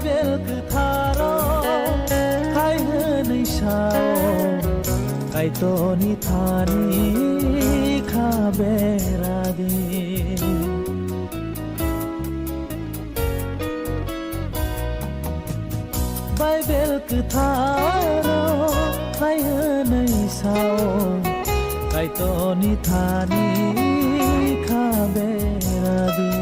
Bible cứ tharo khai hơn sao kai to ni thani kha bera di Bible cứ tharo khai hơn sao kai to ni thani kha bera di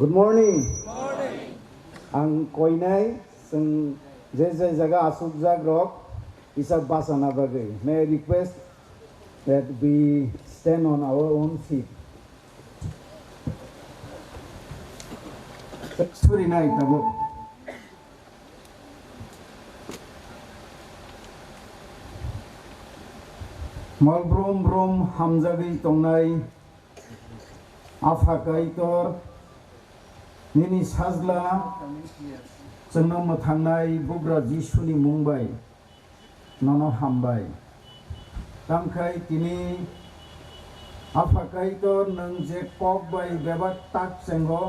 Good morning. Ang koinai sung je jaga asuk jagrok isa basana bagay. May I request that we stand on our own feet. Suri nai tabo. Mal brom brom hamjagi tongnai afakaitor nini sajla जोंनाव थांनाय बुग्रा जिसुनि मुंबाय ननो हामबाय तामखाय तिनि आफाकायतर नों जे कक bye बेबाक ताक सेंगो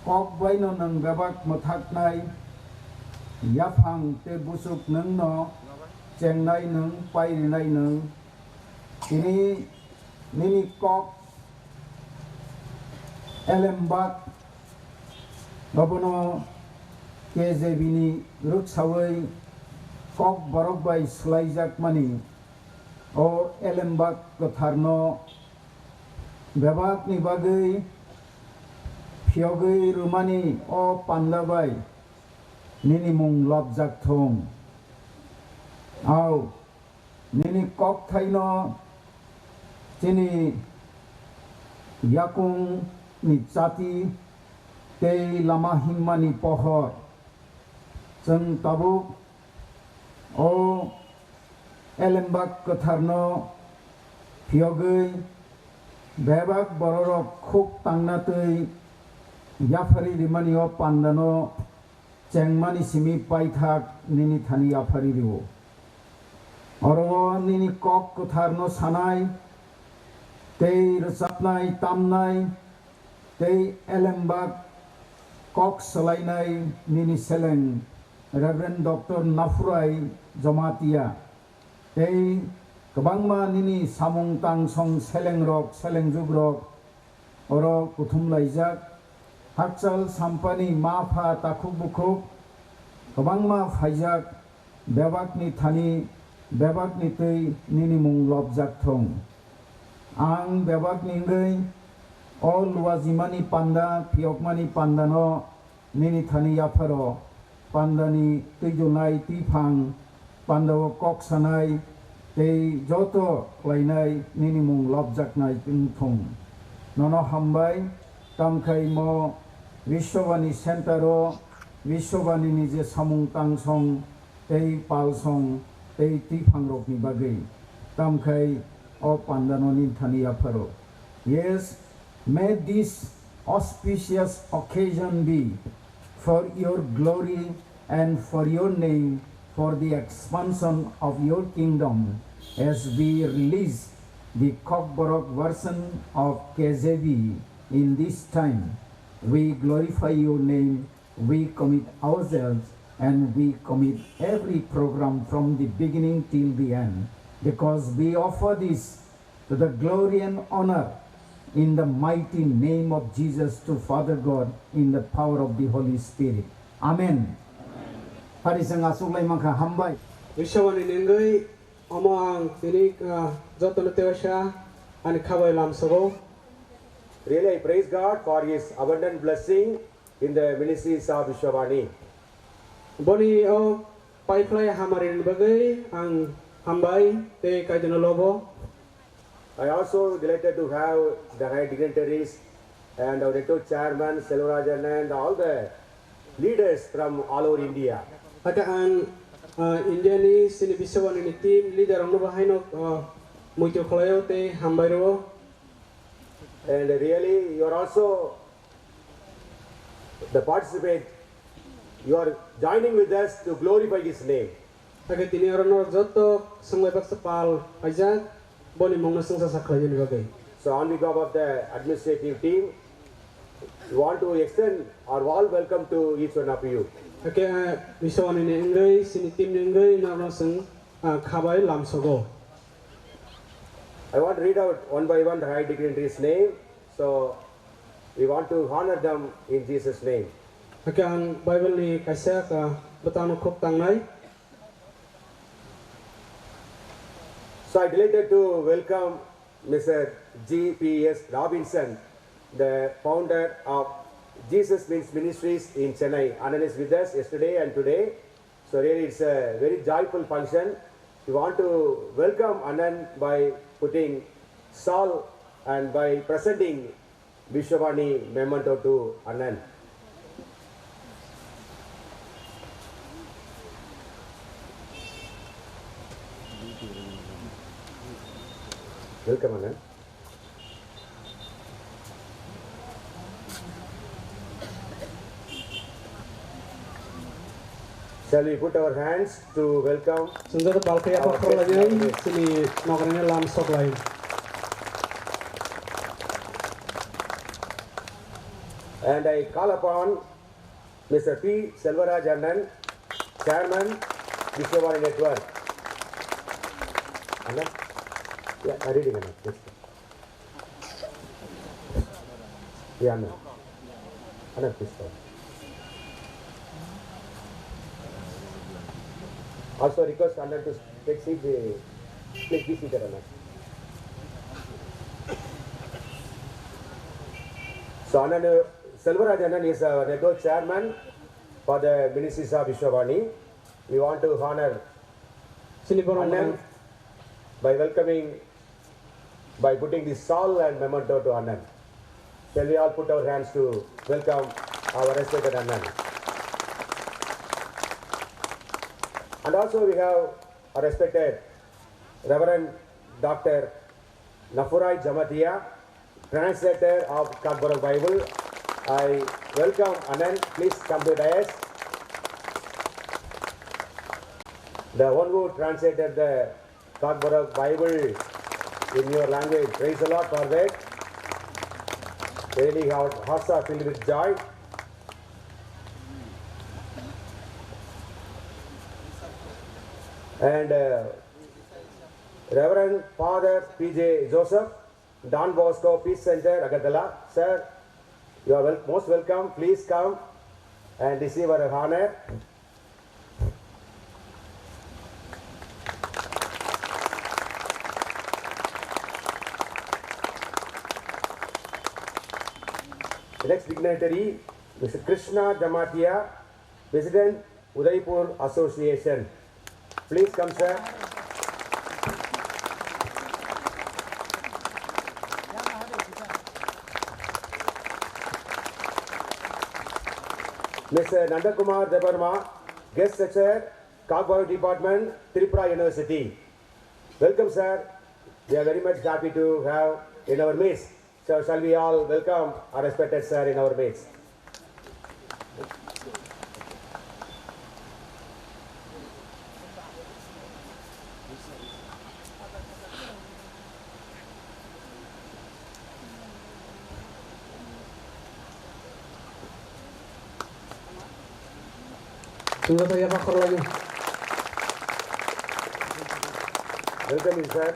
कक बाय नो नों बेबाक मथाकनाय याफां ते बुसुक नों न चेंनाय नों पायरिनाय नों तिनि निनि कक एलेमबाक गबनो KJBनि रुकसावै Kokborok bai slaijak mani o elembak kotharno bebak ni bagai phiogai rumani o pandabai nini mung lobjak thong au nini kok thaino chini yakung ni chati tei lama himmani pohor jeng tabuk o elembak kotharno phiogai bebak bororok khuk tangnatui yafari rimani o pandano chengmani simi paithak nini thani yafari ribo oro nini kok kotharno sanai tei resapnai tamnai tei elembak kok selainai nini seleng Reverend Dr. Nafurai Jomatia tei kebangma nini samung tang song seleng rok seleng jugrok oro kuthum laijak hakchal sampani mafa takuk bukuk kebangma faijak bebak ni thani bebak ni tei nini mung lobjak thong ang bebak ni ngai all wazimani panda piokmani pandano nini thani yaparo pandani tijunai tipang pandawo kok sanai tei joto lainai nini mung lobjaknai thong nono hambai tamkai mo Vishwani Centero Vishwani ni je samung tangsong tei palsong tei tipang rok ni bagai tamkai o pandano ni thani aparo. Yes, may this auspicious occasion be for your glory and for your name, for the expansion of your kingdom, as we release the Kokborok version of KJV in this time. We glorify your name, we commit ourselves, and we commit every program from the beginning till the end, because we offer this to the glory and honor in the mighty name of Jesus to Father God in the power of the Holy Spirit. Amen. Parisang asuklay mangka hambay. Vishwa ni nengai amang tinik jotono tewasha ani khabay lamsago. Really, I praise God for His abundant blessing in the ministries of Vishwa. Boni o paiplay hamarin bagai ang hambay te kaidano lobo. I also delighted to have the high dignitaries and our rector chairman, Selvarajan, and all the leaders from all over India. Akaan India ni sini Vishwa ni team leader ang nabahay no muito kalayo te hambay ro. And really, you are also the participant. You are joining with us to glorify His name. Akat ini orang nor joto semua baksapal ajak boni mong nasang sasaklayan ni bagay. So on behalf of the administrative team, we want to extend our warm welcome to each one of you. Kaya Vishwa ni nengai sini team nengai na nasang khabay lamsago. I want to read out one by one the high dignitaries' name. So we want to honor them in Jesus' name. Akan Bible ni kasya ka betano kok tangnai. So I delighted to welcome Mr. G.P.S. Robinson, the founder of Jesus Means Ministries in Chennai. Anand is with us yesterday and today. So really it's a very joyful function. We want to welcome Anand by putting salt and by presenting Vishwa memento to Anand. Welcome Anand. Shall we put our hands to welcome? Sunjata balkaya pakrolanya sini nokrenya lam sok lain. And I call upon Mr. P. Selvaraj Anand, Chairman, Vishwa Network. Anand? Yeah, I'm reading Anand. Yes. Yeah, Anand. Anand, please come. Also request Anand to take seat. Please be seated, Anand. So Anand, Selvaraj Anand is our network chairman for the Ministries of Vishwa. We want to honor Anand by welcoming, by putting this salt and memento to Anand. Shall we all put our hands to welcome our respected Anand? And also we have our respected Reverend Dr. Nafurai Jamatia, translator of Kokborok Bible. I welcome Anand. Please come to the dais. The one who translated the Kokborok Bible in your language. Praise the Lord for that. Really our hearts are filled with joy. And Reverend Father P.J. Joseph, Don Bosco Peace Center, Agatala. Sir, you are most welcome. Please come and receive our honor. The next dignitary, Mr. Krishna Jamatia, President, Udaipur Association. Please come, sir. Mr. Nandakumar Debarma, Guest Lecturer, Kokborok Department, Tripura University. Welcome, sir. We are very much happy to have in our midst. So shall we all welcome our respected sir in our midst. Sunjata ya pakrolanya. Welcome in, sir.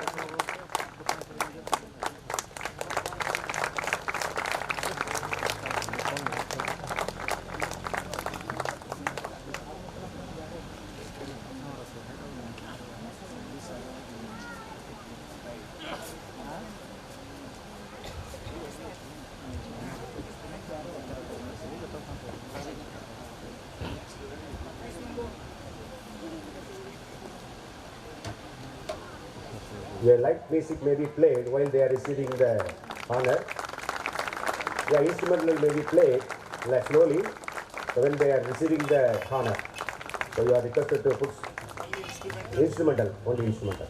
A light music may be played while they are receiving the honor. Yeah, instrumental may be played like slowly when they are receiving the honor. So you are requested to put instrumental, only instrumental.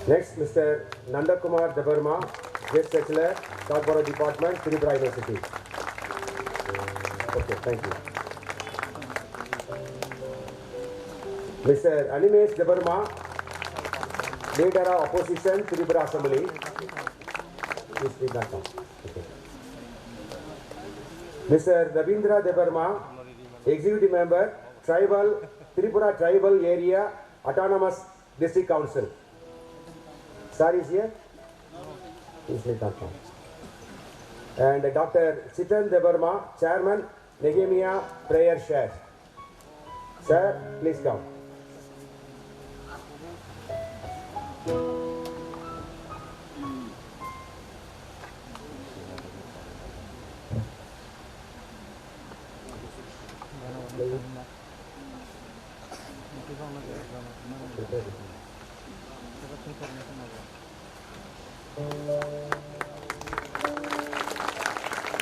Next, Mr. Nandakumar Debarma, Guest Lecturer, Kokborok Department, Tripura University. Okay, thank you. Mr. Animesh Debarma, Leader of Opposition, Tripura Assembly. Please read that down. Okay. Mr. Rabindra Debarma, Executive Member, Tripura Tribal Area Autonomous District Council. Sir is here? Please read that down. And Dr. Chitan Debarma, Chairman, Nehemiah Prayer Share. Sir, please come.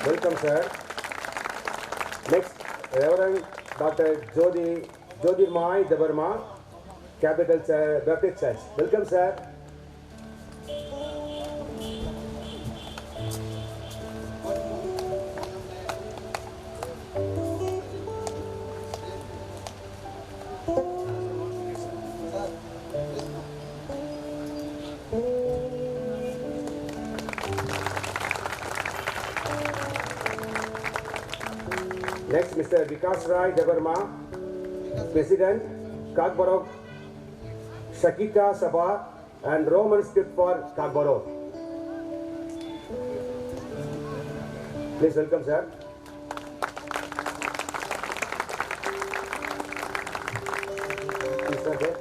Welcome, sir. Next, Reverend Dr. Jyotirmay Debarma, Capital Baptist Church. Welcome, sir. Next, Mr. Vikas Rai Debarma, President, Kokborok, Shakita Sabha, and Roman script for Kokborok. Please welcome, sir. Please, sir, there.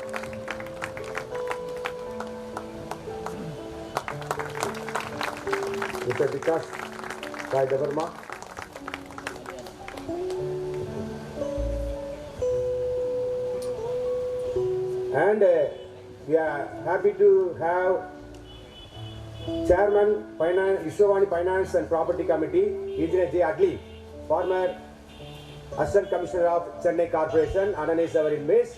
Mr. Vikas Rai Debarma. And we are happy to have Chairman Vishwa Finance and Property Committee, Engineer J. Adli, former Assistant Commissioner of Chennai Corporation. Anand is our in midst.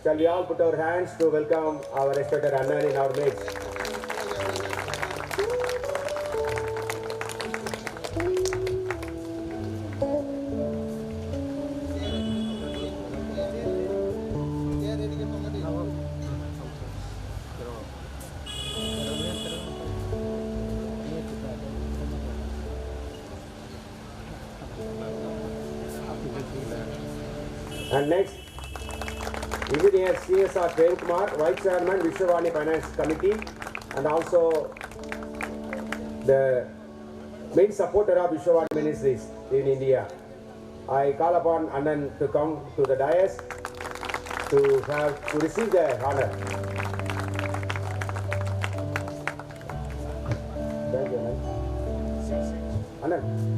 Shall we all put our hands to welcome our respected Anand in our midst? And next, Engineer CSR Prem Kumar, Vice Chairman, Vishwa Finance Committee, and also the main supporter of Vishwa Ministries in India. I call upon Anand to come to the dais to receive the honor. Thank you, Anand. Anand.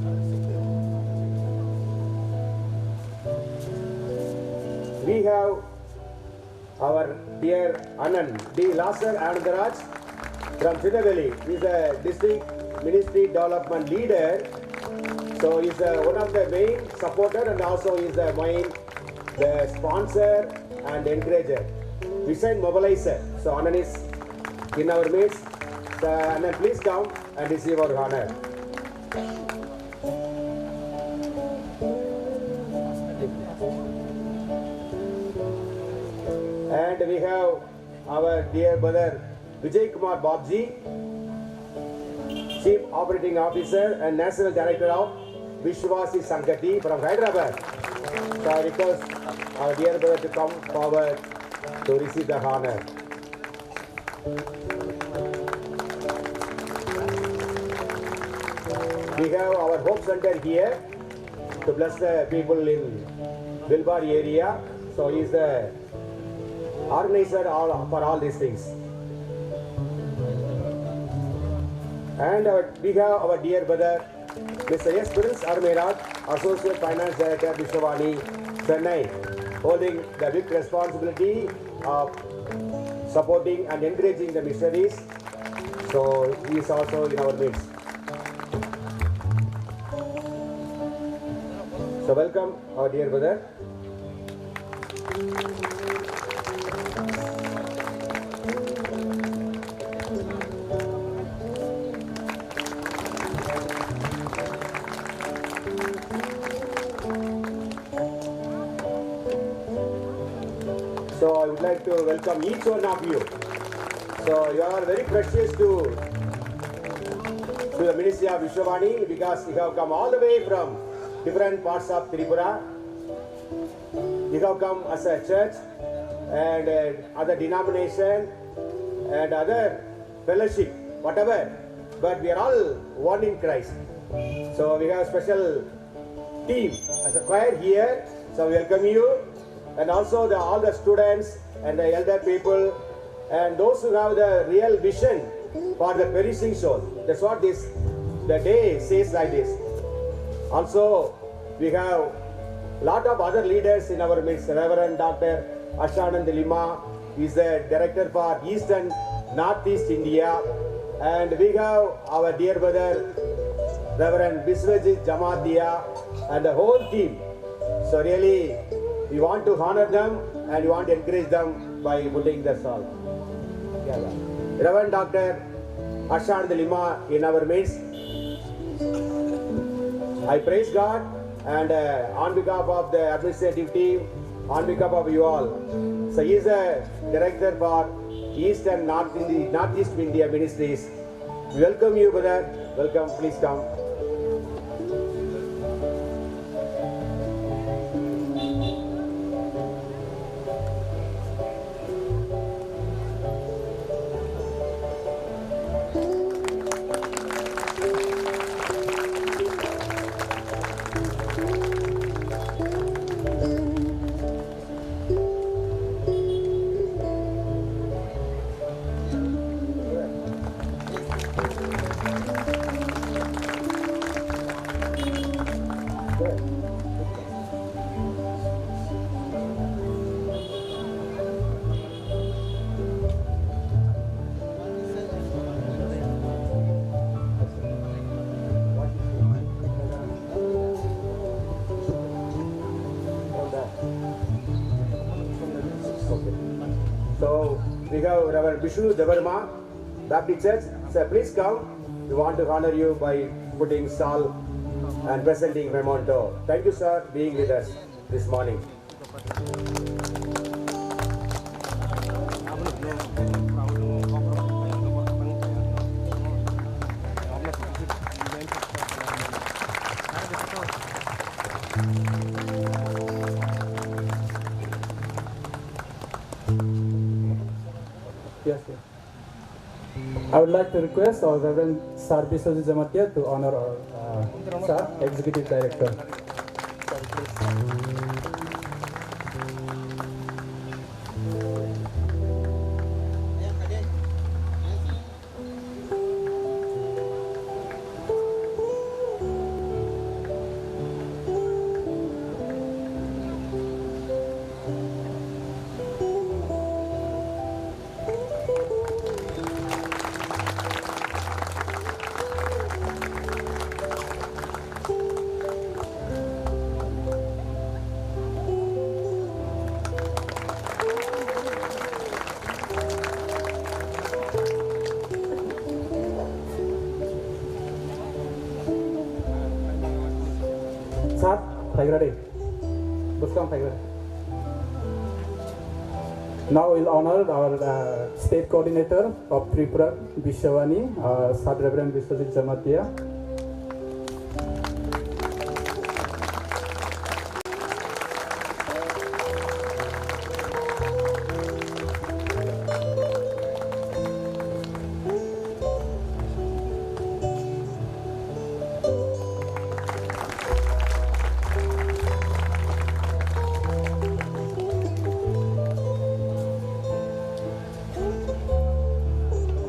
We have our dear Anand D. Lasar Anandaraj from Tirunelveli. He is a district ministry development leader. So he is one of the main supporter and also he is the sponsor and encourager. Besides mobilizer. So Anand is in our midst. So Anand, please come and receive our honor. And we have our dear brother Vijay Kumar Babji, Chief Operating Officer and National Director of Vishwasi Sankati from Hyderabad. So I request our dear brother to come forward to receive the honor. We have our Hope Center here to bless the people in Bilbar area. So he is the organizer for all these things. And we have our dear brother, Mr. S. Prince Armerat, Associate Finance Director, Vishwa, Chennai, holding the big responsibility of supporting and encouraging the missionaries. So he is also in our midst. So welcome our dear brother. So I would like to welcome each one of you So you are very precious to the Ministry of Vishwa because you have come all the way from different parts of Tripura. You have come as a church and other denomination and other fellowship, whatever. But we are all one in Christ. So we have a special team as a choir here. So we welcome you, and also all the students and the elder people and those who have the real vision for the perishing soul. That's what the day says like this. Also, we have lot of other leaders in our midst. Reverend Dr. Ashanand Lima is the director for East and Northeast India, and we have our dear brother Reverend Vishwa Jamatia and the whole team. So really, we want to honor them and we want to encourage them by putting the salt. Reverend Dr. Ashanand Lima in our midst. I praise God, and on behalf of the administrative team, on behalf of you all. So he is a director for East and Northeast India Ministries. We welcome you, brother. Welcome, please come. So we have Reverend Vishwa Baptist Church. So please come. We want to honor you by putting salt and presenting memento. Thank you, sir, being with us this morning. Yes, sir. I would like to request our Reverend Sir Vishwa Jamatia to honor our Sir, Executive Director. Sir, ready. Now we'll honor our state coordinator of Tripura, Vishwa, Sir Reverend Vishwa Jamatia.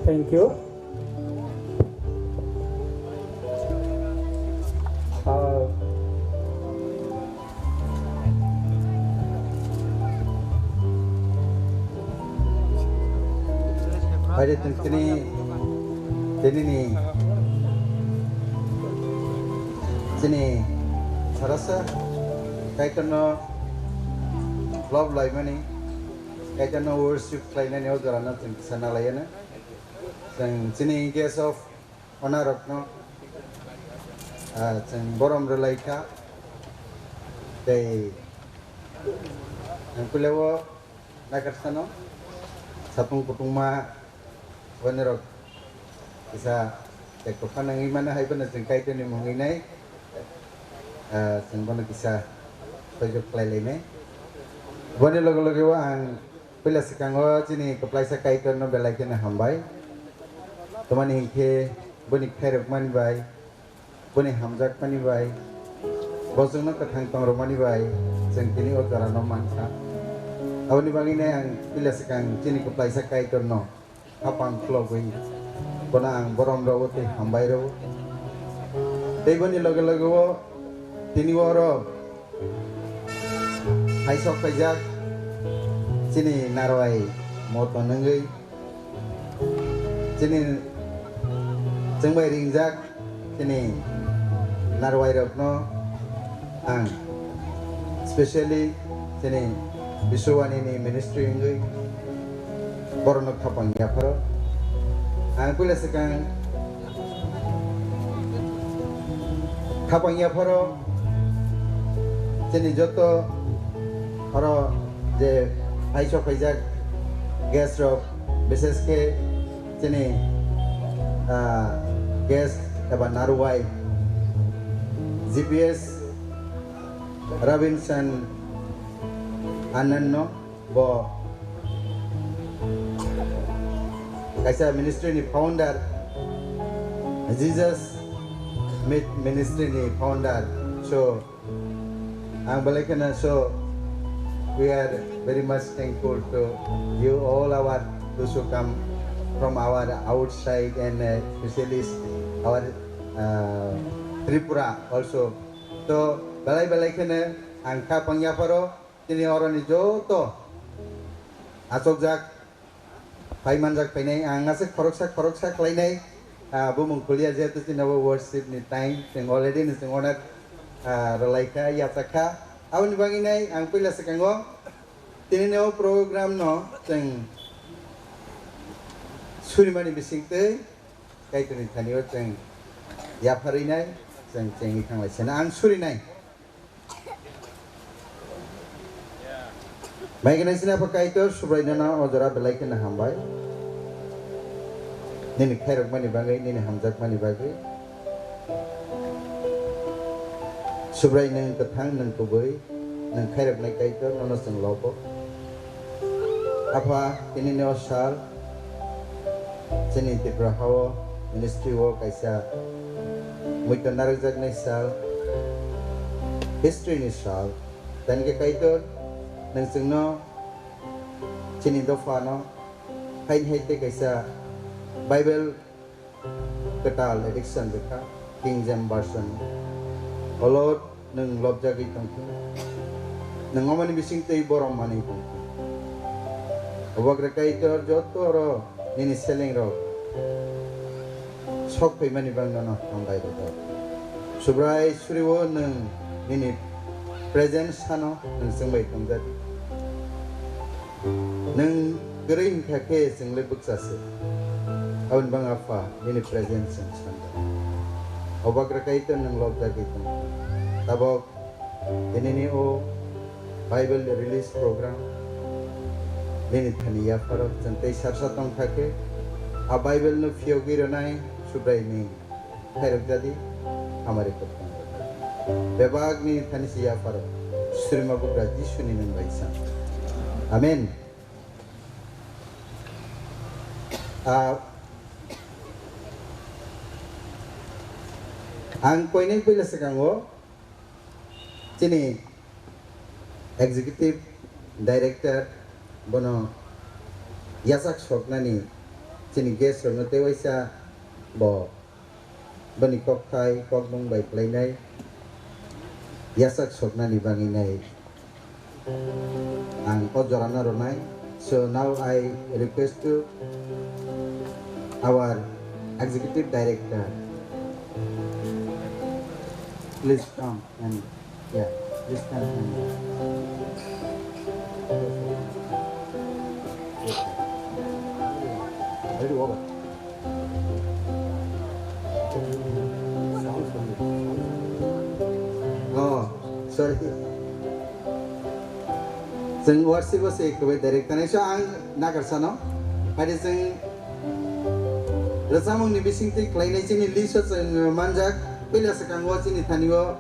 Thank you. Hari ini sarasa kaitannya love life ini kaitannya worship lainnya itu karena sana lainnya. Sini case of honor of no, borom relaika, they, ang kulewo nakarsano, sapung kutuma Wanero isa ko kanang imana hay pa na sing kay ni mo nginay sing bono kisa pajok play ne bone logo wa ang pila sekango chini kaplai sa kay no belai ke na hambai tomani hingke boni khairok mani bai boni hamjak mani bai bosong no kathang tong romani bai sing kini otara no mansa awani bangi ne ang pila sekang chini kaplai sa kay no apang klogui Bonang borom rawo te hambai rawo. Deboni lage wo tini woro hai sok pajak sini narwai moto nangai sini jengbai ringjak sini narwai rokno ang especially sini Vishwa ni ministry ngai boronok thapang ya pharo ang pula sekang kapang ya pharo jeni joto haro je aisho phaijak gas ro বিশেষ ke jeni gas eba naruwai GPS Robinson ananno bo kaisa ministry ni founder Jesus ministry ni founder so ang balakana so we are very much thankful to you all our those who come from our outside and especially our Tripura also so balai kana ang kapangya paro tini orani joto asokjak Pai manjak painai angasek koroksak lainai bumung kuliah jatuh tinawa worship ni time sing already ni sing onak relaika yataka awan banginai ang pila sekango tinino program no sing surimani bisingte kai tuni thanio sing yaparinai sing ikang lai sena ang surinai Baiknya sini apa kaitor subrainana ojara belai kena hambai. Nini khairok mani bagai, nini hamjak mani bagai. Subrai neng ketang neng kubui, neng khairok neng kaitor nono seng lopo. Apa ini neosal, sini Tripura hawo ministry wo kaisa, muita narajak neng sal, history ni sal, dan ke kaitor nang sengno chini dofano hain haite kaisa Bible ketal edition beka King James version olot nang lobja gi tangku nang omani bising tei borom mani tangku obak rekaitor joto ro nini selling ro sok pe mani bang no tangkai ro subrai suriwo nang nini present sano nang sengbai tangjat nang gering kake sing lebuk sase awan bang apa ini present sing sanda obak rakaitan nang lobda gitu tabok ini ni o Bible release program ini thaniya paro jantai sarsatong kake a Bible no fiogi ronai subrai ni khairok jadi hamare kopta bebag ni thani siya paro surima bukra jisuni nang baisa Amen. Ang poineng pila sekango, sini executive director bono yasak soknani sini guest no tewaisa bo bani kokkai kokbong bai plainai yasak soknani banginai ang ojorana ronai so now I request to our executive director please come and yeah please come and ready over oh sorry Sing worship was a director. So ang nagar sano, adi sing samung ni bising ti klainai chini liso cheng manjak pila sakango chini thanigo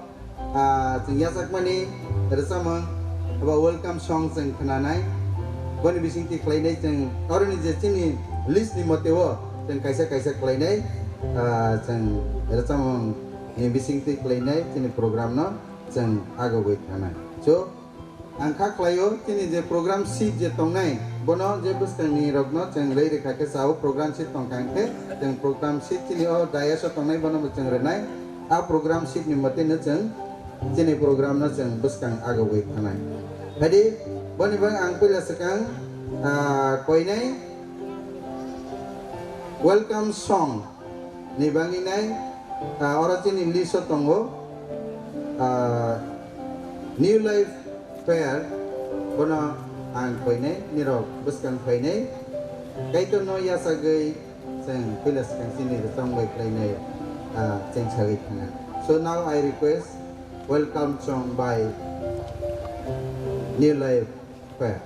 cheng yasak mani samung aba welcome song cheng khananai boni bising ti klainai cheng oroni je chini list ni motewo cheng kaisa klainai cheng samung ni bising ti klainai chini program no cheng agawai thanai so angka klayo chini je program sheet je tongnai bono je buskani rogno cheng lei rekha ke sao program sheet tongkang ke cheng program sheet chini o daya so tongnai bono cheng renai a program sheet ni mate na cheng chini program na cheng buskang agawai thanai hadi boni bang ang pila sakang koinai welcome song ni banginai ora chini liso tongo new life fair bono ang koinai niro buskang koinai kaito no yasagai cheng pilas kang sini song bai koinai cheng sagai thana so now I request welcome song by new life fair.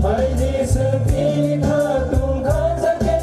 Hãy đi sự tin tha tung khá ra kê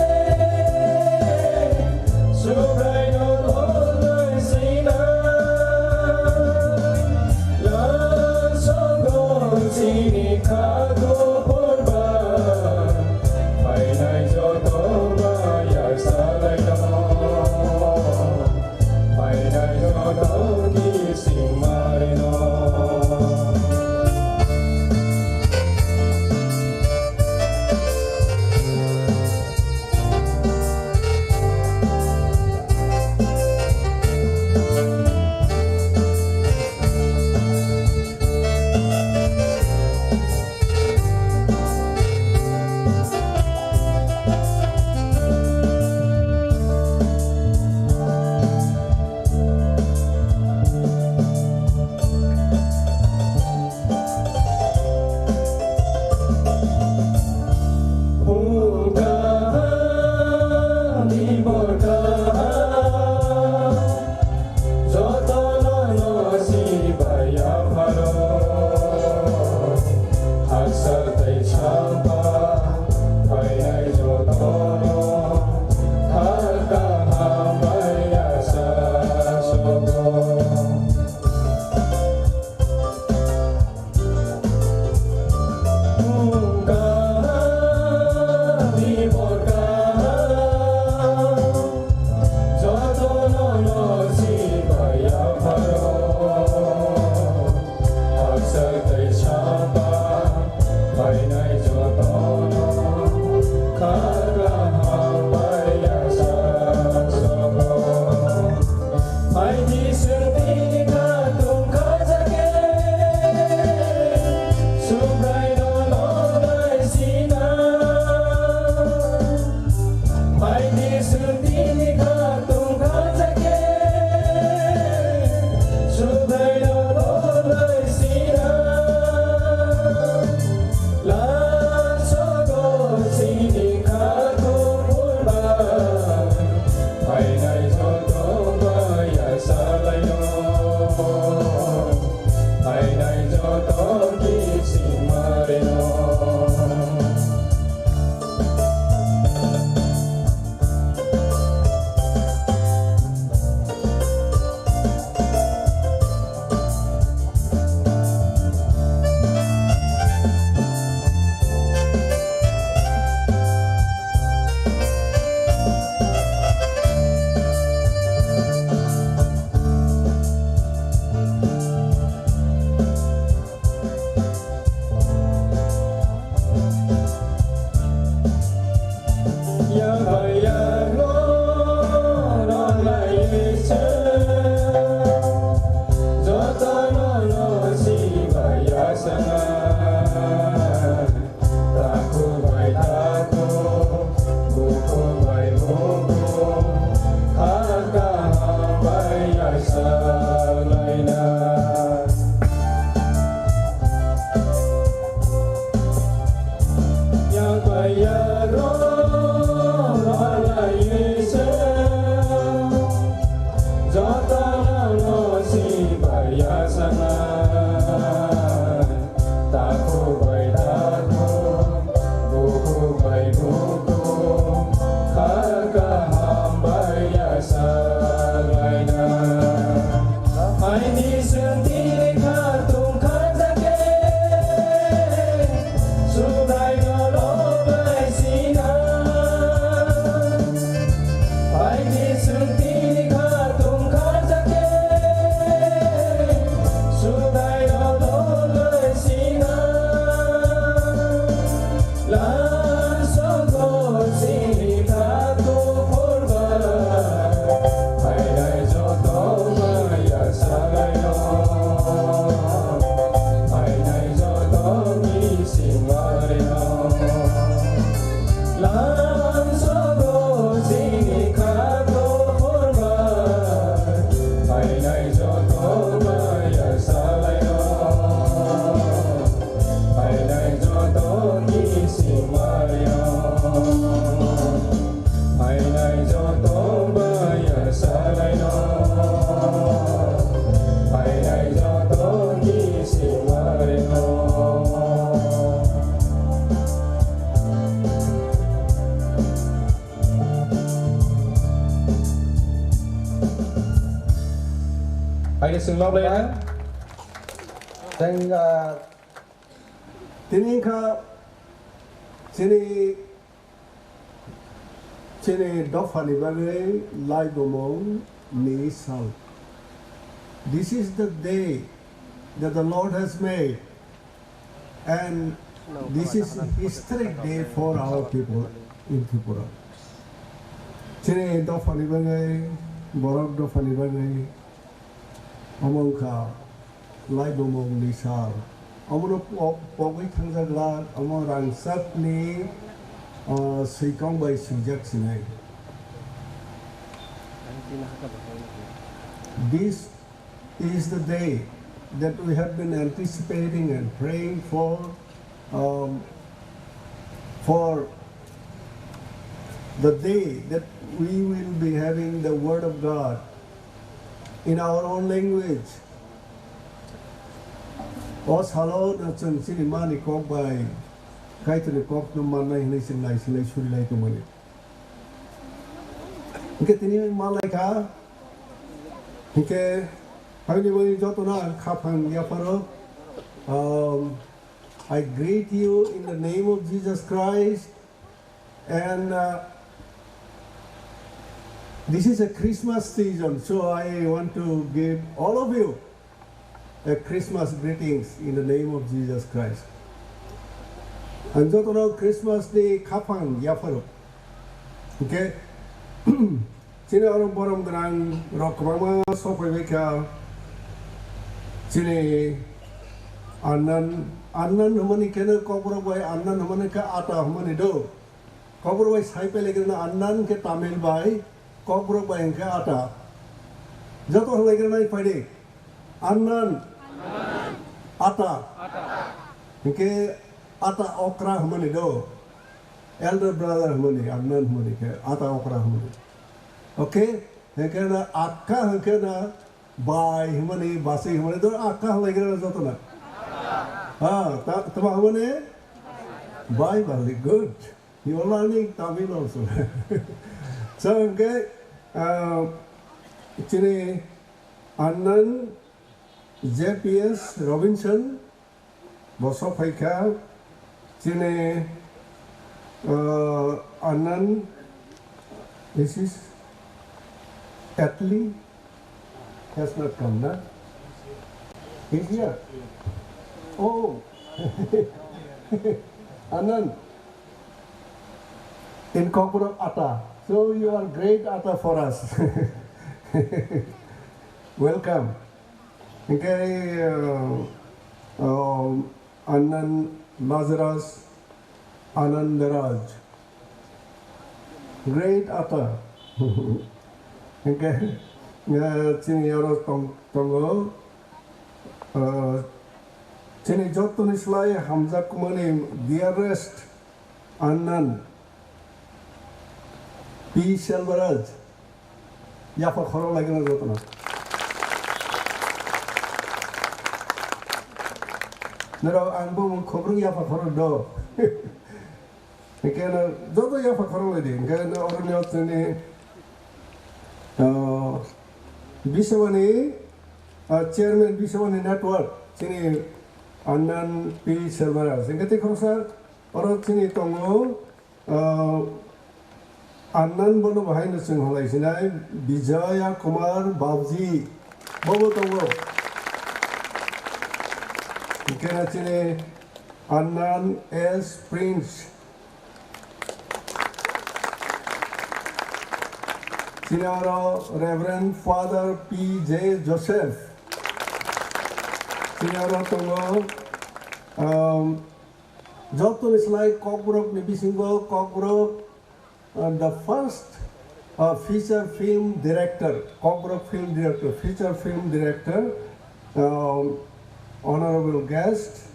Hãy sừng lóc lên á. Then Tininka Chini Dofani Bagay Lai Domong Ni Sal. This is the day that the Lord has made, and this is a historic day for our people in Tripura. Chini Dofani Bagay, Borok Dofani Bagay, Amongka Lai Domong Ni Sal. Among Pogui Tanzagla, Among Rangsat Ni Sikong by Sujak Sinai. This is the day that we have been anticipating and praying for the day that we will be having the Word of God in our own language. Os halo na chung sinimani kok by kaitune kok no manai hinai sinai suri lai to mani. Ike tini malai ka ike havini bani joto na khapang yaparo. I greet you in the name of Jesus Christ, and this is a Christmas season, so I want to give all of you a Christmas greetings in the name of Jesus Christ. And jotono Christmas day kapang yaparo. Okay? Sini orang borom gerang rok mama sopai beka. Sini anan hamani kena Kokborok bai anan hamani ka ata hamani do. Kokborok bai sai pele kena anan ke Tamil bai Kokborok bai ke ata. Joto halai kena pade anan ata. Ke ata okra hamani do. Elder brother hamani anan hamani ke ata okra hamani. Okay? Kena akka kena bai hamani basi hamani do akka halai kena joto na. Tama hamani bai very good. You are learning Tamil also. So okay, Chini Annan JPS Robinson Bosok Haika Chini Annan, this is Atlee has not come, na? He's here. Oh, Anand, in Kokborok Ata. So you are great Ata for us. Welcome. Okay, Anand Lazarus, Anandaraj. Great Ata. Okay, Chini Yoro Tongo. Chini Jotun Islay Hamza Kumani, dearest Annan P. Selvaraj, Yafa Khoro Lagana Jotuna. Nero Anbu Kobrung Yafa Khoro Do. Again, Joto Yafa Khoro Lady, again, Orniotini Vishwani, Chairman Vishwani Network, Chini Annan P. Selvaraj. Singati Khosar, Oro Chini Tongo, Annan Bono behind the Singhalai Sinai, Vijaya Kumar Babji, Bobo Tongo. Ikena Chini Annan S. Prince. Chinaro Reverend Father P. J. Joseph. Chinaro Tongo. Jotun is like Kokborok Nibisingo, Kokborok, the first feature film director, Kokborok film director, feature film director, honorable guest,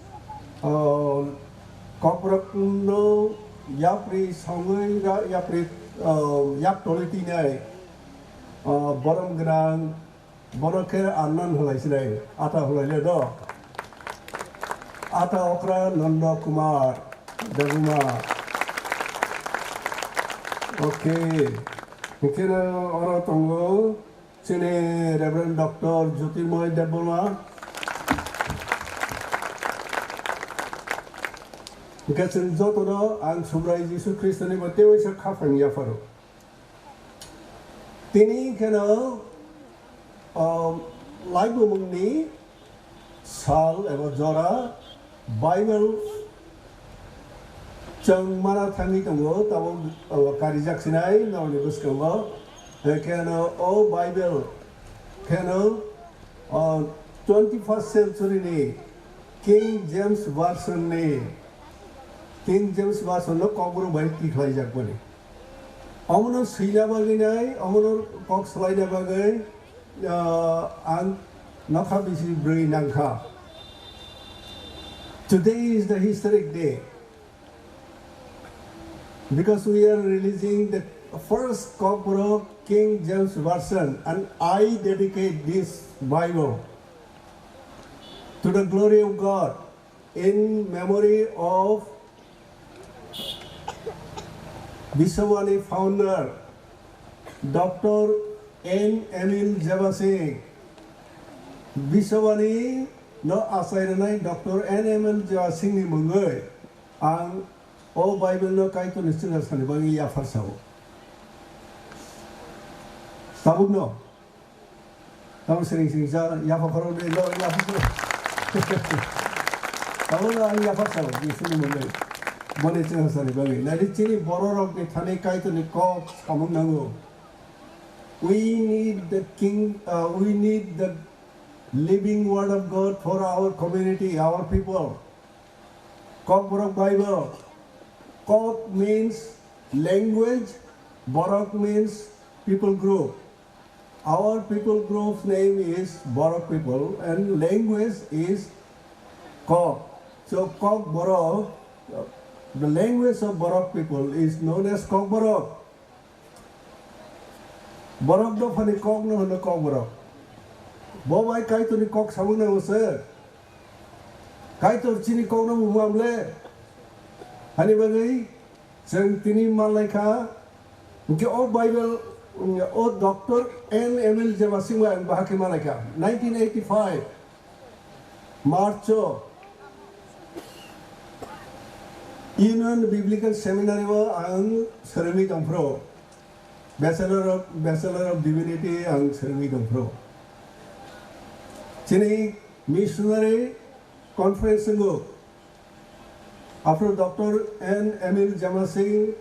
Kokborok no Yapri Songai Yapri yak toliti nai borom gran borokhe annan hulai sinai ata hulai le do ata okra Nanda Kumar Daguma okay Mungkin orang tunggu sini Reverend Dr. Jyotirmoy Debona. Mungkin senjata tu ang subrai Yesus Kristus ni bertewa sekafang ya faru. Tini kena lagu mungni sal ewa jora Bible Jang mana tangi tunggu tahu karijak sinai nawa nibus kau kena Bible kena 21st century ni King James version ni King James version lo Kokborok baik tiklai jak boleh. Amunor sila bagai nai, amunor kok selain bagai ang nakha bisi beri nangka. Today is the historic day. Because we are releasing the first Kokborok King James Version, and I dedicate this Bible to the glory of God in memory of Vishwa founder Dr. N. Emil Javasing. Vishwa no asairanai Dr. N. Emil Javasing ni mungai ang Bible no kai tu niscaya sekali bagi ya farsau. Tahu no? Tahu sering-sering saya ya farsau ni lo ya farsau. Tahu no ya farsau di sini mulai. Boleh cakap sekali bagi. Nadi cini bororok ni thane kai tu ni kok kamu nangu. We need the we need the living word of God for our community, our people. Kokborok Bible. Kok means language, Borok means people group. Our people group's name is Borok people and language is Kok. So Kokborok, the language of Borok people is known as Kokborok. Borok do fani Kok no hano Kokborok. Bobai kai tu ni Kok samu na usir. Kai tu chini Kok no muamle. Hani bagai, jeng tini malaika, mungkin Bible, Dr. N. Emil Javasing wa bahaki malaika, 1985, Marcho, Union Biblical Seminary wa ang seremi kampro, Bachelor of Divinity ang seremi kampro. Sini missionary conference ngo. After Dr. N. Emil Javasing,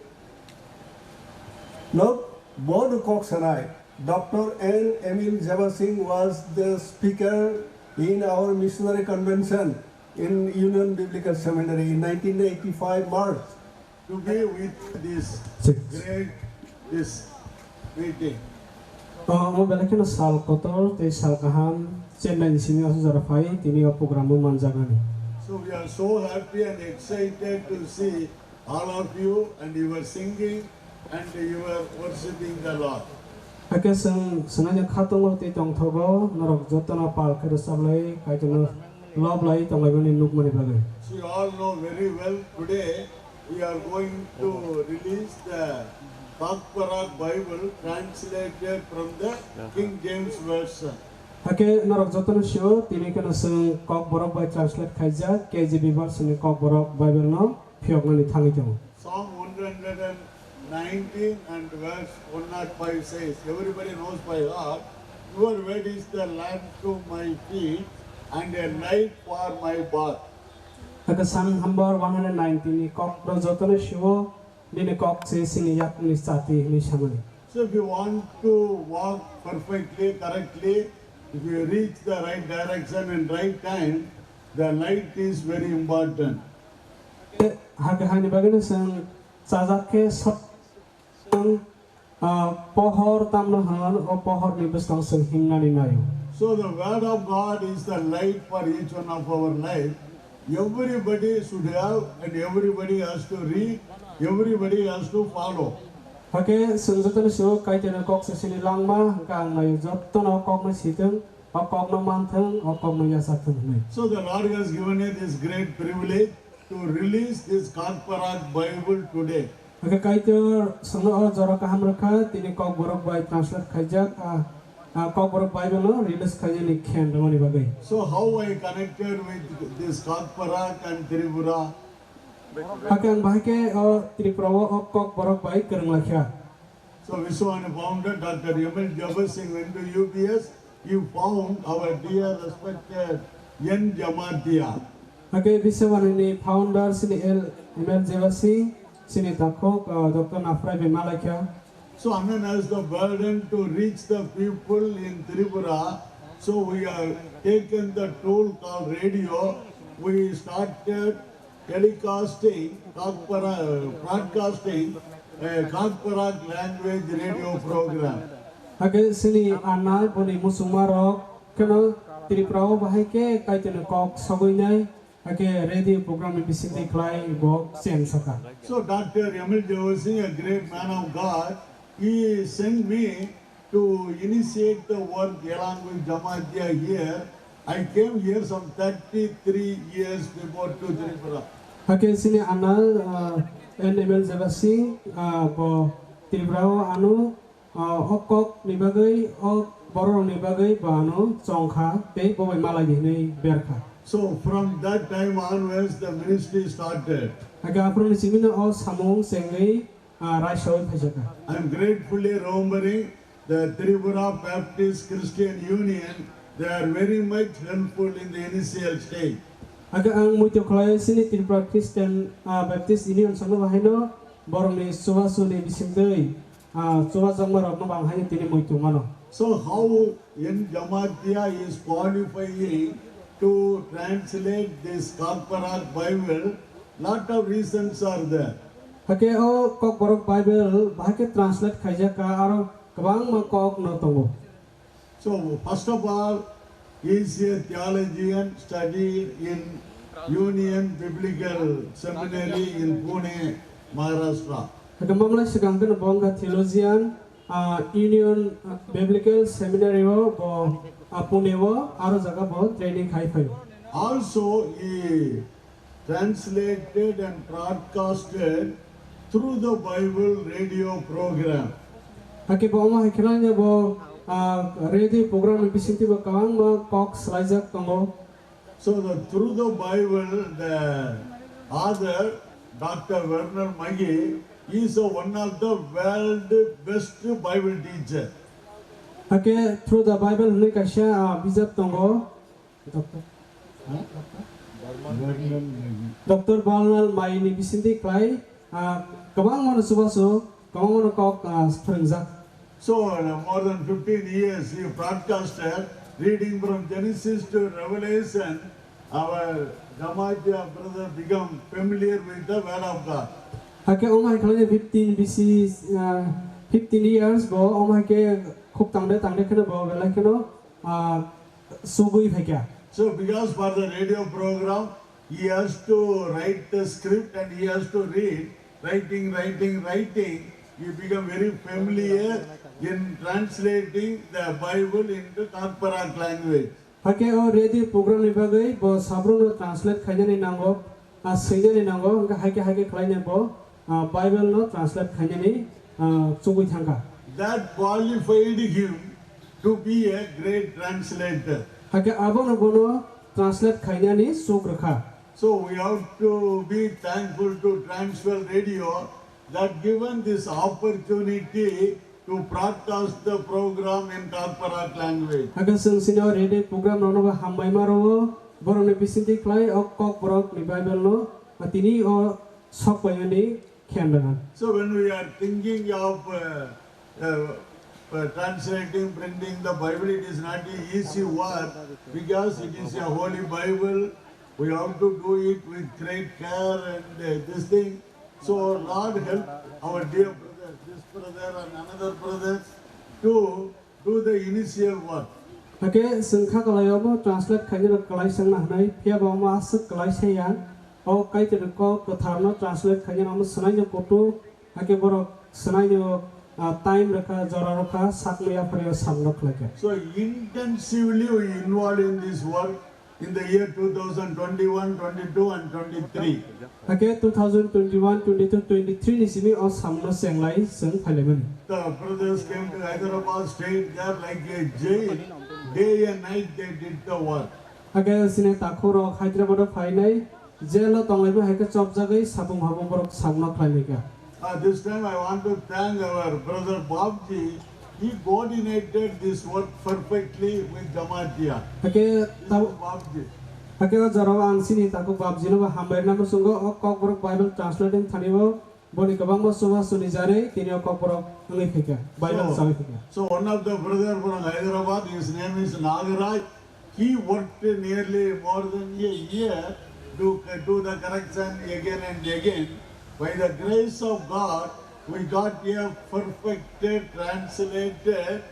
no, board Kok Sanai. Dr. N. Emil Javasing was the speaker in our missionary convention in Union Biblical Seminary in 1985 March. To be with this meeting. Mo belakin sal kotor, te sal kahan, Chennai di sini asu zarafai, tini program manjagani. So we are so happy and excited to see all of you, and you are singing and you are worshipping the Lord. Ake sengaja khatong te tong thobo norok jotona pal khedo sablai kaitona love lai tong lai bani nuk mani bagai. So you all know very well today we are going to release the Kokborok Bible translated from the King James Version. Ake norok jotona sio tini kana seng Kokborok by translate khaija KJV version Kokborok Bible no phiok mani thangi jong. Psalm 119 and verse 105 says, everybody knows by heart, your word is the lamp to my feet and a light for my path. Ake Psalm number 119 ni Kokborok jotona sio dini Kok se sini yak ni sati ni samani. So if you want to walk perfectly, correctly, if you reach the right direction and right time, the light is very important. Hake hani bagani seng sajake seng pohor tamno han o pohor ni bestang seng hingani nayo. So the word of God is the light for each one of our life. Everybody should have, and everybody has to read, everybody has to follow. Hake sungjutan sio kaitena kok sesini langma kang na jotton kok na siteng kok na mantheng kok na yasateng nei. So the Lord has given us this great privilege to release this Kokborok Bible today. Hake kaiter sungno jora kaham rakha tini Kokborok by translate khajak Kokborok Bible no release khaje ni khen ramani bagai. So how I connected with this Kokborok and Tripura? Hake ang bahake Tripura Kokborok by kereng lakhya. So Vishwa founder Dr. Emil Jabasing went to UPS. He found our dear respected Yen Jamatia. Hake Vishwa ni founder sini Emil Jabasing sini takok Dr. Nafrai Bimalakya. So Anand has the burden to reach the people in Tripura. So we have taken the tool called radio. We started telecasting, broadcasting a Kokborok language radio program. Hake sini anal boni musumarok kena Tripura bahake kaitena kok sagoinai hake radio program bisiti klai bok sen saka. So Dr. Emil Josing, a great man of God, he sent me to initiate the work along with Jamatia here. I came here some 33 years before to Tripura. Hake sini anal Emil Jabasing bo Tripura anu okok ni bagai borong ni bagai banu chongkha te bo malai ni berkha. So from that time onwards the ministry started. Hake apron simina samung sengai raishawi phajaka. I am gratefully remembering the Tripura Baptist Christian Union. They are very much helpful in the initial stage. Hake ang muityo klai sini Tripura Christian Baptist Union sono bahino borong ni suwasu ni bisimdei suwasangmarok no banghain tini muityo mano. So how in Jamatia is qualifying to translate this Kokborok Bible? Lot of reasons are there. Hake Kokborok Bible bahake translate khajaka aro kabang ma kok no tongo. So first of all, he is a theologian studied in Union Biblical Seminary in Pune, Maharashtra. Hake mamla segangkan bonga theologian Union Biblical Seminary bo Pune wo aro jaga bo training khai phai. Also, he translated and broadcasted through the Bible radio program. Hake bo ma hakiranya bo radio program bisinti bo kawang ma kok slajak tongo. So through the Bible, the author, Dr. Werner Magi, is one of the world best Bible teacher. Hake through the Bible ni kasya bijak tongo. Dr. Balnal Mai ni bisinti klai kabang mana subaso kabang mana kok springjak. So more than 15 years he broadcasted, reading from Genesis to Revelation. Our Jamatia brother become familiar with the word of God. Hake omai kalanya 15 years bo omai ke khub tangde kena bo belai kena subui phekya. So because for the radio program, he has to write the script and he has to read, writing. He become very familiar in translating the Bible into Kokborok language. Hake radio program ni bagai bo sabro translate khanya ni nango senya ni nango hake khlainya bo Bible no translate khanya ni subui thangka. That qualified him to be a great translator. Hake abono bono translate khanya ni sukrakha. So we have to be thankful to Transworld Radio that given this opportunity to broadcast the program in Kokborok language. Hake sengsinyo radio program no ba hambai maro borong ni bisinti klai Kokborok ni Bible no atini sok payani khendan. So when we are thinking of translating, printing the Bible, it is not an easy work because it is a holy Bible. We have to do it with great care and this thing. So Lord help our dear brothers, this brother and another brother to do the initial work. Hake sengkha kalayo mo translate khanya kalai sang na nai pia ba ma asuk kalai sayan o kai te ko katharno translate khanya mo sanai no kotu hake borok senai time reka jora reka sakli apare samlok lagi. So intensively we involved in this work in the year 2021, 22 and 23. Okay, 2021, 22, 23 ni sini o samno senglai seng thailemen. The brothers came to Hyderabad, stayed there like a jail. Day and night they did the work. Okay, sini takuro Hyderabad finai jail tonglai ba heke chop jagai sabung habung borok samno khlainiga. This time I want to thank our brother Babji. He coordinated this work perfectly with Jamatia. Okay, Babji. Okay, jarawa ang sini taku babji no ba hambai na musungo o Kokborok Bible translating thanibo boni kabang mo suwa suni jare tini o Kokborok ngi fika Bible sawi fika. So one of the brother from Hyderabad, his name is Nagaraj. He worked nearly more than a year to do the correction again and again. By the grace of God, we got a perfected, translated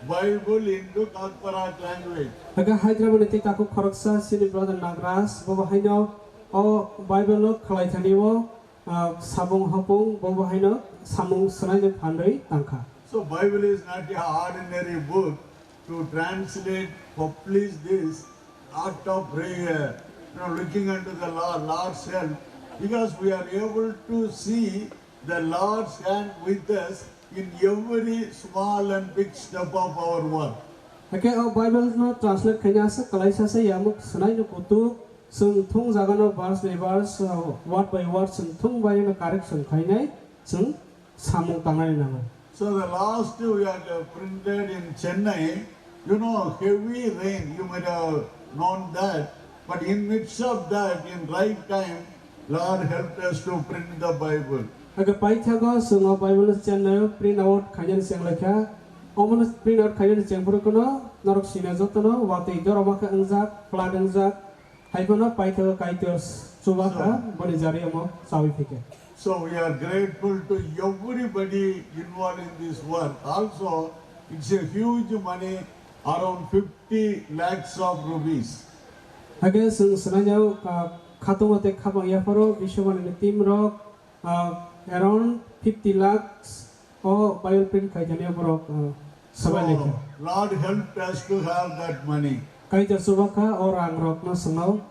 Bible into Kokborok language. Aga Hyderabad ni taku koroksa sini brother Nagras bobo haino o Bible no khlai thanibo sabung hapung bobo haino samung sanai de phandai tangkha. So Bible is not a ordinary book. To translate, publish this art of prayer, looking unto the Lord's help, because we are able to see the Lord's hand with us in every small and big step of our work. Okay, o Bible no translate kanya sa kalai sa yamuk sanai no kutu sung thung jaga no verse by verse word by word sung thung by no correction khainai sung samung tangai nang. So the last we had printed in Chennai, heavy rain, you might have known that, but in midst of that, in right time, Lord helped us to print the Bible. Aga paithago sung o Bible channel print out khajan seng lekha omon print out khajan seng purukono norok sina jotono wati doromaka angjak plat angjak haibono paithago kaitos subaka boni jari amo sawi fike. So we are grateful to everybody involved in this work. Also, it's a huge money, around 50 lakhs of rupees. Aga sung sanajau khatungote khabang yafaro Vishwa ni team rok around 50 lakhs o Bible print khaijani borok sabai lekha. Lord helped us to have that money. Kaita subaka or angrok no sungau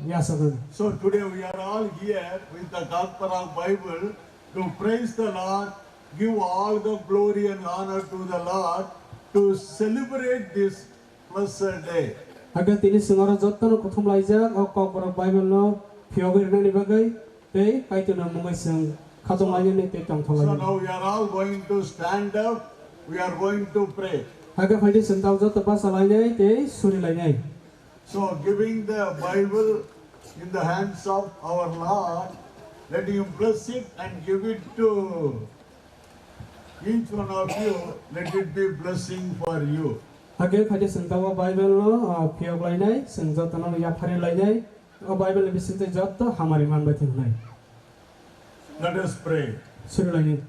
yasagun. So today we are all here with the Kokborok Bible to praise the Lord, give all the glory and honor to the Lord, to celebrate this blessed day. Aga tini sungara jotono prothom laijak o Kokborok Bible no phiogirna ni bagai te kaituna mungai sung khatong laijak ni te tongthong So laijak. now we are all going to stand up, we are going to pray. Aga phaidi sentau jot pa salainai te suri lainai. So giving the Bible in the hands of our Lord, let Him bless it and give it to each one of you. Let it be blessing for you. Aga phaidi sentau Bible no phiog lainai sung jotono ya phari lainai o Bible ni bisinte jot hamari manbai thunai. Let us pray. Suri lainai.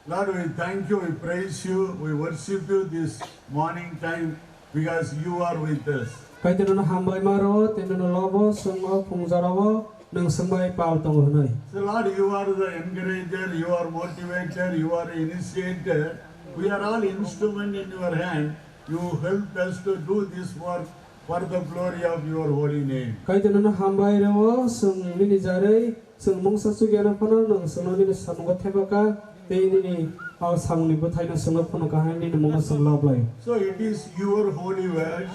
Lord, we thank you, we praise you, we worship you this morning time because you are with us. Kaituna hambai maro tenuna lobo sungo pungzarawo nang sambai pal tong hunai. So Lord, you are the encourager, you are motivator, you are initiator. We are all instrument in your hand. You helped us to do this work for the glory of your holy name. Kaituna hambai rawo sung mini jare sung mungsa sugyana pano nang sunoni samungo thebaka teini aw samuni buthaina sungo pano kahani ni munga sung loblai. So it is your holy words.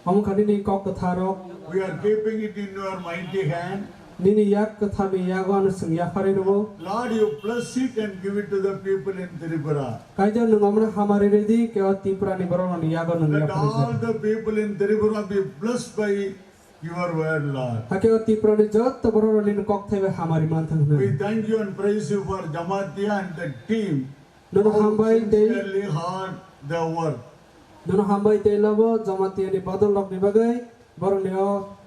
Am kadini kok katharok We are keeping it in your mighty hand. nini yak kathabi yagon sung yafare rawo. Lord, you bless it and give it to the people in Tripura. Kaija nang amna hamari redi ke Tripura ni baron ni yagon nang Let all yafare. the people in Tripura be blessed by your word, Lord. Hake Tripura ni jot baron ni kok thebe hamari manthang We hunai. thank you and praise you for Jamatia and the team Nono who hambai dei sincerely heard the work. nono hambai dei labo jamati ni badal lok ni bagai baron ni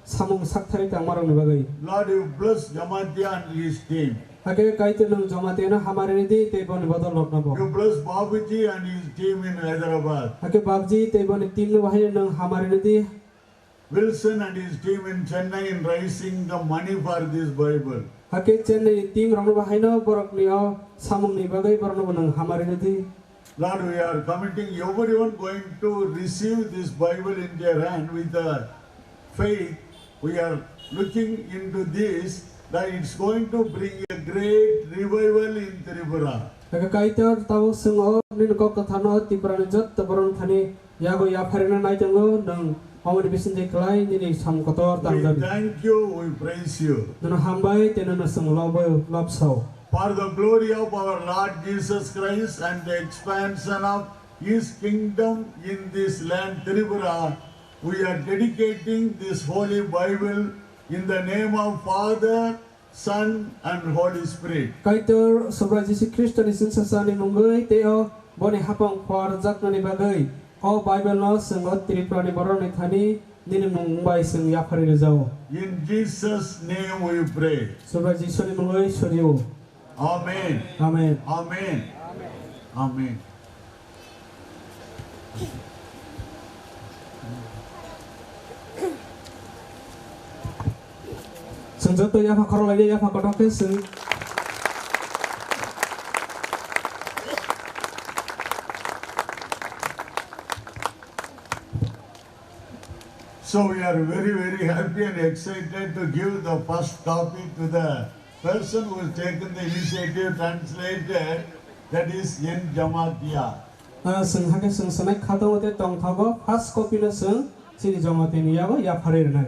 samung sakthari tang marong ni bagai. Lord, you bless Jamatia and his team. Hake kaitu nang jamati na hamari ni di te bon badal lok na bo. You bless Babuji and his team in Hyderabad. Hake babji te bon team no bahai nang hamari ni di Wilson and his team in Chennai in raising the money for this Bible. Hake chen ni team rong ba haino borok ni o samung ni bagai borok no nang hamari ni. Lord, we are committing everyone going to receive this Bible in their hand with the faith. We are looking into this, that it's going to bring a great revival in Tripura. Kaitor tahu sengo ni kok kathano Tripura ni jot tabaron thani yago ya farina nai jango nang awal bisin je kelai ni sam kotor We tangdari. thank you, we praise you. Nana hambai tenana seng lobo lopsau. For the glory of our Lord Jesus Christ and the expansion of His kingdom in this land Tripura, we are dedicating this Holy Bible in the name of Father, Son and Holy Spirit. Kaitor sobra Yesus Kristus ni sin sasani munggai teo bone hapang par jak ni bagai. O Bible no sengot Tripura ni boron ni thani ni mumbai seng ya phari rezao. In Jesus' name we pray. Sobra Yesus ni munggai suryo. Amen. Amen. Amen. Amen. Senjata ya fakor lagi ya fakor oke seng. So we are very happy and excited to give the first copy to the person who has taken the initiative translated, that is N. Jamatia. Seng hake seng senai kata wote tong thago first copy na seng sini jama teni yago ya phari na.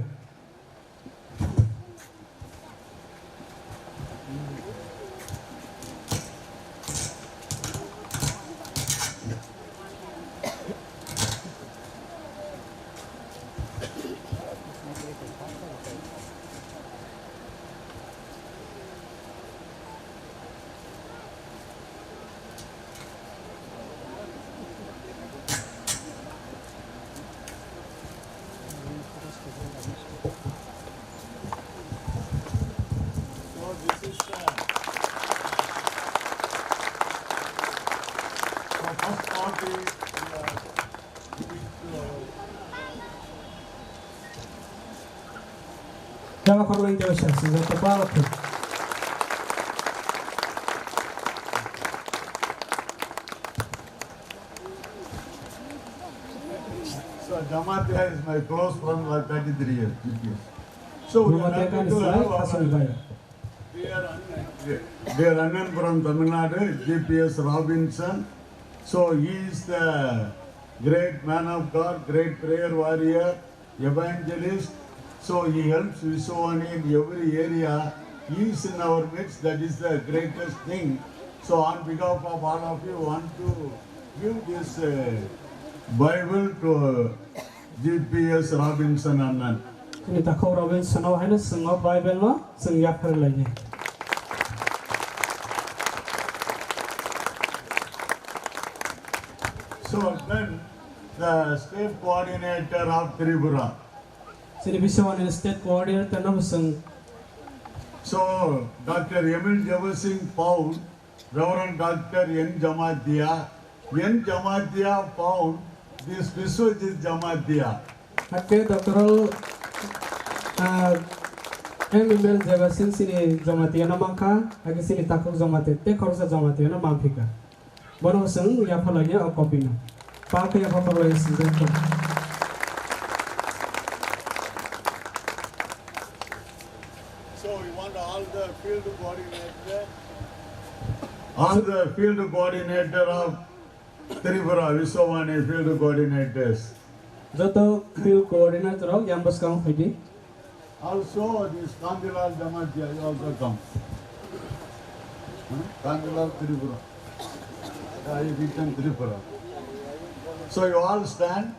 Jangan korban jauh sih, sudah tebal tu. So Jamatia is my close friend for 33 years. So we are happy to have our dear Anand from Tamil Nadu, GPS Robinson. So he is the great man of God, great prayer warrior, evangelist. So he helps Vishwa in every area. He is in our midst. That is the greatest thing. So on behalf of all of you, want to give this Bible to GPS Robinson Anand. Ini tak kau Robinson awak ni sengok Bible no, seng ya phari lagi. So then the state coordinator of Tripura. Sini Vishwa ni state coordinator nama seng. So Dr. Emil Javasing found Reverend Dr. N. Jamatia. N. Jamatia found this Vishwajit Jamatia. Hake doktor Emil Javasin sini Jamatia nama ka, hake sini takuk Jamatia, te korsa Jamatia nama mampika. Bono seng ya phari lagi au copy na. Pakai ya phari lagi seng. All the field coordinator of Tripura, Vishwavani field coordinators. Joto field coordinator of yang bersekarang pergi. Also this Kandilal Jamatia you also come. Kandilal Tripura. I written Tripura. So you all stand.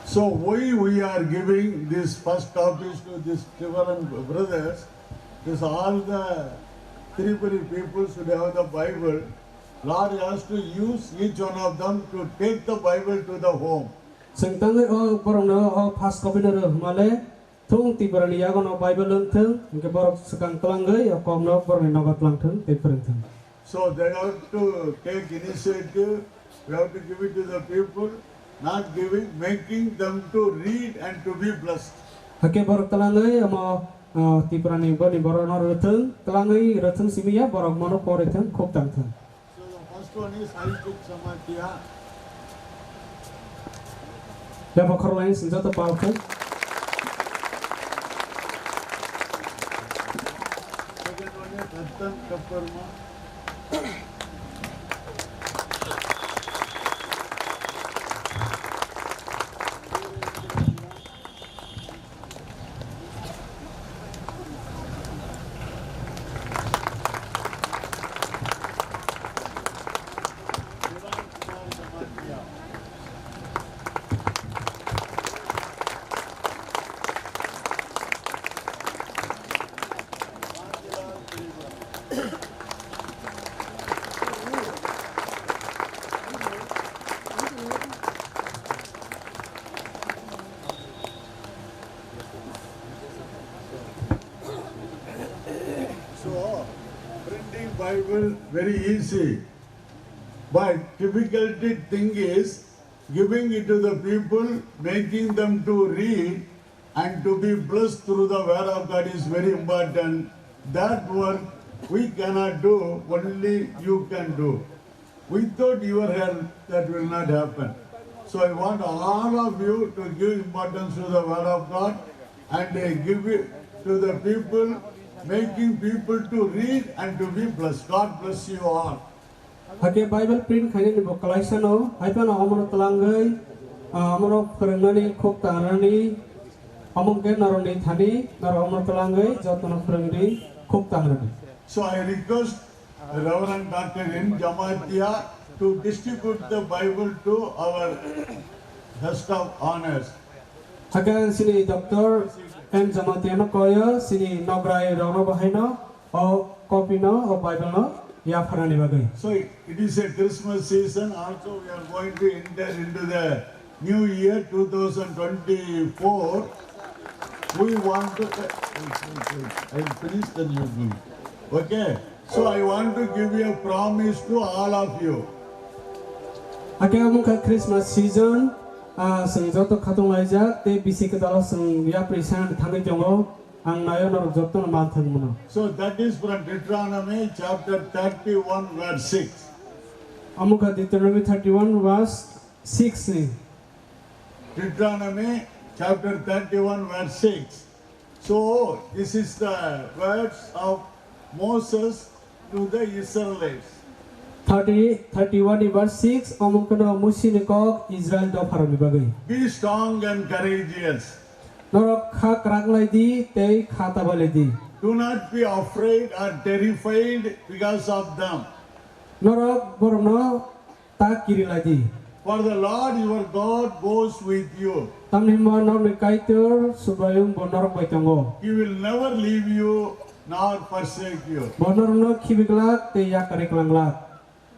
So why we are giving this first copies to these Tripuran brothers, is all the Tripuri people should have the Bible. Lord has to use each one of them to take the Bible to the home. Sengtangai o borong no o first copy na male thung Tripura ni yago no Bible lenteng, ke borok sekang telangai o kom no borong no telang te perenteng. So they have to take initiative. We have to give it to the people, making them to read and to be blessed. Hake borok telangai mo Tripura ni borok no retheng kelangai retheng simia borok mono poretheng khop tangtheng. So the first one is Haristik Samadhiya. Ya bakhor lain senjata pautheng. Second one is Hattan Kapparma. So, printing Bible very easy. But difficulty thing is giving it to the people, making them to read and to be blessed through the word of God is very important. That work we cannot do, only you can do. Without your help, that will not happen. So I want all of you to give importance to the word of God and give it to the people, making people to read and to be blessed. God bless you all. Hake Bible print khaini ni collection o aipana amro telangai amro phorongnani khop tangrani amongke naroni thani naro amro telangai jotno phorongni khop tangrani. So I request Reverend Dr. N. Jamatia to distribute the Bible to our guest of honors. Hake sini Dr. N. Jamatiano koyo sini nograi rono bahino o copy no o Bible no ya pharani bagai. So it is a Christmas season. Also we are going to enter into the new year 2024. We want to, I finished the new book. Okay. So I want to give you a promise to all of you. Hake amungka Christmas season sing joto khatung laijak te bisi kedalo sing ya present thangai jongo ang nayo nor joto manthang mono. So that is from Deuteronomy chapter 31 verse 6. Amungka Deuteronomy 31 verse 6 ni. Deuteronomy chapter 31 verse 6. So this is the words of Moses to the Israelites. 31 verse 6 amungka no musi ni kok Israel do pharani bagai. Be strong and courageous. Norok kha kraglai di te khata balai di. Do not be afraid or terrified because of them. Norok borno ta kirilai di. For the Lord your God goes with you. Tamni ma nor ni kaitur subayung bonorok baitongo. He will never leave you nor forsake you. Bonor no khibiglak te ya kareklangla.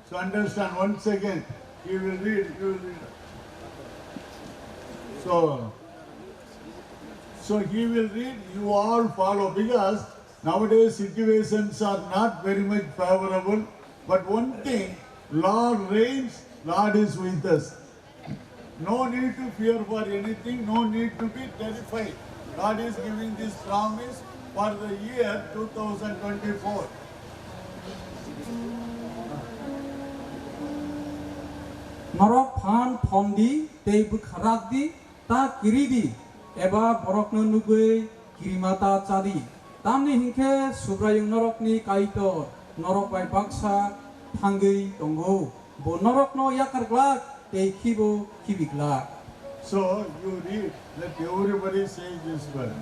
So understand once again. You will read. You will read. So he will read. You all follow because nowadays situations are not very much favorable. But one thing, Lord reigns. Lord is with us. No need to fear for anything. No need to be terrified. God is giving this promise for the year 2024. Norok phan phomdi tei bukharak di ta kiri di eba borok no nugui kirimata chadi tamni hingke subrayung norok ni kaito norok bai baksa thangui tongo bo norok no yakar glak tei khibo khibiglak. So you read, let everybody say this word.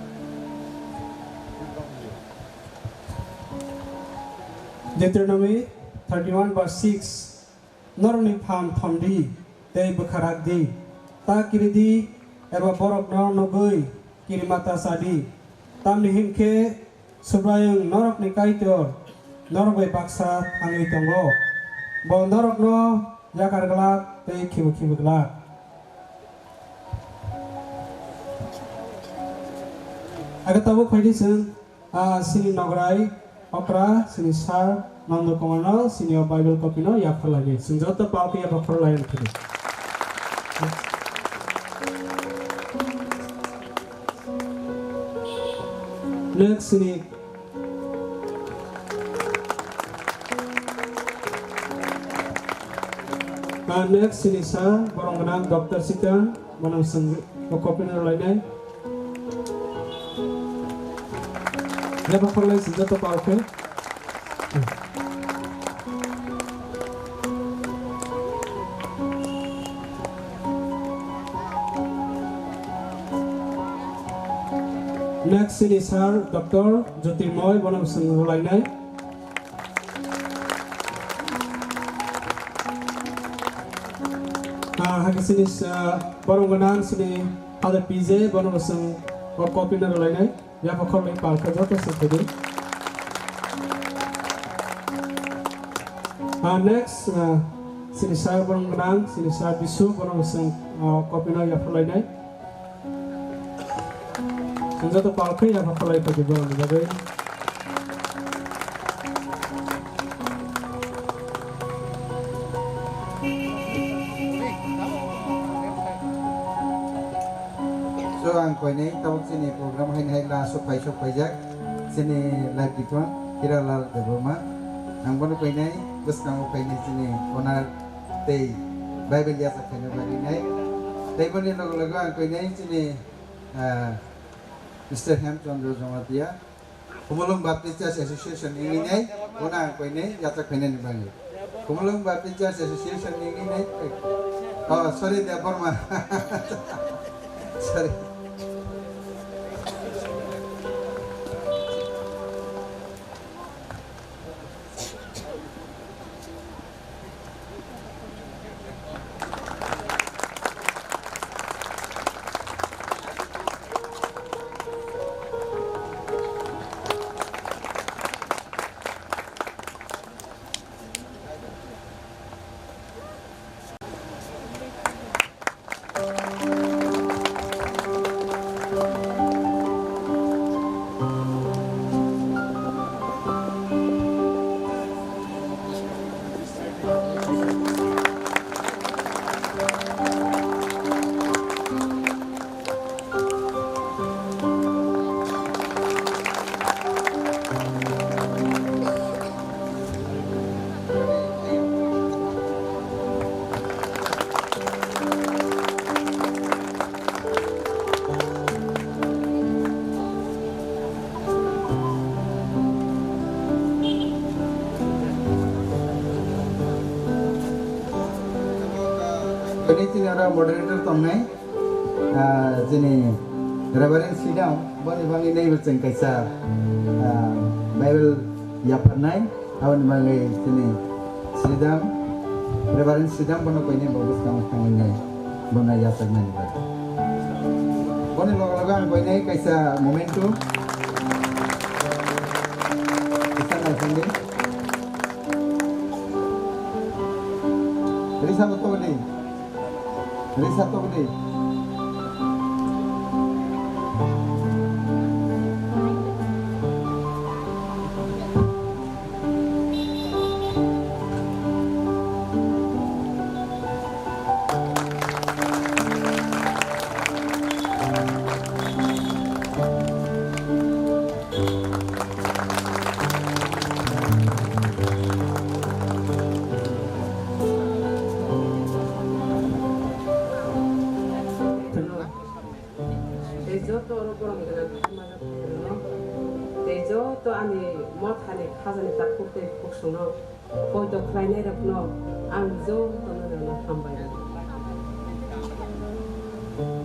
Deuteronomy 31 verse 6 Norni pham thomdi te bukharak di ta kiridi eba borok no nogui kirimata sadi tamni himke subrayung norok ni kaitor norok bai baksa thangui tongo bo norok no yakar glak te khibu glak. Aga tabu khaidi sing sini nograi okra sini sar nando komano sini Bible copy no ya phalagi sing joto pauti ya bakhor lain khidi. Next ini next ini sa borong kenang Dr. Sita manang seng kopiner lainnya. Dia bakal lagi senjata pakai. Next ini sar Dr. Jyotirmoy manang seng lainnya. Hagi sini borong kenang sini ada PJ borong seng kopiner lainnya. Ya bakal lagi pakai jatuh seperti. Next sini saya borong kenang sini saya Vishwa borong seng kopiner ya bakal lagi. Senjata pakai ya bakal lagi pakai borong lagi. So ang kau ini tahu sini program hari la sopai jak sini live gitu kira lal debroma ang bono kau ini bus kamu kau ini sini onar tei Bible dia sakene bagi ini tei bono lagu ang kau ini sini Mr. Hamchandra Jamatia Kumulung Baptist Church Association ini ona kau ini jatuh kau ini bagi Kumulung Baptist Church Association ini oh sorry dia borma sorry. Ini sini ada moderator tonggai, sini Reverend Sidam, bani ini berceng kaisa Bible ya pernah, tahun bani sini Sidam, Reverend Sidam bani kau ini bagus kamu ini, bani ya pernah ni ber. Bani lagu kau ini kaisa momentum, kita nak sendiri. Jadi sama tu ni. Ini satu ni.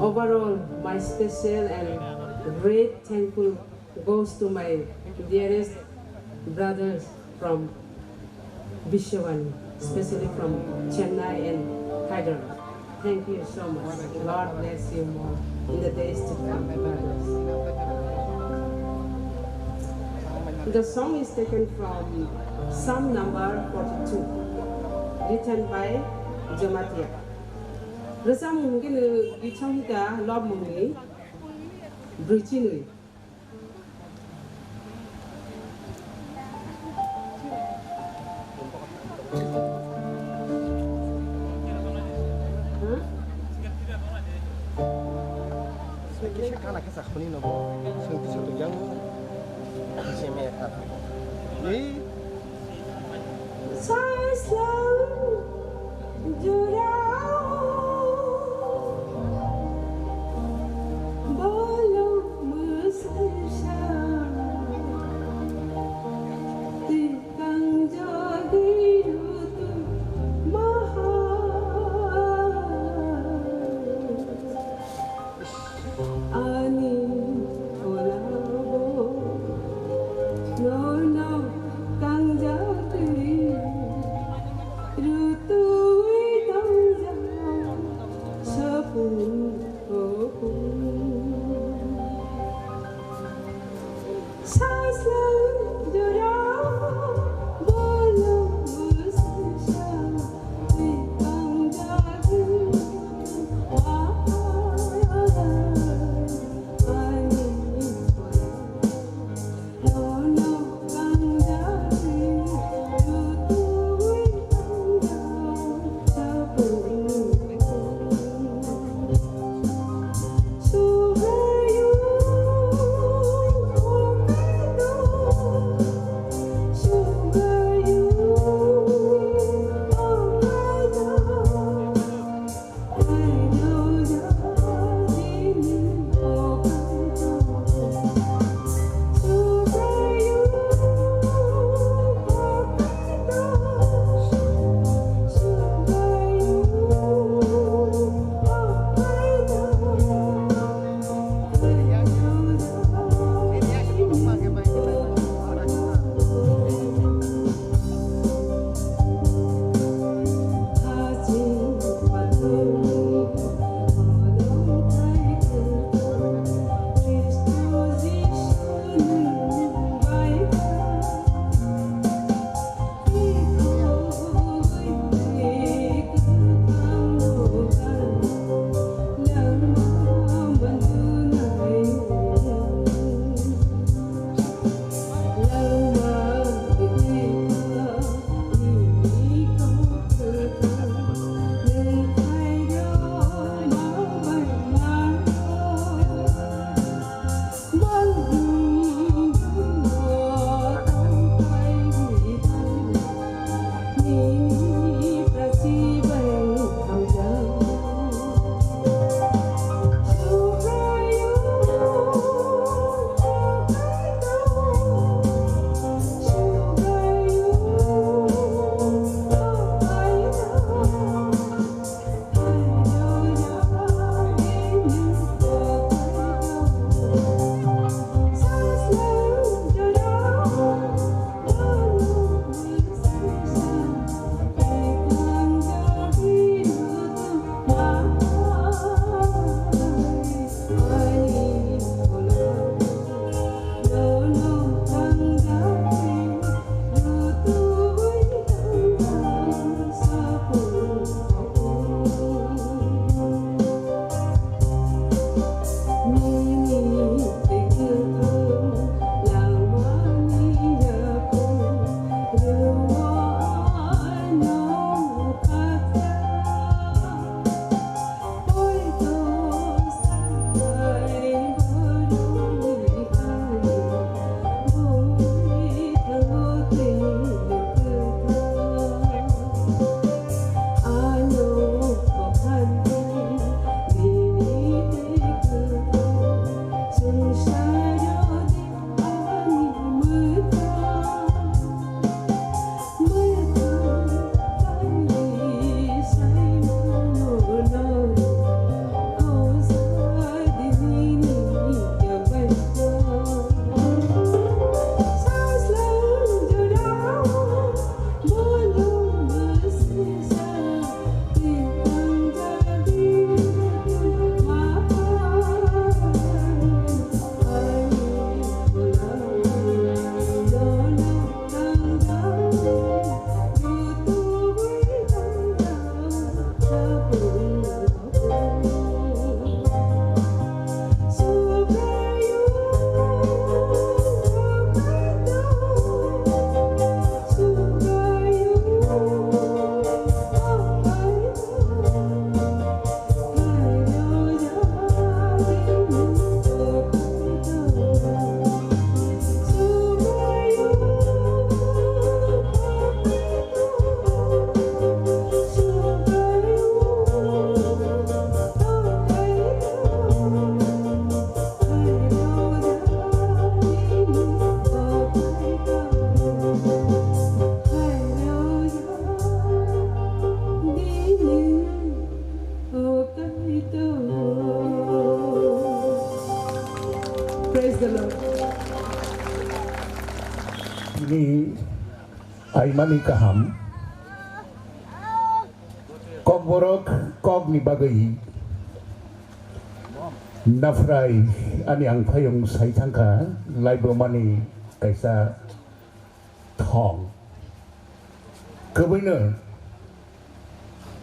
Overall, my special and great thankful goes to my dearest brothers from Vishwa, especially from Chennai and Hyderabad. Thank you so much. Lord bless you more in the days to come, brothers. The song is taken from Psalm number 42, written by Jamatia. Resam mungkin bicara kita lob mungkin bridging. Saya kisah kanak kisah kuni nopo, saya kisah tu yang ใช่ไหมครับนี่ Sugar you Praise the Lord. Ini aimani kaham Kokborok kog ni bagay nafray ani ang payong saitangka laibo mani kaisa thong kabina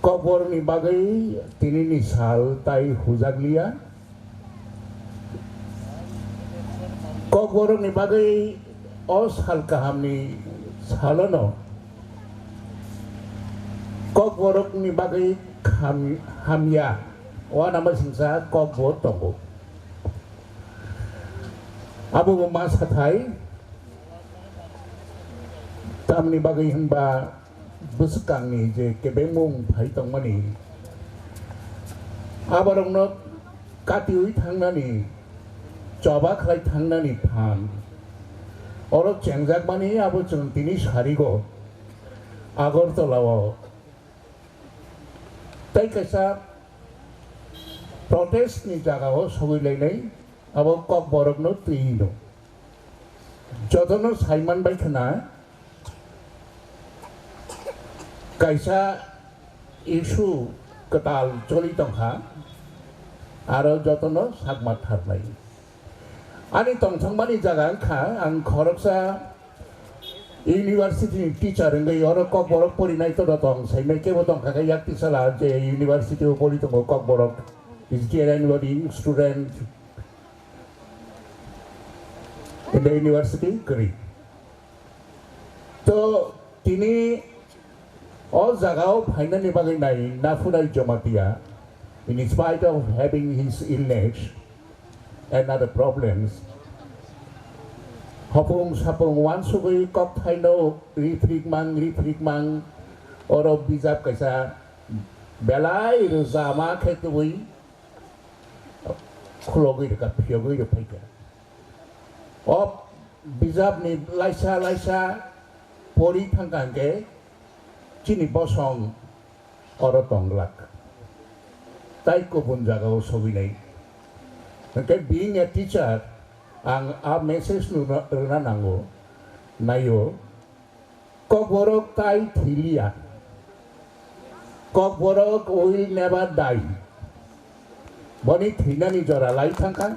Kokborok ni bagay tini ni sal tai hujaglia Kokborok ni bagay os halka hamni salono Kokborok ni bagay hamya wa nama singsa kokbor tongo abu mas hathai tam ni bagay hamba busukang ni je kebemung phai tongmani abarong no katiui thangnani coba khlai thangnani phan Orang cengjak mani abu tini sarigo agor tolawo. Tai kaisa protest ni jagao sogui lainai abu Kokborok no tuino. Jodono Simon bai khana kaisa isu ketal choli tongha aro jodono sagmat harnai. Ani tongthangmani jaga kha ang khoroksa university teacher ngai oro Kokborok porinai to tong saimai ke botong kha yak tisala je university pori to Kokborok is there anybody student in the university kari to tini all jagao finally bagai nai nafurai jamatia in spite of having his illness and other problems. Hopung sapung wan sugui kok thaino rifrik mang oro bizap kaisa belai ruzama khetui khulogui ka phiogui ro phaika op bizap ni laisa pori thangkangke chini bosong oro tonglak tai ko bun jagao soginai Okay, being a teacher, ang a message nuna nango, nayo, Kokborok tai thilia. Kokborok will never die. Boni thina ni jora lai thangka.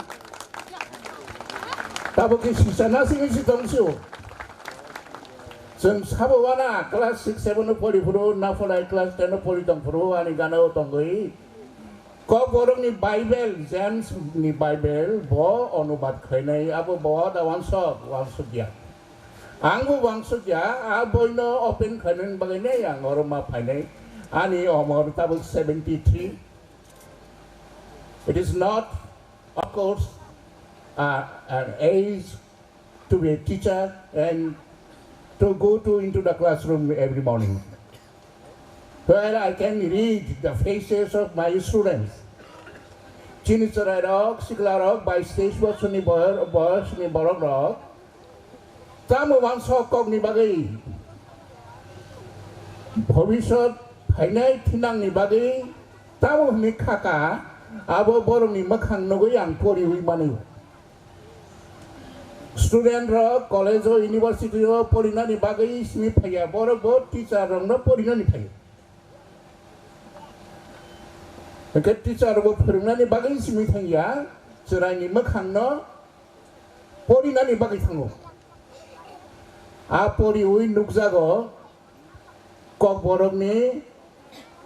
Tabo ki sisana singi si tongsiu. Seng sabo wana class 6, 7 poli puro, na folai class 10 poli tong puro, ani gana o tongoi. Kokborok ni Bible, James ni Bible, bo onubat khainai abo bo da wansugya. Angbu wansugya abo no open khainen bagane yang oroma phainai ani omor tabuk 73. It is not, of course, an age to be a teacher and to go into the classroom every morning, where I can read the faces of my students. Chini Charai Rock, Sikla Rock, by stage was Suni Borok Rock. Tamu Wansok Kog ni Bagay. Bhovishot, Hainai Tinang ni Bagay. Tamu ni Kaka, Abo Borong ni Makhang Nogoyang, Pori Wimani. Student Rock, College or University of Porina ni Bagay, Smith Paya, Borok, teacher Rong no Porina ni Paya. Okay, teacher of Porina ni Bagay, Smith Paya, Surai ni Makhang no Porina ni Bagay Tango. A Pori Win Nukzago, Kokborok ni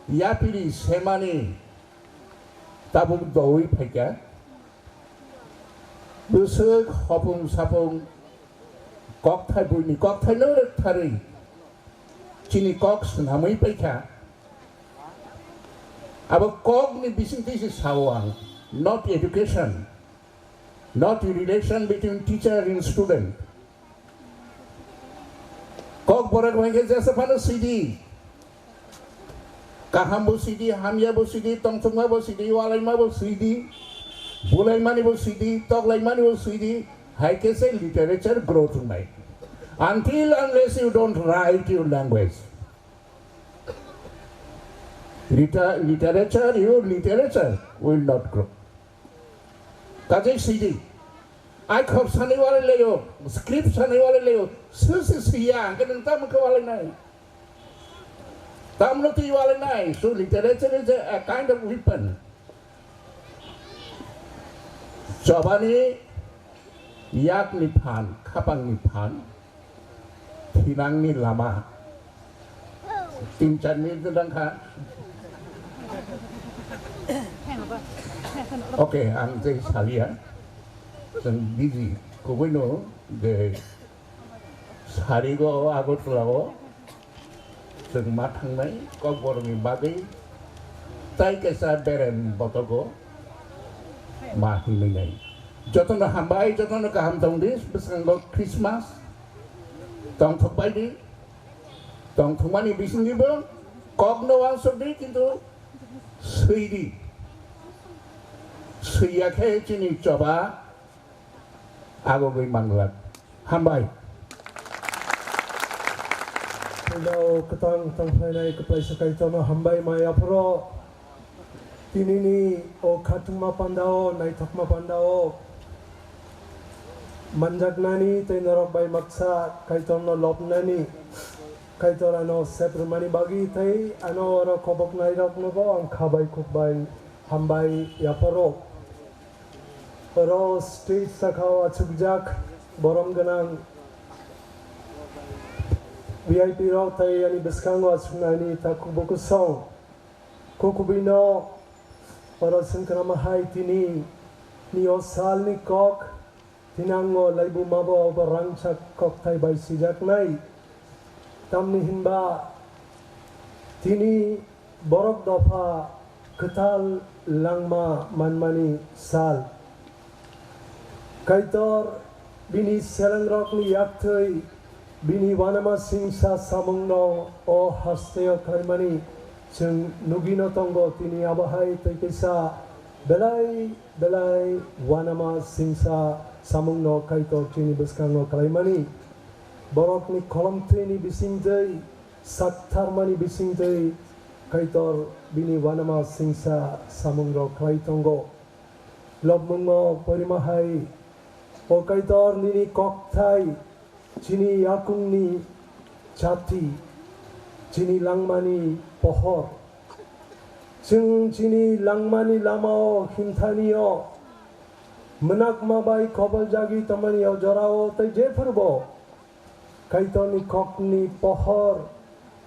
Yapiri, Semani, Tabuk Doi Paya. Busuk hopung sapung kok thai buni kok thai no thari chini kok namai paika abo kok ni bising this is hawang, not education, not the relation between teacher and student. Kokborok bangke jasa pano CD kaham bo CD hamya bo CD tongtongma bo CD walaima bo CD Bulai mani will CD, talk like money will CD, I can say literature grow tonight. Unless you don't write your language. Your literature will not grow. Kajay CD. ai khop sani wale leyo script sani wale leyo siya ke nang tam ko wale nai tam no ti wale nai so literature is a kind of weapon Jabani yak ni phan khapang ni phan thinang ni lama tim chan ni dang kha okay ang jai salia जों बिजि खौबैनो जे सारिगो आगरतलाव जों मा थांनाय ककबरकनि बागै ताइ केसा Beren बतगो मा हिंनाय जतन हामबाय जतन गाहाम दंदि बेसांगो क्रिसमास दं थबायदि दं थमानि बिसिंगिबो ककनो वासदि किन्तु सैदि सैयाखे चिनि चबा Aku gay manglat, hambay. Kalau ketang tangfai kepai sakai tono hambay maya pro, tini ni o katuma pandao, nai takma pandao, manjak nani tenor bay maksa kai tono lop nani, kai torano seprumani bagi tei ano oro kobok nai rok nobo ang kabay kubay hambay ya pro. Oro stage sakhaw achukjak borom ganang VIP raw thai ani biskango achunani takuboku song kokubino oro sangkrama hai tini nio salni kok tinango laibu mabo barangchak kok thai bai sijak nai tamni hinba tini borok dofa ketal langma manmani sal Kaitor bini selangrok ni yakthai bini wanama singsa samungno o hasteo karmani chung nugino tongo tini abahai taikesa belai wanama singsa samungno kaitor chini beskango kaimani borok ni kolom tini bisingdei saktarmani bisingdei kaitor bini wanama singsa samungno kaitongo lobmungo porimahai O kaitor nini kokthai chini yakungni chati chini langmani pohor chung chini langmani lamao himthanio menak mabai khobal jagi tamani o jorao tai jefurbo kaitor ni kokni pohor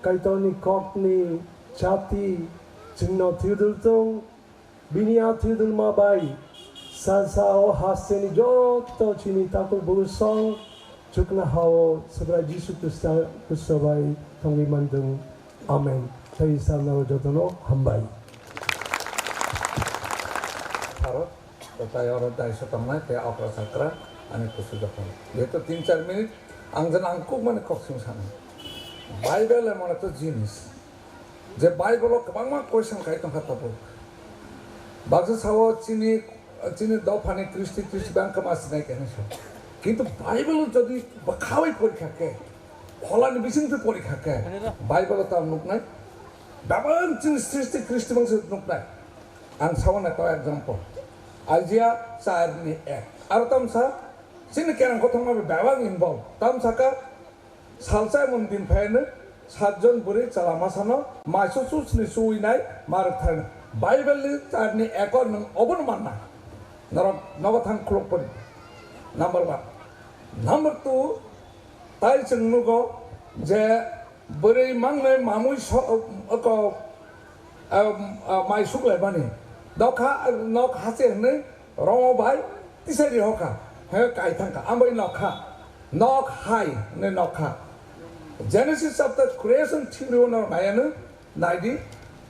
kaitor ni kokni chati chingno thidultung binia thidul mabai Salsao haseni joto chini takul busong chukna hao sabra Jisu Kristo bai tongi mandung amen thai salna jotono hambai Harap kota orang dari setempat te apa sakra ane kusudah pun itu 3-4 menit angjan angkuk mana koksing sana Bible mana tu jenis je Bible kemana question kaitan kata bu bangsa sawo chini chini dofane Kristi bank masih naik kan so কিন্তু Bible যদি বাখাওই পরীক্ষা কে ফলানি বিচিন্তি পরীক্ষা কে Bible তার nook নাই বাবান চিনি সৃষ্টি খ্রিস্ট বংশ nook নাই আং সাওনা তো एग्जांपल আইজিয়া 4 ni 1 আর তামসা চিনি কেন কথা মাবে বাবাং ইনভলভ তামসাকা সালসাই মন দিন ফাইনে 7 জন বুড়ি চালামাসানো মাইসুসুসনি সুইনাই মারথান Bible ni 4 ni 1 or nang obon manna নরক নবথাং ক্লক পড়ি number 1 Number 2, tai chengnugo je beri mangne mamui ko mai suk le bani dokha nok hase ne romo bai tisari hoka he kai thangka ambai nokha nok hai ne nokha Genesis of the creation theory no mayanu naidi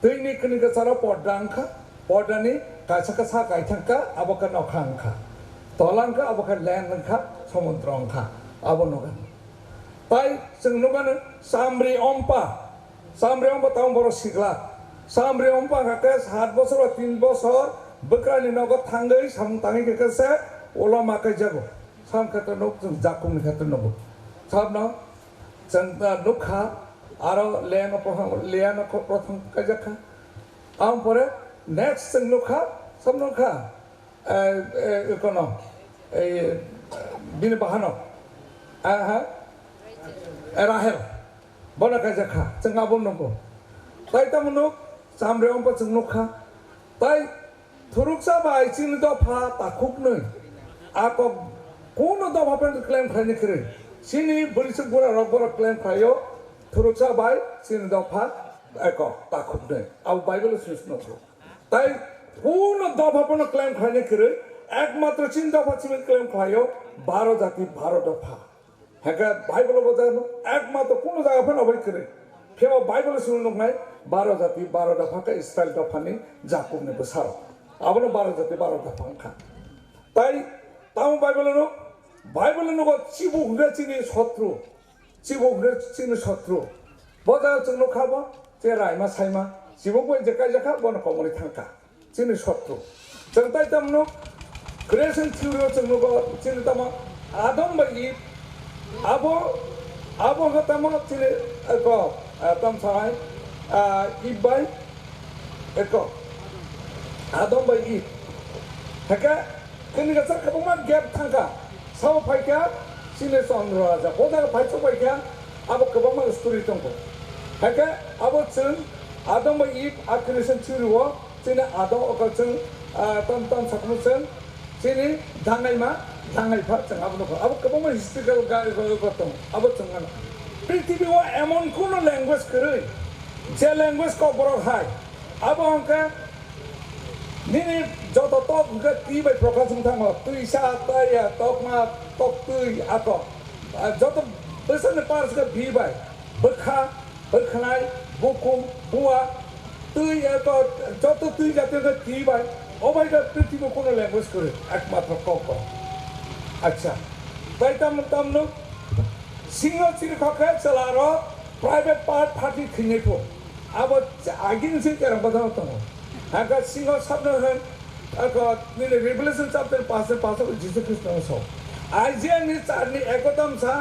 tini kniga sara podangkha podani kaisaka sa kai thangka aboka nokhangkha tolangka aboka landangkha সমুদ্রংখা আবনগান তাই जोंनुগাन সামরি অম্পা তাও বড় শিখলা সামরি অম্পা কাকে 7 বছর 3 বছর বকরানি নগদ থাঙ্গই সামতাঙ্গি কেকেছে OLA মাকে যাগো সাম খাতে knock जों জাকুমনি খাতে নব সাবনা जों নুখা আর লেয়ান প্রথম কাজাখা আম পরে নেক্সট जों নুখা সব নুখা ইকোনো এই bini bahano Rahel bona kajakha changabon nongko tai tamunuk samreong pa changnukha tai thuruksa bai chin do pha takhuk nei ako kono do pha claim khane kre sini bolisuk bora rogbor claim khayo thuruksa bai chin do pha ako takhuk nei au bible susno tai kono do pha claim khane kre একমাত্র চিন্তা পাচ্ছি claim খাইও 12 জাতি 12 দফা হ্যাঁ Bible বোঝানো একমাত্র কোন জায়গা ফেন অবৈ করে কেবল বাইবেল শুনুন নাই 12 জাতি 12 দফাকে ইসরায়েল দফানি জাকুবনে বসার আবনো 12 জাতি 12 দফা খা তাই তাও বাইবেল নো চিবু ঘুরে চিনি শত্রু বোঝা চুনো খাবো যে রাইমা সাইমা চিবু বই জায়গা জায়গা বন কমরি থাকা চিনি শত্রু जों ताई तमनो creation theory जों नुगो चिनि तमा आदम बायदि आबो गतमा चिनि को तम साय इबाय एको आदम बायदि हका कनि गसा कबमा गैप थांका साव फाइका चिनि चंद्र राजा बोदा फाइसो फाइका आबो कबमा स्टोरी दंगो हका आबो जों आदम बायदि आ creation theory वो चिनि आदम अका जों तम सकमुसन चिनि धांगाय फा जों अब कबमा हिस्ट्रिकल गतम अब जों पृथ्वी वो एमन कोनो लैंग्वेज करे जे लैंग्वेज को बरो हाय अब अंका निनि जतो तक ग ती बाय प्रकाश जों थांगो तुइसा ताया तकमा तक तुइ आको जतो बेसन पार्स ग भी बाय बखानाय बुकुम बुआ तुइ आको जतो तुइ जाते ग ती बाय ओबाय ग पृथ्वी कोनो लैंग्वेज करे एकमात्र कक अच्छा ताई तमनो सिंगल चिनि खखे चलारो प्राइवेट पार्ट फाटी खिनेथो अब आगिन से केरा बदाव तमो हागा सिंगल शब्द है अको निले रिवलेशन चैप्टर पास जीसस ख्रिस्ट सो आइजे नि चारनि एकतम सा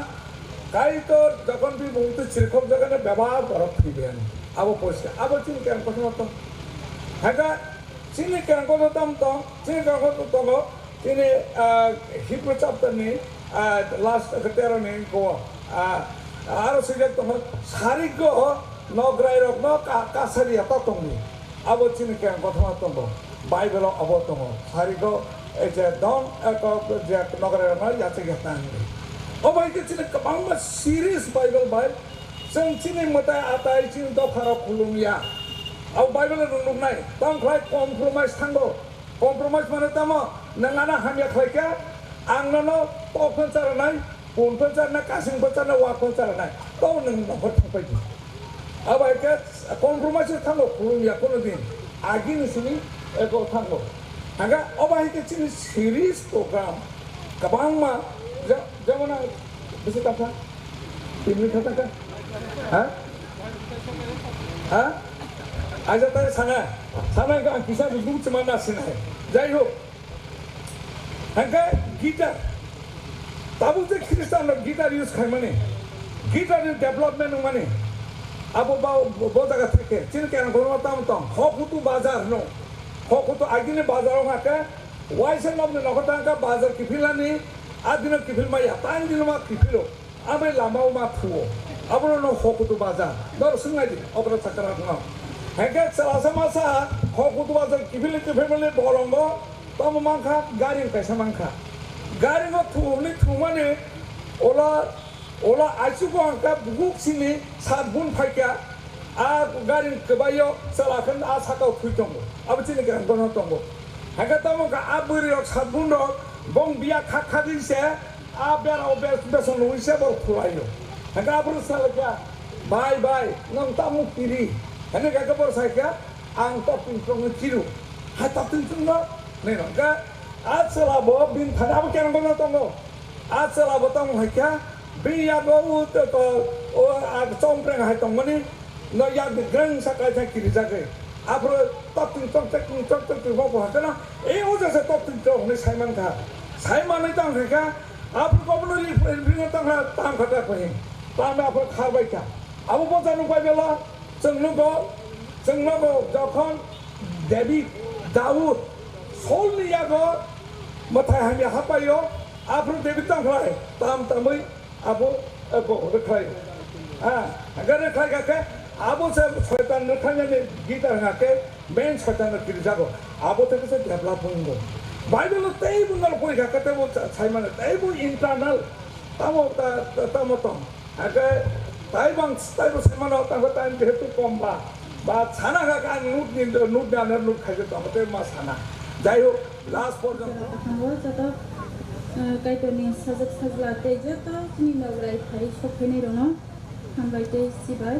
काई तो जखन भी बहुत चिरखक जगने व्यवहार करत फिबेन अब पोस्ट अब चिन केरा बदाव हागा चिनि केरांको तम तो चिनि केरांको तो चिनि हिब्रू चैप्टर नि लास्ट कतेरो नि को आरो सिगे तो सारिगो नग्राय रक न कासारि त तंनि अब चिनि केरांको तो बाइबल अब तो सारिगो एजे डन एको जे नग्राय न याचे गतान अब इके चिनि कबांग सीरीज बाइबल बाइ जों चिनि मताय आताय चिनि दफारा खुलुमिया अब बाइबल नुनाय तम खलाय कम्प्रोमाइज थांगो कम्प्रोमाइज माने तम नंगाना हामिया खलायका आंनो तफन चारनाय पुनफन चारनाय कासिं चारनाय वाफन चारनाय तो नों नखर थांबायदि अब आइके कम्प्रोमाइज थांगो खुलुमिया कोनो दिन आगि नसिनि एको थांगो हागा अब आइके चिनि सीरीज प्रोग्राम कबांगमा जमना बेसे ताफा 3 मिनिट थाका हा आज ताई साना का किसा दुख चमाना सिना है जाई हो हंका गिटार ताबु जे ख्रिस्टान गिटार यूज खाय माने गिटार डेभलपमेंट माने अब बोदा का थे चिन के गोनो तम हकुतु बाजार नो हकुतु आगिने बाजार हाका वाइसे नबने नखता का बाजार किफिलानी आदिनो किफिल माया तान दिनो मा किफिलो आबे लामाउ मा थुओ अबनो नो हकुतु बाजार दर सुंगाइदि अबरा सकरा न हेगे चलासा मासा हकुतु बाजार किफिले किफिले बोलंगो तम मांखा गारि कैसा मांखा गारि को थुमाने ओला आइसुको अंका बुक सिनि 7 गुण फाइका आ गारि कबायो चलाखन आ साकाव थुइतंगो अब चिनि गन गनो तंगो हेगे तम का आ बुरि 7 गुण रो बं बिया खाखादिसे आ बेरा बेसन लुइसे बर खुलायो हेगे आबरु सालका बाय नं तामु किरि हेगे गागा बर साइका आं तपिं तंगो चिरु हा तपिं तंगो नै नंगा आ चलाबो बिन थानाबो केन गनो तंगो आ चलाबो तंग हाइका बिया गो तो ओ आ चोंप्रें हाय तंगनि न या ग्रं साकाय था किरि जागे आफरो तपिं तंग बो हाकना ए ओ जसे तपिं तंग नै साइमान का साइमान नै तंग हाइका आफरो गबनो रिफिनो तंग ताम खटा पहि ताम आफरो खाबाय का आबो बजानु बायबेला जोंनो जखन David Dawood सौलियागो मथाय हामिया हापायो 앞으로 데뷔땅 클라이 다음 땀의 아보 르카이 아가 르카이 가게 아보 설단 르카냐니 기타 가게 맨 설단을 기르자고 아보 때에서 데벨롭하는 거 바이블로 테이블 날 보이 가게 뭐 차이만 테이블 인터널 따모또 아까 타이방 스타일로 세만 왔다 갔다 하는데 또 꼼바 바 사나가 간 누드나는 누드 가게 또 아무튼 마 사나 자요 라스트 포르전 Kaitoni sajak sajla teja to kini nograi thai sokene rono hambai te sibai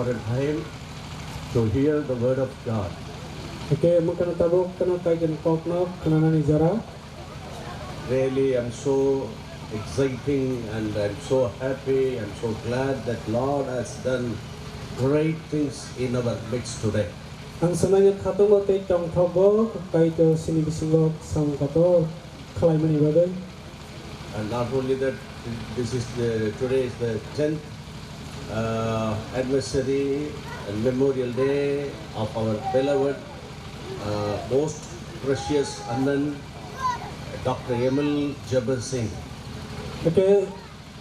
important time to hear the word of God. Okay, mungkin tabuk kena kajian kokno kena nani jara. Really, I'm so exciting and I'm so happy, I'm so glad that Lord has done great things in our midst today. Ang sananya khatung te tong thobo kai to sini bisingo sang kato khlai mani bagai. And not only that, today is the 10th anniversary and memorial day of our beloved, most precious Annan, Dr. Emil Jabbar Singh. Okay,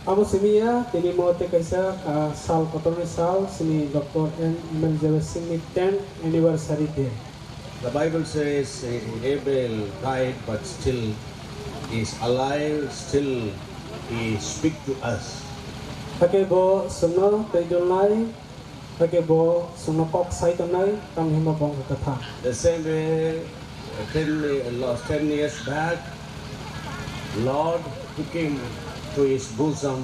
amo simia tini mo te kaisa sal kotor sal sini Dr. Emil Jabbar Singh ni 10th anniversary day. The Bible says Abel died, but still he is alive, still he speaks to us. Okay, bo suno te julnai. Okay, bo suno kok sai tonai kam hima bong katha. The same way, 10 years back, Lord took him to his bosom,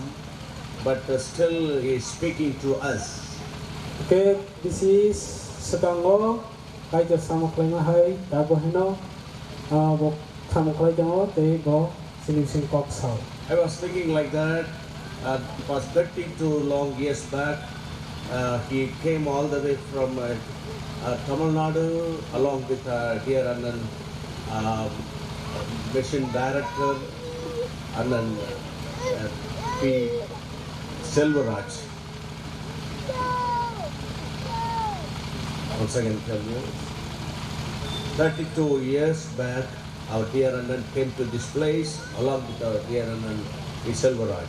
but still he is speaking to us. Okay, this is sekango kai jo samuklai mahai dabo hino bo samuklai jango te bo sing kok sao. I was thinking like that. It was 32 long years back. He came all the way from Tamil Nadu along with dear Annan, mission director Annan P. Selvaraj. Once again tell you, 32 years back, our dear Annan came to this place along with our dear Annan P. Selvaraj.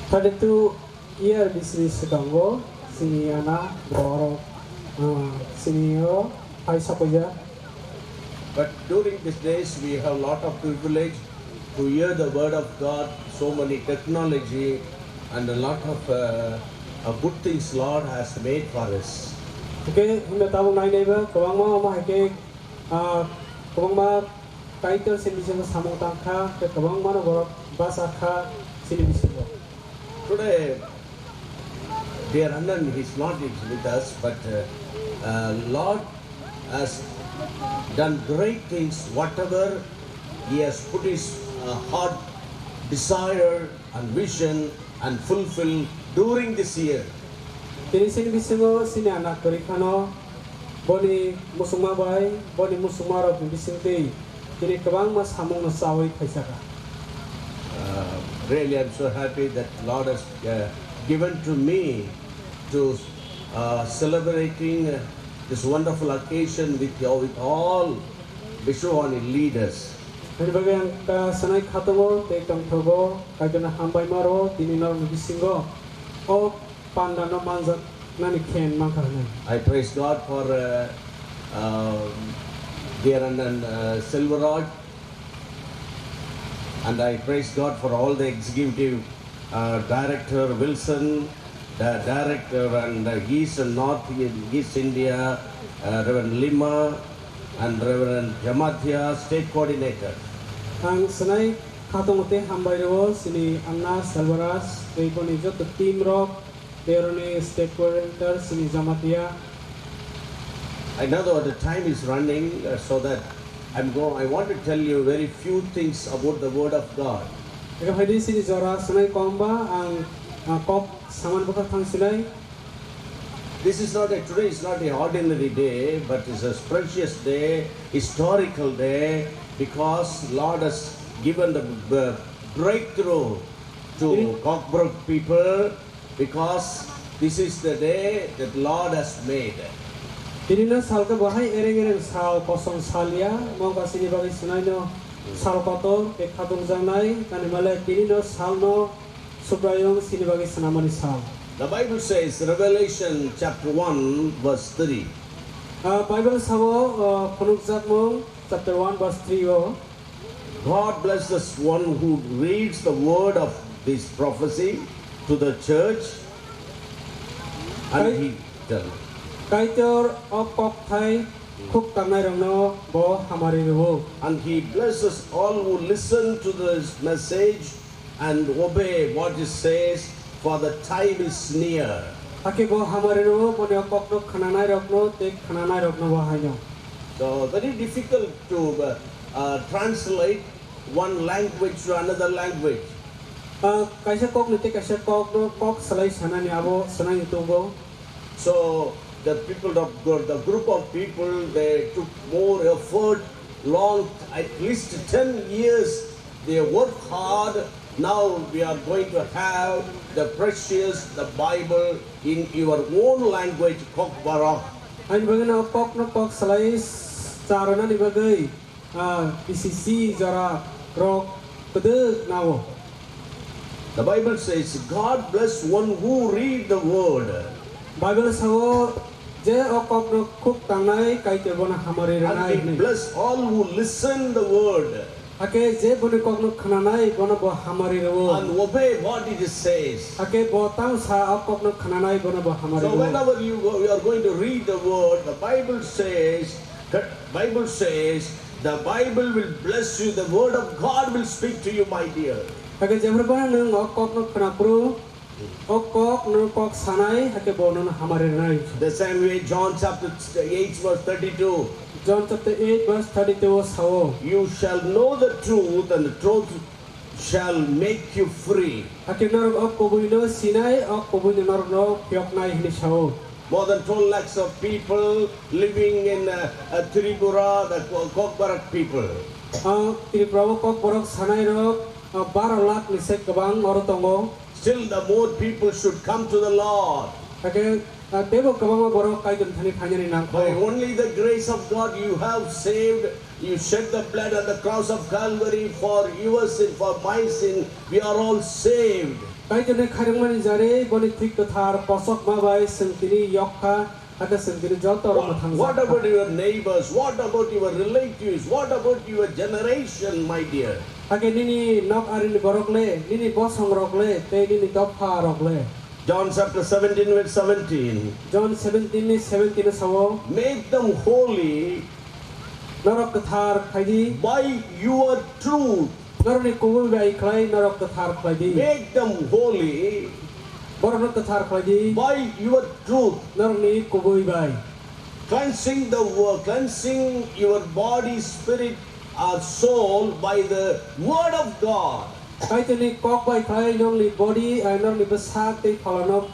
32 year business sekango sini ana borok sini yo ai sapoja. But during these days, we have a lot of privilege to hear the word of God, so many technology and a lot of good things Lord has made for us. Okay, himbe tabu nai neiba kawang ma hake kawang ma kaitel sini sini samong tangkha ke kawang ma borok basa kha sini bisingo. Today, dear Annan is not with us, but Lord has done great things. Whatever He has put His heart, desire and vision and fulfill during this year. Tini sini bisingo sini anak korikano boni musuma bai boni musuma ro bisingte tini kabang mas hamong na sawai khaisaka. Really, I'm so happy that Lord has given to me to celebrating this wonderful occasion with all Vishwa leaders. Ani bagian ka sanai khatongo te tong thogo kajana hambai maro tini nor bisingo o pandano manjat nani khen mangkarne. I praise God for dear Annan Selvaraj, and I praise God for all the executive director Wilson, the director and East and North East India, Reverend Lima and Reverend Jamathia, state coordinator. Ang sanay khatongote hambai ro sini Anna Selvaraj te boni jot team rock Derone state coordinator sini Jamathia. I know that the time is running, so that I want to tell you very few things about the Word of God. Eka hadi sini jora sanai komba ang kok saman buka thangsilai. Today is not an ordinary day, but it's a precious day, historical day, because Lord has given the breakthrough to Kokborok people, because this is the day that Lord has made. Tinina salka bahai ereng sal kosong salia mongka sini bagi sunaino sal kotor ke khatung jangnai kanimale tinino salno subrayong sini bagi sanamani sal. The Bible says, Revelation chapter 1 verse 3. Bible sabo Phunukjak mong chapter 1 verse 3 o. God blesses one who reads the word of this prophecy to the church, and he tells. Kaitor okok thai khuk tamnai rangno bo hamari ro. And he blesses all who listen to this message and obey what it says, for the time is near. Ake bo hamarino pone okokno khananai rokno te khananai rokno bahaino. So very difficult to translate one language to another language. Kaisa kok nite kaisa kok no kok salai sanani abo sanai tubo. So the people of the group of people, they took more effort, long, at least 10 years. They worked hard. Now we are going to have the precious, the Bible in your own language, Kokborok. Anh bagaimana kok no kok salai carana ni bagai PCC jara rok pedek nawo. The Bible says, God bless one who read the word. Bible sawo je okok no kuk tangai kai te bona hamari ranai. And bless all who listen the word. Ake je bone kok no khananai bona bo hamari rawo. And obey what it says. Ake bo tang sa okok no khananai bona bo hamari. So whenever you are going to read the word, the Bible says the Bible will bless you. The word of God will speak to you, my dear. Ake je berbana nung okok no khanapru. Okok no kok sanai ake bo no hamari ranai. The same way John chapter 8 verse 32. John chapter 8 verse 32 sawo. You shall know the truth, and the truth shall make you free. Ake nor ok kobuino sinai ok kobuino nor no pyok nai hini sawo. More than 12 lakhs of people living in Tripura, the Kokborok people. Tripura Kokborok sanai ro 12 lakh ni sek kabang oro tongo. Still, the more people should come to the Lord. Ake tebo kabang borok kai dun thani khanyani nang ko. By only the grace of God you have saved. You shed the blood on the cross of Calvary for your sin, for my sin. We are all saved. Kai dun kharangmani jare boni thik thar posok ma bai sentini yokha aka sentini joto ro mathang. What about your neighbors? What about your relatives? What about your generation, my dear? Ake nini nok arin borok le, nini bosong rok le, te nini topha rok le. John chapter 17 verse 17. John 17 sawo. Make them holy Norok kathar khaidi by your truth. Norni kubul bai khlai norok kathar khaidi. Make them holy Borok kathar khaidi by your truth. Norni kubul bai. Cleansing the world, cleansing your body, spirit, our soul by the word of God. Kaitani kok bai khlai norni body norni basak te phalanok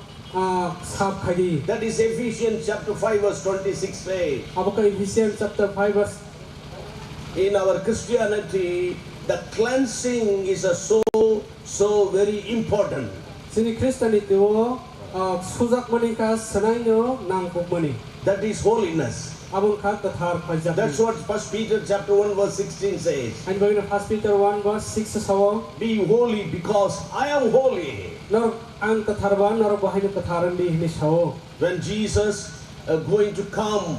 sap khaidi. That is Ephesians chapter 5 verse 26 say. Abaka Ephesians chapter 5 verse. In our Christianity, the cleansing is so very important. Sini Christianity wo sujak mani ka sanai no nangpuk mani. That is holiness. Abang kha kathar khajak. That's what 1 Peter chapter 1 verse 16 says. And going to 1 Peter 1 verse 6 sawo. Be holy because I am holy. Nor ang katharban nor bahaino katharan di hini sawo. When Jesus going to come,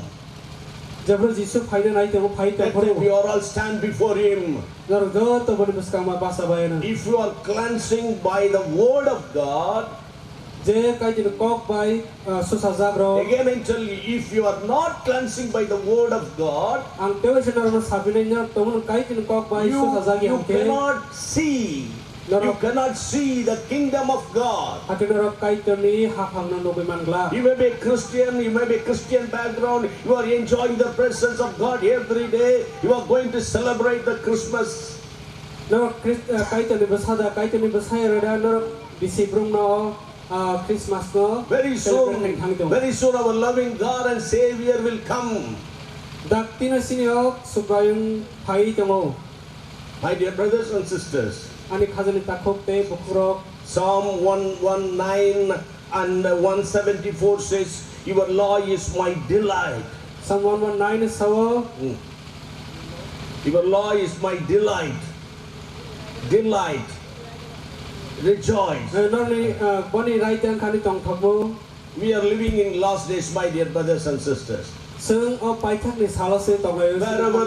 Jabra Jisu phai nai te phai te let we all stand before him. Nor do to bani baskama basa bayana. If you are cleansing by the word of God, je kai din kok bai susajak ro. Again I tell you, if you are not cleansing by the word of God, ang tewe senar no sabinai na tomun kai din kok bai susajak you yang cannot see. You cannot see the kingdom of God. You may be a Christian, you may be a Christian background, you are enjoying the presence of God every day, you are going to celebrate the Christmas. Very soon our loving God and Savior will come. My dear brothers and sisters, Psalm 119 and 174 says, your law is my delight. Psalm 119 is our Your law is my delight. Delight. Rejoice. We are living in last days, my dear brothers and sisters. Wherever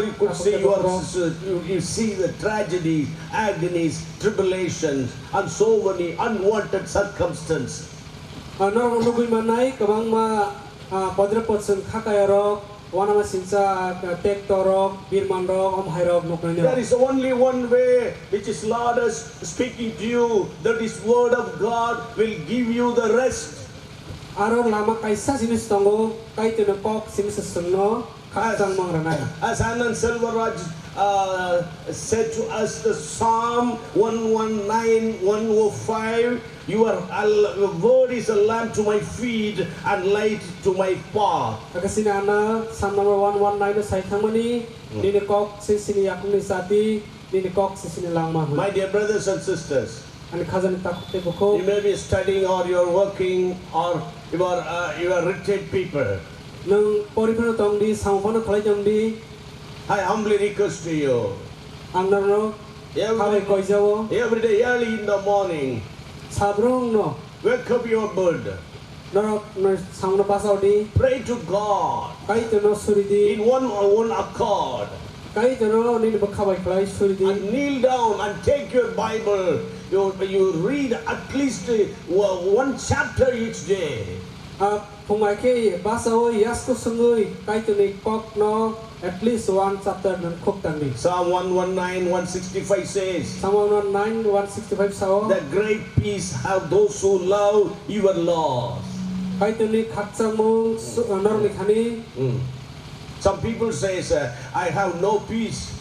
you could see you see the tragedies, agonies, tribulations, and so many unwanted circumstances. There is only one way which is Lord is speaking to you, that is word of God will give you the rest. Aro lama kaisa sinis tongo kai tu nepok sinis sengno kasang mangrana. As Anand Selvaraj said to us, the Psalm 119, 105, your word is a lamp to my feet and light to my path. Kasih ana Psalm number 119 sai thamani ni nekok sini yakuni sati ni nekok sini langma. My dear brothers and sisters, and khazan takute boko. You may be studying or you are working or you are retired people. Nang poripano tong di sangpono khalai jong di. I humbly request to you. Angdarno every day early in the morning. Sabrong no. Wake up your bird. Pray to God in one accord. And kneel down and take your Bible. You read at least one chapter each day. At least one chapter Psalm 119, 165 says, Psalm 119, 165 sao. The great peace have those who love your laws. Some people say, I have no peace.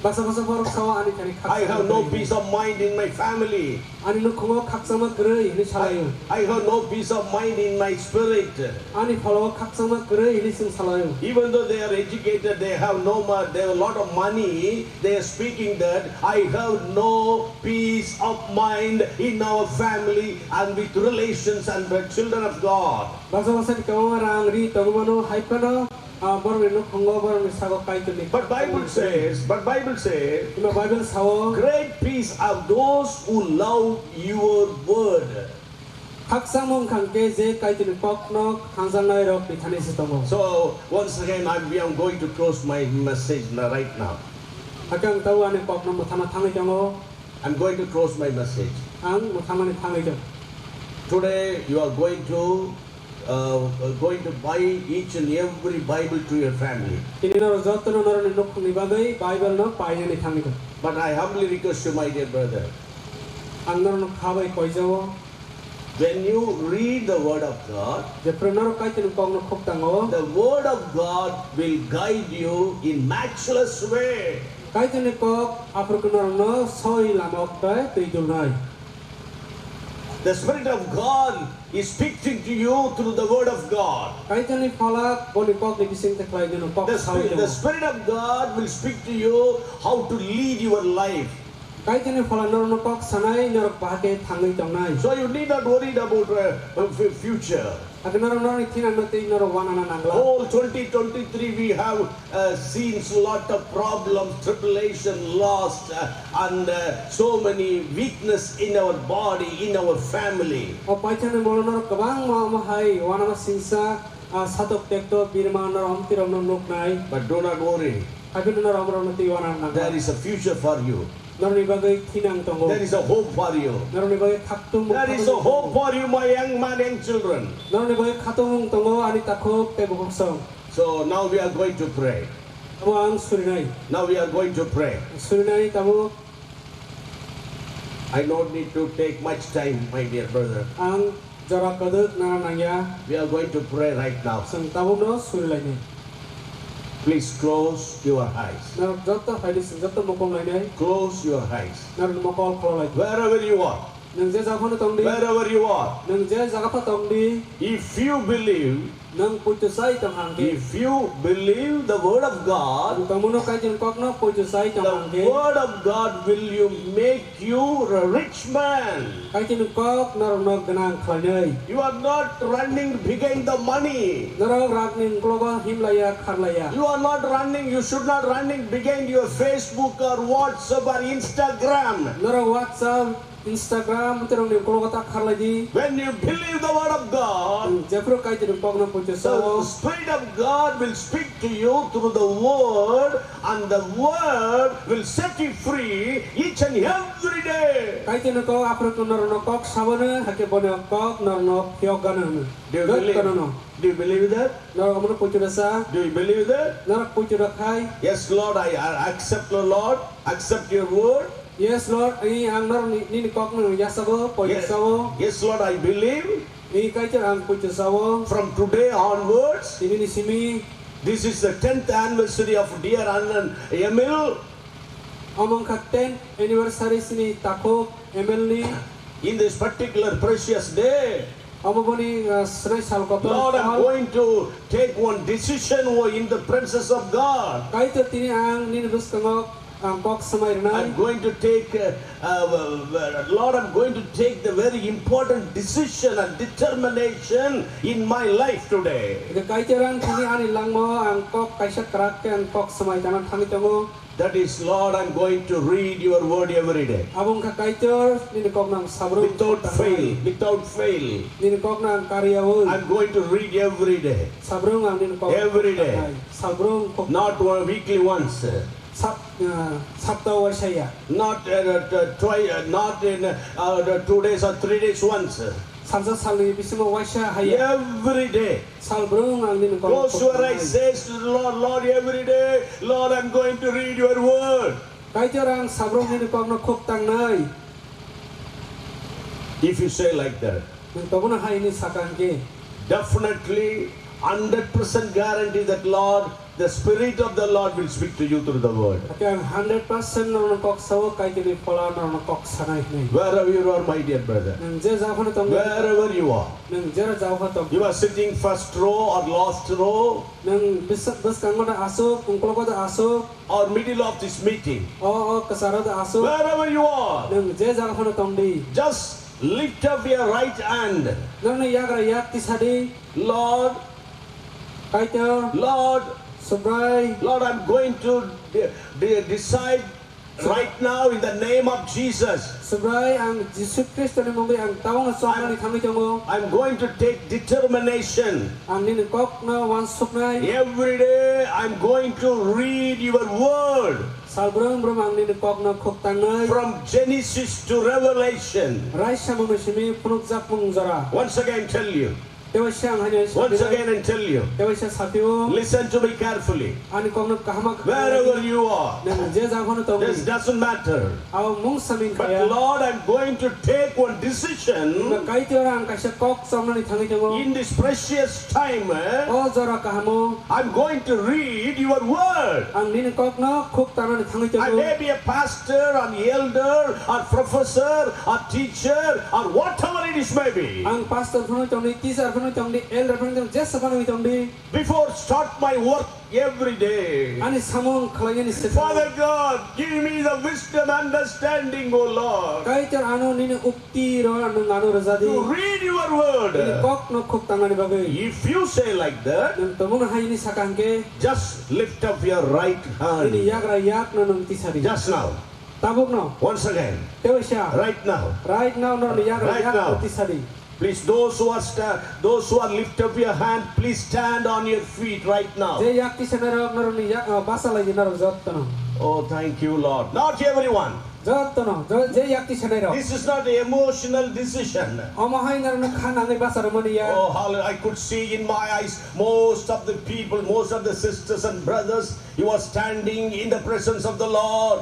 I have no peace of mind in my family. I have no peace of mind in my spirit. Even though they are educated, they have a lot of money, they are speaking that I have no peace of mind in our family and with relations and the children of God. But Bible says, great peace are those who love your word. So once again, we are going to close my message right now. I'm going to close my message. Today you are going to buy each and every Bible to your family. But I humbly request you, my dear brother, when you read the Word of God, the Word of God will guide you in matchless way. The Spirit of God is speaking to you through the Word of God. The Spirit of God will speak to you how to lead your life. So you need not worry about the future. Whole 2023 we have seen a lot of problems, tribulation, loss, and so many weakness in our body, in our family. But do not worry. There is a future for you. There is a hope for you. There is a hope for you, my young man and children. So now we are going to pray. Now we are going to pray. I don't need to take much time, my dear brother. We are going to pray right now. Please close your eyes. Close your eyes. Wherever you are. Wherever you are. If you believe the Word of God, the Word of God will make you a rich man. You are not running behind the money. You are not running, you should not running behind your Facebook or WhatsApp or Instagram. When you believe the Word of God, the Spirit of God will speak to you through the Word, and the Word will set you free each and every day. Do you believe that? Do you believe that? Yes, Lord, I accept the Lord, accept your word. Yes, Lord, yes, Lord, I believe. From today onwards, this is the 10th anniversary of dear Annan Emil. In this particular precious day, Lord, I'm going to take one decision in the presence of God. I'm going to take, Lord, I'm going to take the very important decision and determination in my life today. That is, Lord, I'm going to read your word every day. Without fail, without fail. I'm going to read every day. Every day. Not weekly once. Not twice, not in 2 days or 3 days once. Every day. Close your eyes, says to the Lord, Lord, every day, Lord, I'm going to read your word. If you say like that, definitely 100% guarantee that Lord, the Spirit of the Lord will speak to you through the word. 100%. Wherever you are, my dear brother. Wherever you are. You are sitting first row or last row. Or middle of this meeting. Wherever you are. Just lift up your right hand. Lord, Lord, Lord, I'm going to decide right now in the name of Jesus. I'm going to take determination. Every day I'm going to read your word. From Genesis to Revelation. Once again tell you. Once again and tell you. Listen to me carefully. Wherever you are. This doesn't matter. But Lord, I'm going to take one decision in this precious time. I'm going to read your word. I may be a pastor, an elder, or professor, or teacher, or whatever it is may be. Before start my work every day. Father God, give me the wisdom, understanding, O Lord, to read your word. If you say like that, just lift up your right hand. Just now. Once again. Right now. Right now. Please, those who are lift up your hand, please stand on your feet right now. Oh, thank you, Lord. Not everyone. This is not an emotional decision. Oh, I could see in my eyes most of the people, most of the sisters and brothers, you are standing in the presence of the Lord.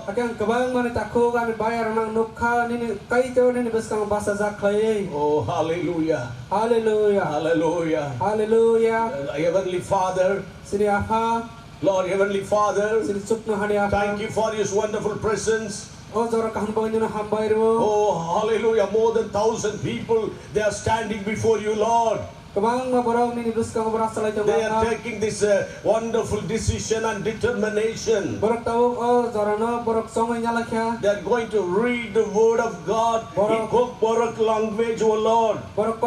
Oh, hallelujah. Hallelujah. Hallelujah. Hallelujah. Heavenly Father, Lord, Heavenly Father, thank you for your wonderful presence. Oh, hallelujah. More than 1,000 people, they are standing before you, Lord. They are taking this wonderful decision and determination. They are going to read the word of God in Kokborok language, O Lord. Lord,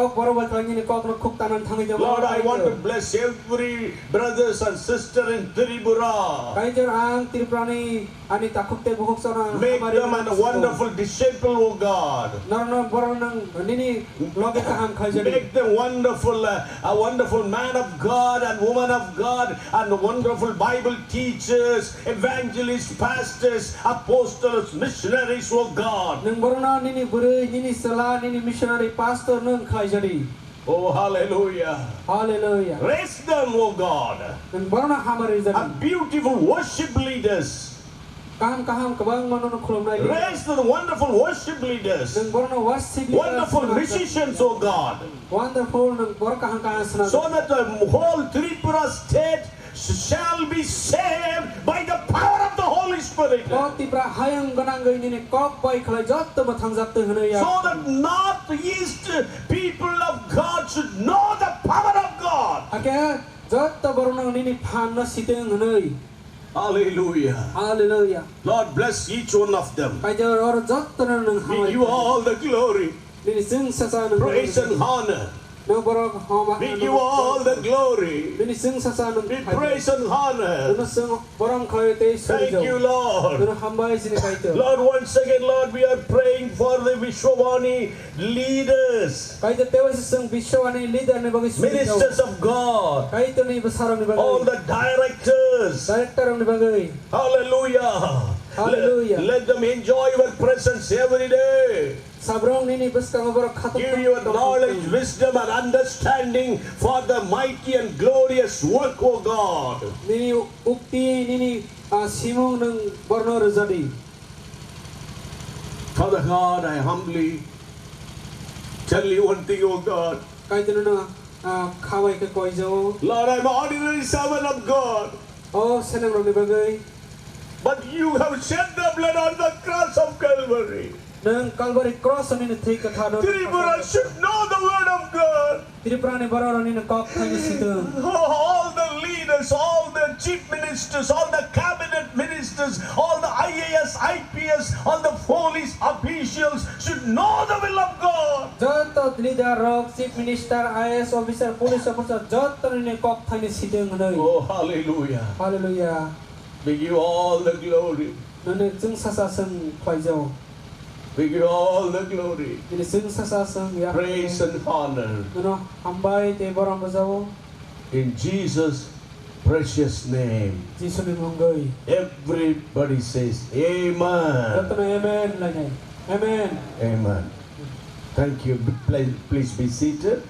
I want to bless every brothers and sister in Tripura. Make them a wonderful disciple, O God. Make them wonderful, a wonderful man of God and woman of God, and wonderful Bible teachers, evangelists, pastors, apostles, missionaries, O God. Oh, hallelujah. Hallelujah. Raise them, O God. And beautiful worship leaders. Raise the wonderful worship leaders. Wonderful musicians, oh God. So that the whole Tripura state shall be saved by the power of the Holy Spirit. So that northeast people of God should know the power of God. Hallelujah. Hallelujah. Lord bless each one of them. We give you all the glory, praise and honor. We give you all the glory. We praise and honor. Thank you, Lord. Lord, once again, Lord, we are praying for the Vishwa leaders, ministers of God, all the directors. Hallelujah. Let them enjoy your presence every day. Give your knowledge, wisdom and understanding for the mighty and glorious work, O God. Father God, I humbly tell you one thing, O God. Lord, I'm an ordinary servant of God. But you have shed the blood on the cross of Calvary. Tripura should know the word of God. All the leaders, all the chief ministers, all the cabinet ministers, all the IAS, IPS, all the police officials should know the will of God. Chief Minister, IAS officer, police officer, oh, hallelujah. Hallelujah. We give you all the glory. We give you all the glory, praise and honor. In Jesus' precious name. Everybody says Amen. Amen. Amen. Thank you. Please be seated.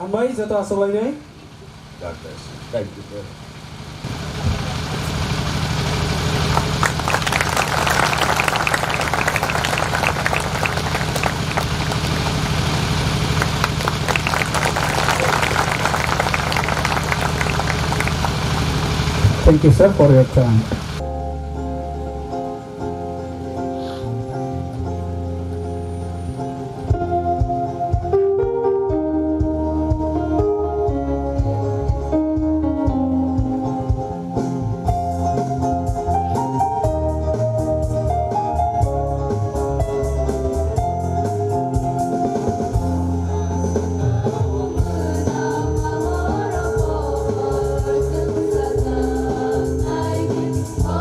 God bless you. Thank you, brother. Thank you, sir, for your time. Oh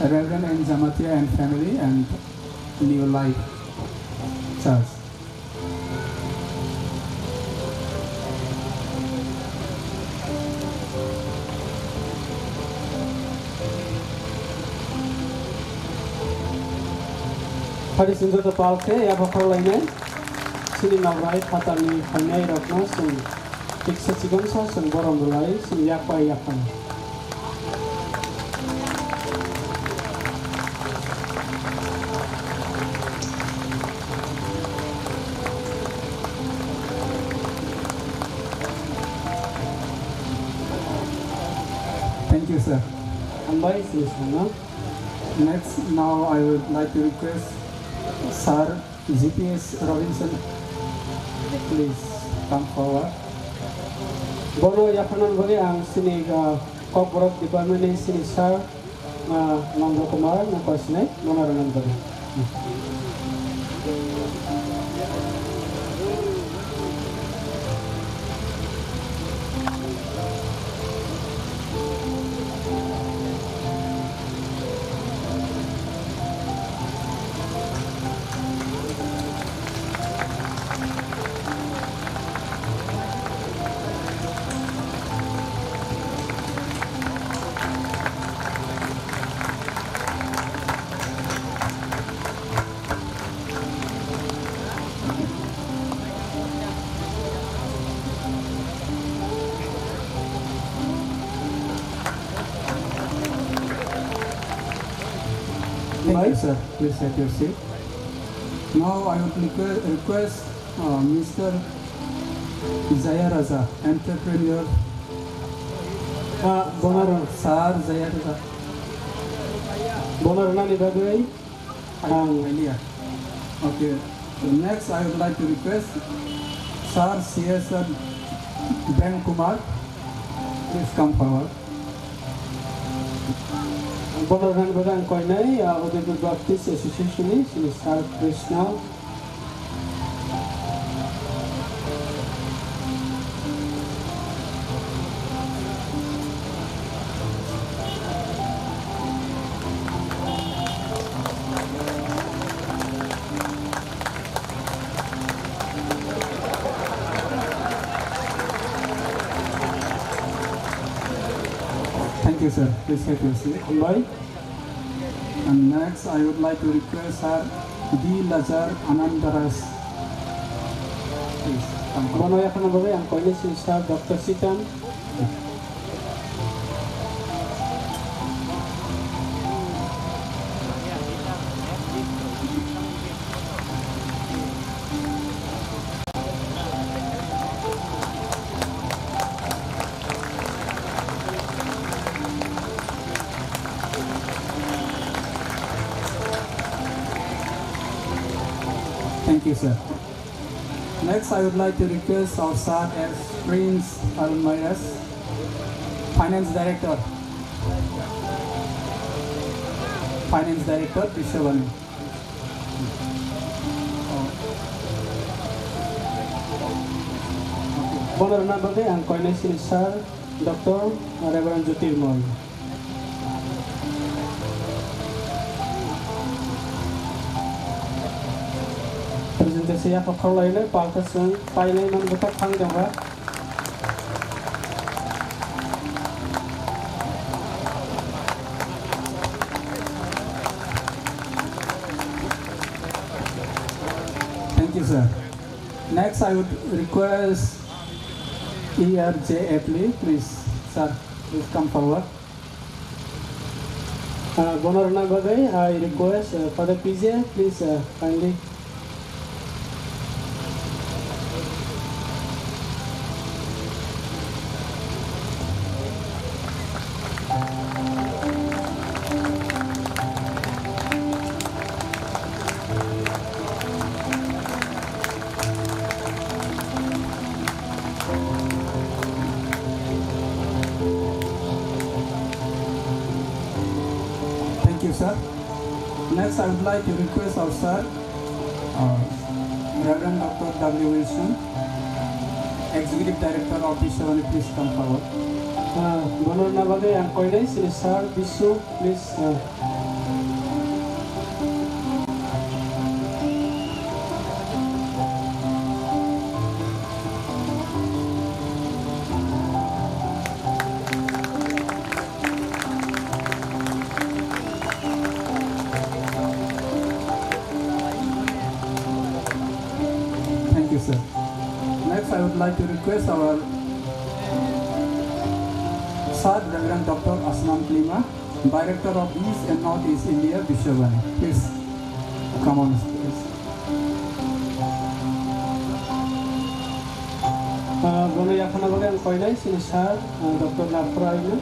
Reverend and Jamatia and family and New Life Church. Hari sinjata palke ya bakal lainnya sini nabrai khatani khanyai rakna sung tiksa chigamsa sung borom bulai sung yakpai yakpan. Thank you, sir. Ambai sini. Next, now I would like to request Sir GPS Robinson, please come forward. Bono yapanan bagi ang sini Kokborok department ni sini Sir Nando Kumar na kwasine nonarangan bagi. Thank you, sir. Please take your seat. Now I would request Mr. Jaya Raza, entrepreneur. Bonar Sir Jaya Raza. Bonar nani bagai Elia. Okay. So next I would like to request Sir CSR Ben Kumar. Please come forward. Bonar nani bagai koi nai Udaipur Baptist Association ni sini Sir Krishna. Thank you, sir. Please take your seat. Bye. And next, I would like to request Sir D. Lazar Anandaras. Please come forward. Bono yapanan bagai ang koi ni sini Sir Dr. Sitan. Thank you, sir. Next, I would like to request our Sir S. Prince Almayas, Finance Director. Finance Director, Vishwa. Bonar nani bagai ang koi ni sini Sir Dr. Reverend Jutirmoy. Presentasi apa kau lainnya palkas yang paling mana betul pang jangka. Thank you, sir. Next, I would request ERJ Apley, please, sir, please come forward. Bonar nani bagai I request Father PJ, please kindly. Thank you, sir. Next, I would like to request our sir, Reverend Dr. W. Wilson, Executive Director of Vishwa, please come forward. Bonar nani bagai ang koi ni sini Sir Vishwa, please request our Sir Reverend Dr. Aslam Klima, Director of East and Northeast India, Vishwa. Please come on stage. Boleh yang kena bagian koinai sini Sir Dr. Tripura ini.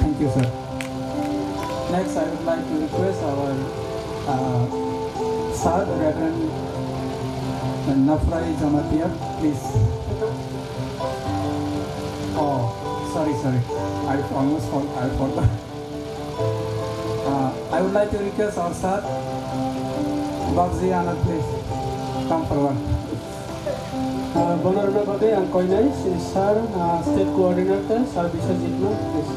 Thank you, sir. Next, I would like to request our Sir Reverend Nafrai Jamatia, please. Oh, sorry. I forgot. I would like to request our Sir Bagzi Anand, please. Come forward. Benar bagai yang koinai sini Sir State Coordinator Sir Vishwa please.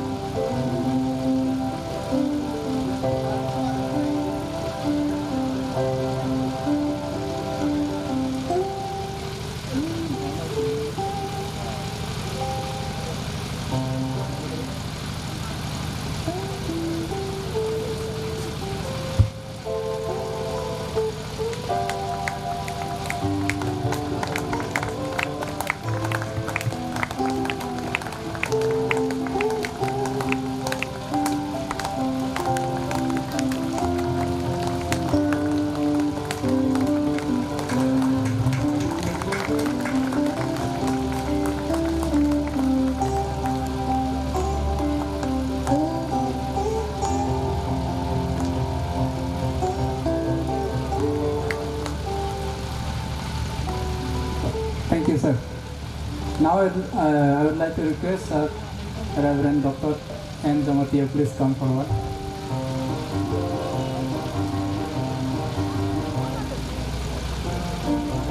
Thank you, sir. Now I would like to request Reverend Dr. N. Jamatia, please come forward.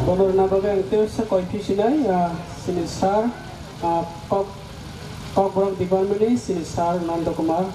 Benar bagai yang itu sekoifisinai sini Sir Kokborok Department sini Sir Nanda Kumar.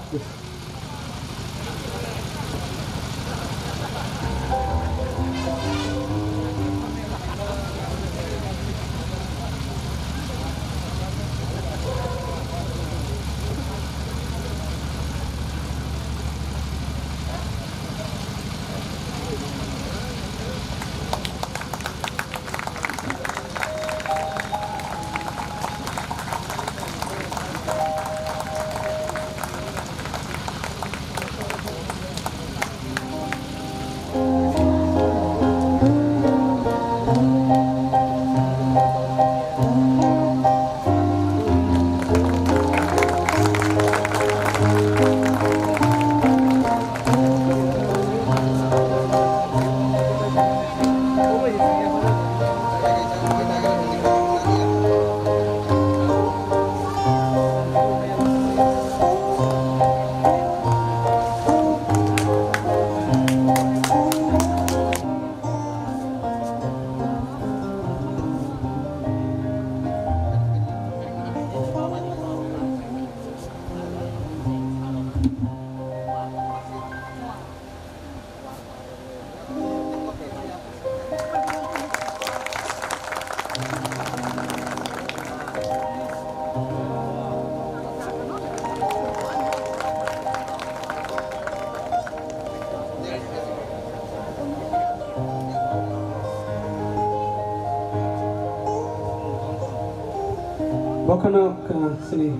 Bakana sini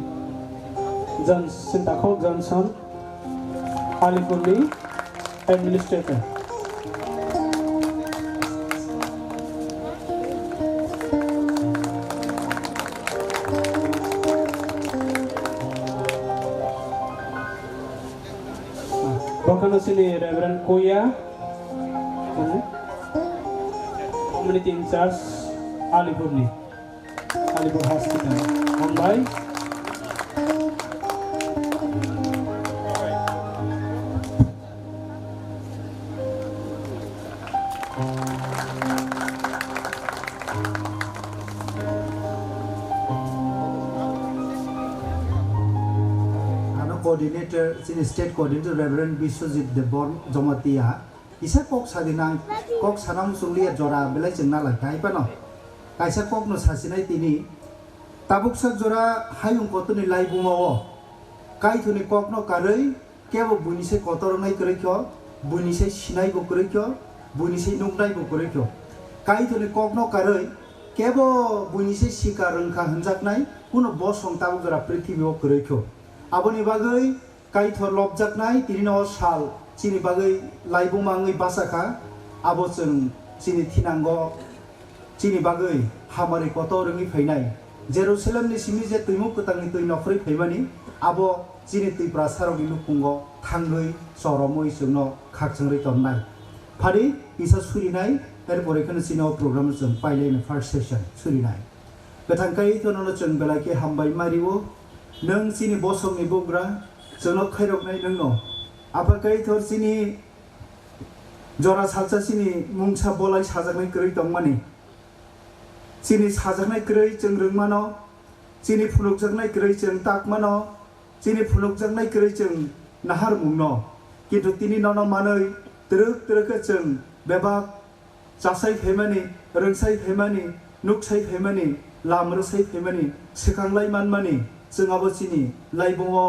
Sintakho Johnson Alipurni Administrator. Bakana sini Reverend Koya Community in Charge Alipurni Alipur Hospital. Online. coordinator sini state coordinator Reverend Vishwajit Debor Jomatia isa kok sadinang kok sanam sunglia jora belai jengna lai kai pano kaisa kok no sasinai tini tabuk sak jora hayung kotuni lai bumawo kai thuni kok no karei kebo buni se kotor nai krekyo buni se sinai bo krekyo buni se nungnai bo krekyo kai thuni kok no karei kebo buni se sikarung ka hanjak nai kuno bosong tabuk jora prithibhi o krekyo aboni bagai kai thor lobjak nai tirino sal chini bagai laibung mangai basaka abo chung chini thinango chini bagai hamari koto rongi phainai Jerusalem ni simi je tuimuk kutang tui nokhrei phaimani abo chini tui prasaroni lukungo thangai soromoi sungno khakchangrei tonnai phari isa surinai erpore khano chino program chung pailai first session surinai betangkai tonono chung belake hambai mariwo nang sini bosong ni bugra jono khairok nai nangno apakai thor sini jora salsa sini mungsa bolai sajaknai krei tongmani sini sajaknai krei chung rungmano sini phunukjaknai krei chung takmano sini phunukjaknai krei chung nahar mungno kintu tini nono manoi truk truk chung bebak chasai phemani rungsai phemani nuksai phemani lamrusai phemani sikanglai manmani जों आबोसिनी लाइबुङो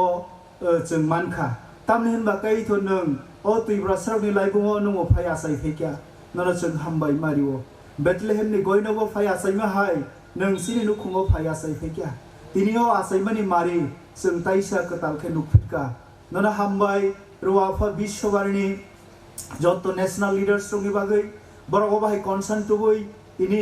जों मानखा तामनि होनबा kai थो नों ओ तुइब्रा सरगनि लाइबुङो नोंगो फाया साइ फेक्या ननो जों हामबाय मारिवो बेथलेहेमनि गयनगो फाया साइमा हाय नों सिनि नुखुङो फाया साइ फेक्या तिनियो आसाइमानि मारि जों ताइसा कतालखे नुफिटका ननो हामबाय रुवाफा विश्ववारिनि जत्तो नेशनल लीडर्स रंनि बागै बरगो बाहाय कनसार्न तुबै तिनि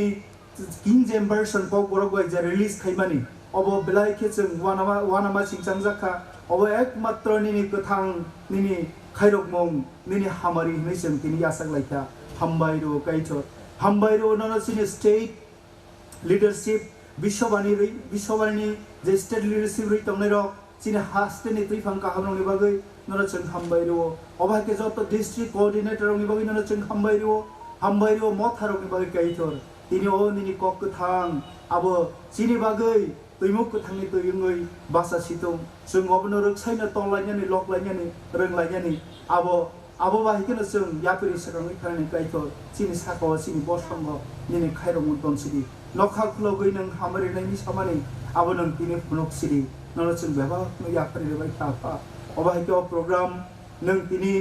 king जेम्बारसन Kokborok by J release खाइमानि अबो बेलाय के जों वानामा सिंचां जाखा अबो एकमात्र निनि गोथां निनि खायरक मं निनि हामारि हनै जों तिनि आसाक लाइथा हामबायरो काइथो हामबायरो ननो सिनि स्टेट लीडरशिप विश्ववाणी जे स्टेट लीडरशिप रै तंनाय रक सिनि हास्टेनि त्रिफां काहामनि बागै ननो जों हामबायरो अबा के जत डिस्ट्रिक्ट कोऑर्डिनेटर नि बागै ननो जों हामबायरो मथारनि बागै काइथो तिनि ओ निनि कक गोथां आबो सिनि बागै तुइमुक थांनि तुइङै बासा सितुं जों अबनो रखसायनो तलायनानै लकलायनानै रोंलायनानै आबो बाहिखनो जों यापिरि सकाङै थांनि काइथो सिनि साको सिनि बसंग निनि खायरमु तनसिदि नखा खुलगै नों हामरिनायनि सामानि आबो नों तिनि फुनुक सिरि ननो जों बेबा यापिरि बाय थाफा अबाहिको प्रोग्राम नों तिनि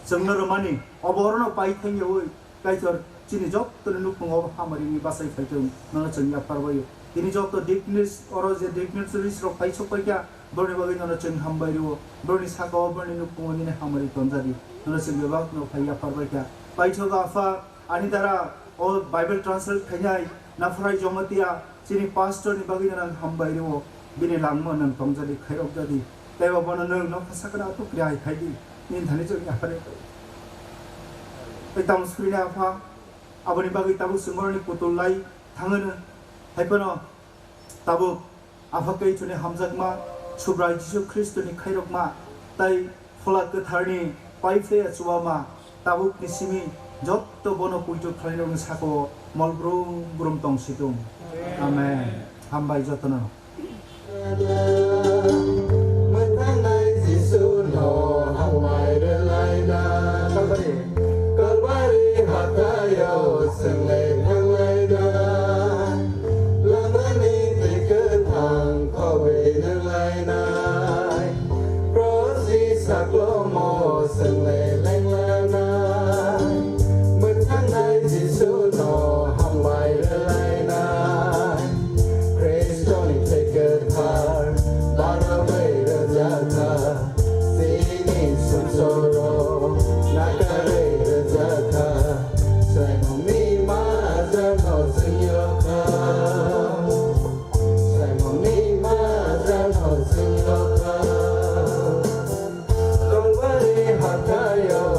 जोंनो रमानि अबरनो पाइथाङै काइथो सिनि जत्तो नुखुङो हामरिनि बासाय फाइथों ननो जों यापारबायो তিনি যত ডিগনিস অর যে ডিগনিটারিস র পাইছো পাইকা বর্ণি বাগৈ নন চেং হামবাইরিও বর্ণি সাকা বর্ণি নু কুমনি নে হামারি তনজারি নন চেং বেবাক ন ফাইয়া পারবাইকা পাইছো গাফা আনি দ্বারা ও বাইবেল ট্রান্সলেট খাইনাই নাফরাই জমতিয়া চিনি পাস্টর নি বাগৈ নন হামবাইরিও বিনি লাংমো নন তনজারি খাইরক জাদি তাইবা বন নন ন ফাসাকরা তো ক্রিয়াই খাইদি নিন ধানি जों याफारे এই তামসুরিনা আফা আবনি বাগৈ তাবু সুমরনি পুতুলাই थाङोनो हायपनो ताबो आफाकै थुनि हामजागमा सुब्राय जिसु ख्रिस्टनि खायरकमा ताई फला गोथारनि पाइफे चुवामा ताबु किसिमि जत्तो बनो पुइतो खालायनो साको मलब्रुम ब्रुम तंसितुं आमेन हामबाय जतनो मोथानाय जिसु नो हामबाय लायना कलबारि हातायो सोंलाय थांलायना Hatayo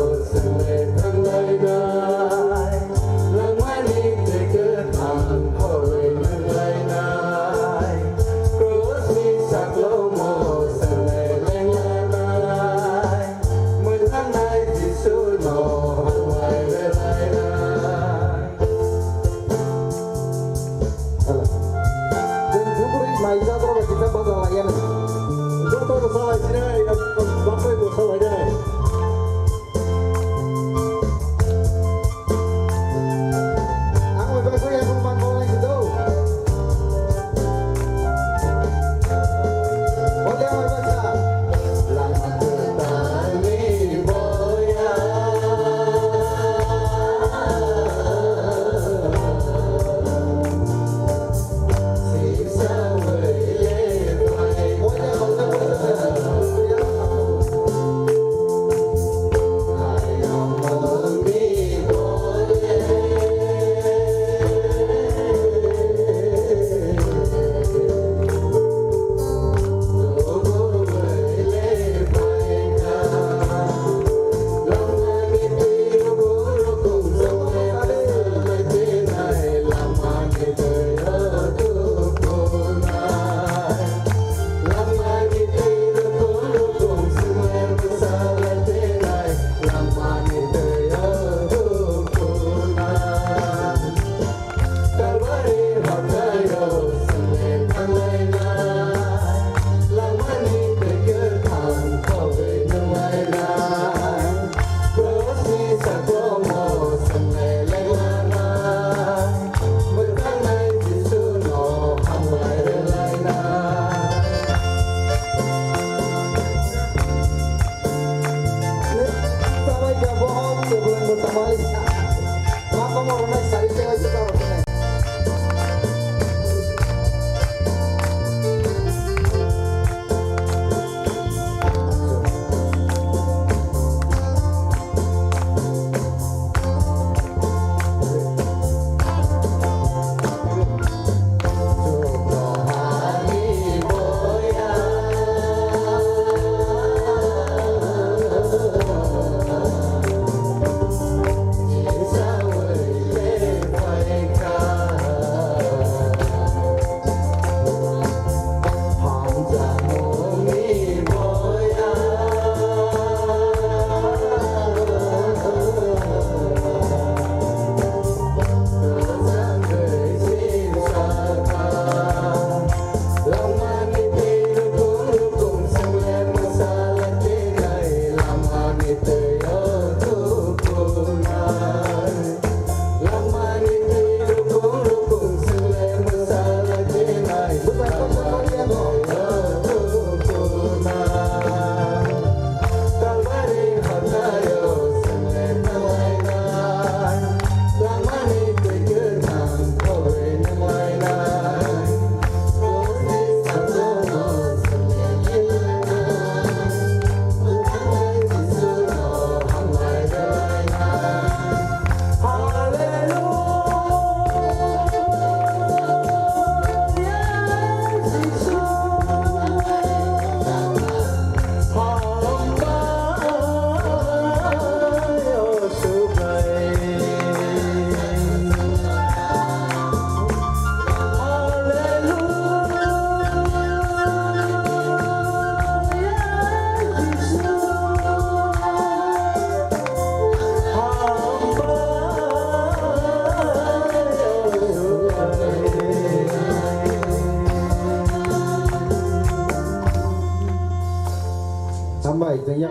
Sampai tanya.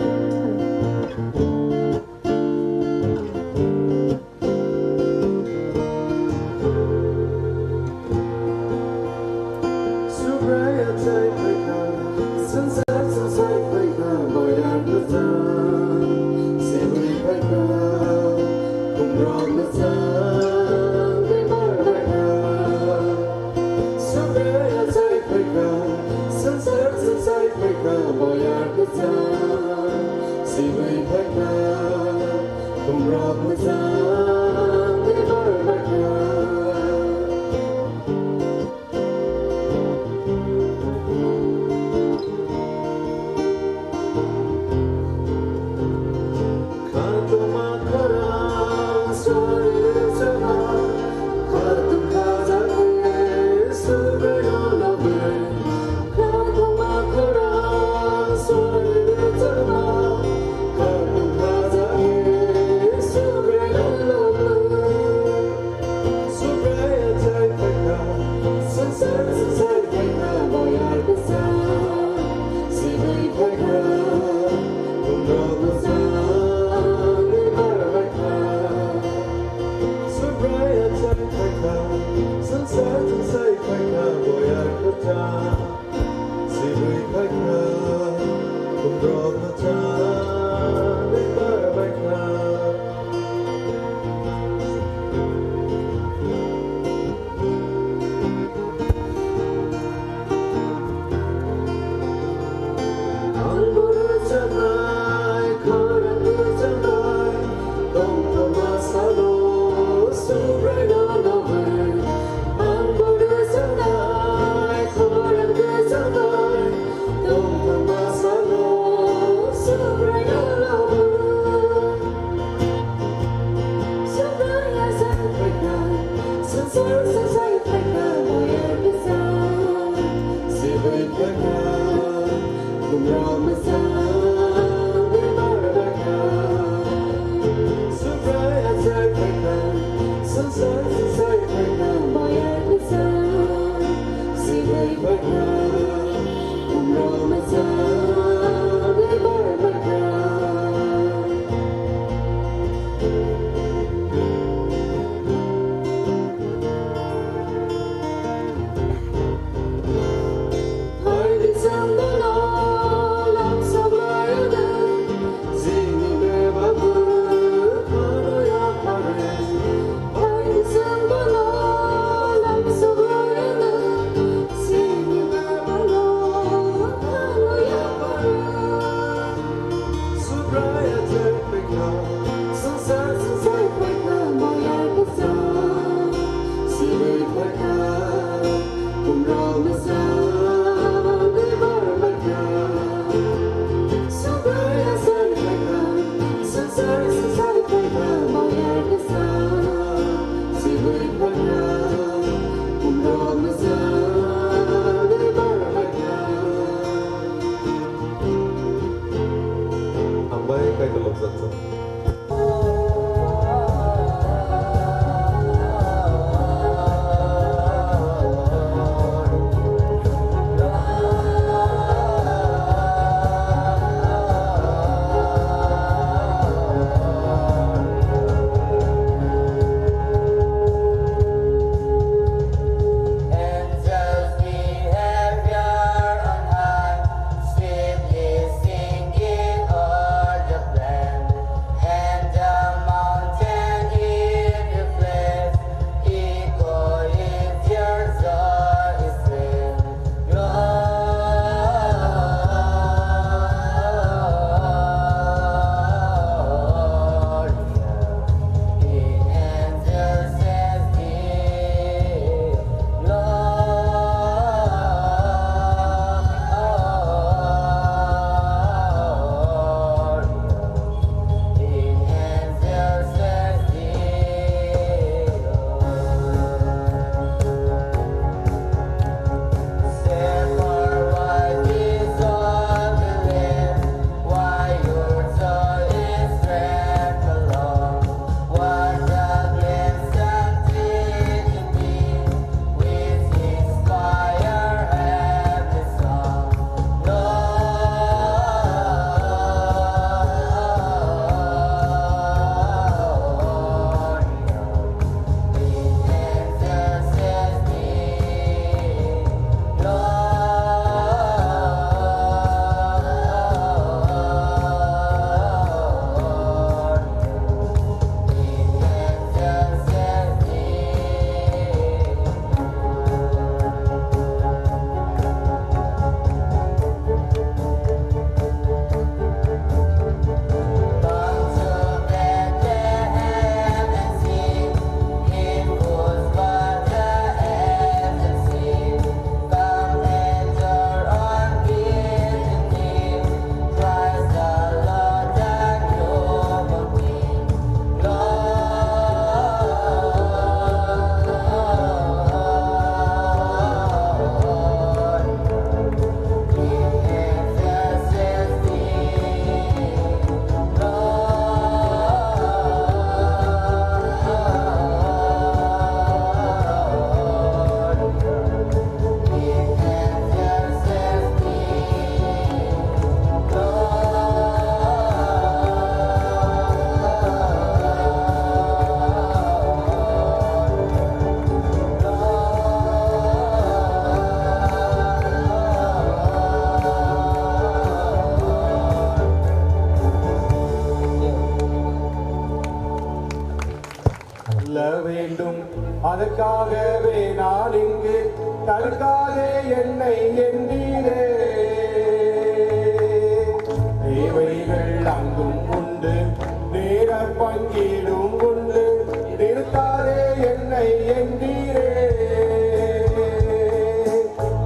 அதற்காகவே நான் இங்கு தடுக்காதே என்னை எண்ணீரே. தேவைகள் அங்கும் உண்டு, நேர பங்கீடும் உண்டு, நிறுத்தாதே என்னை எண்ணீரே.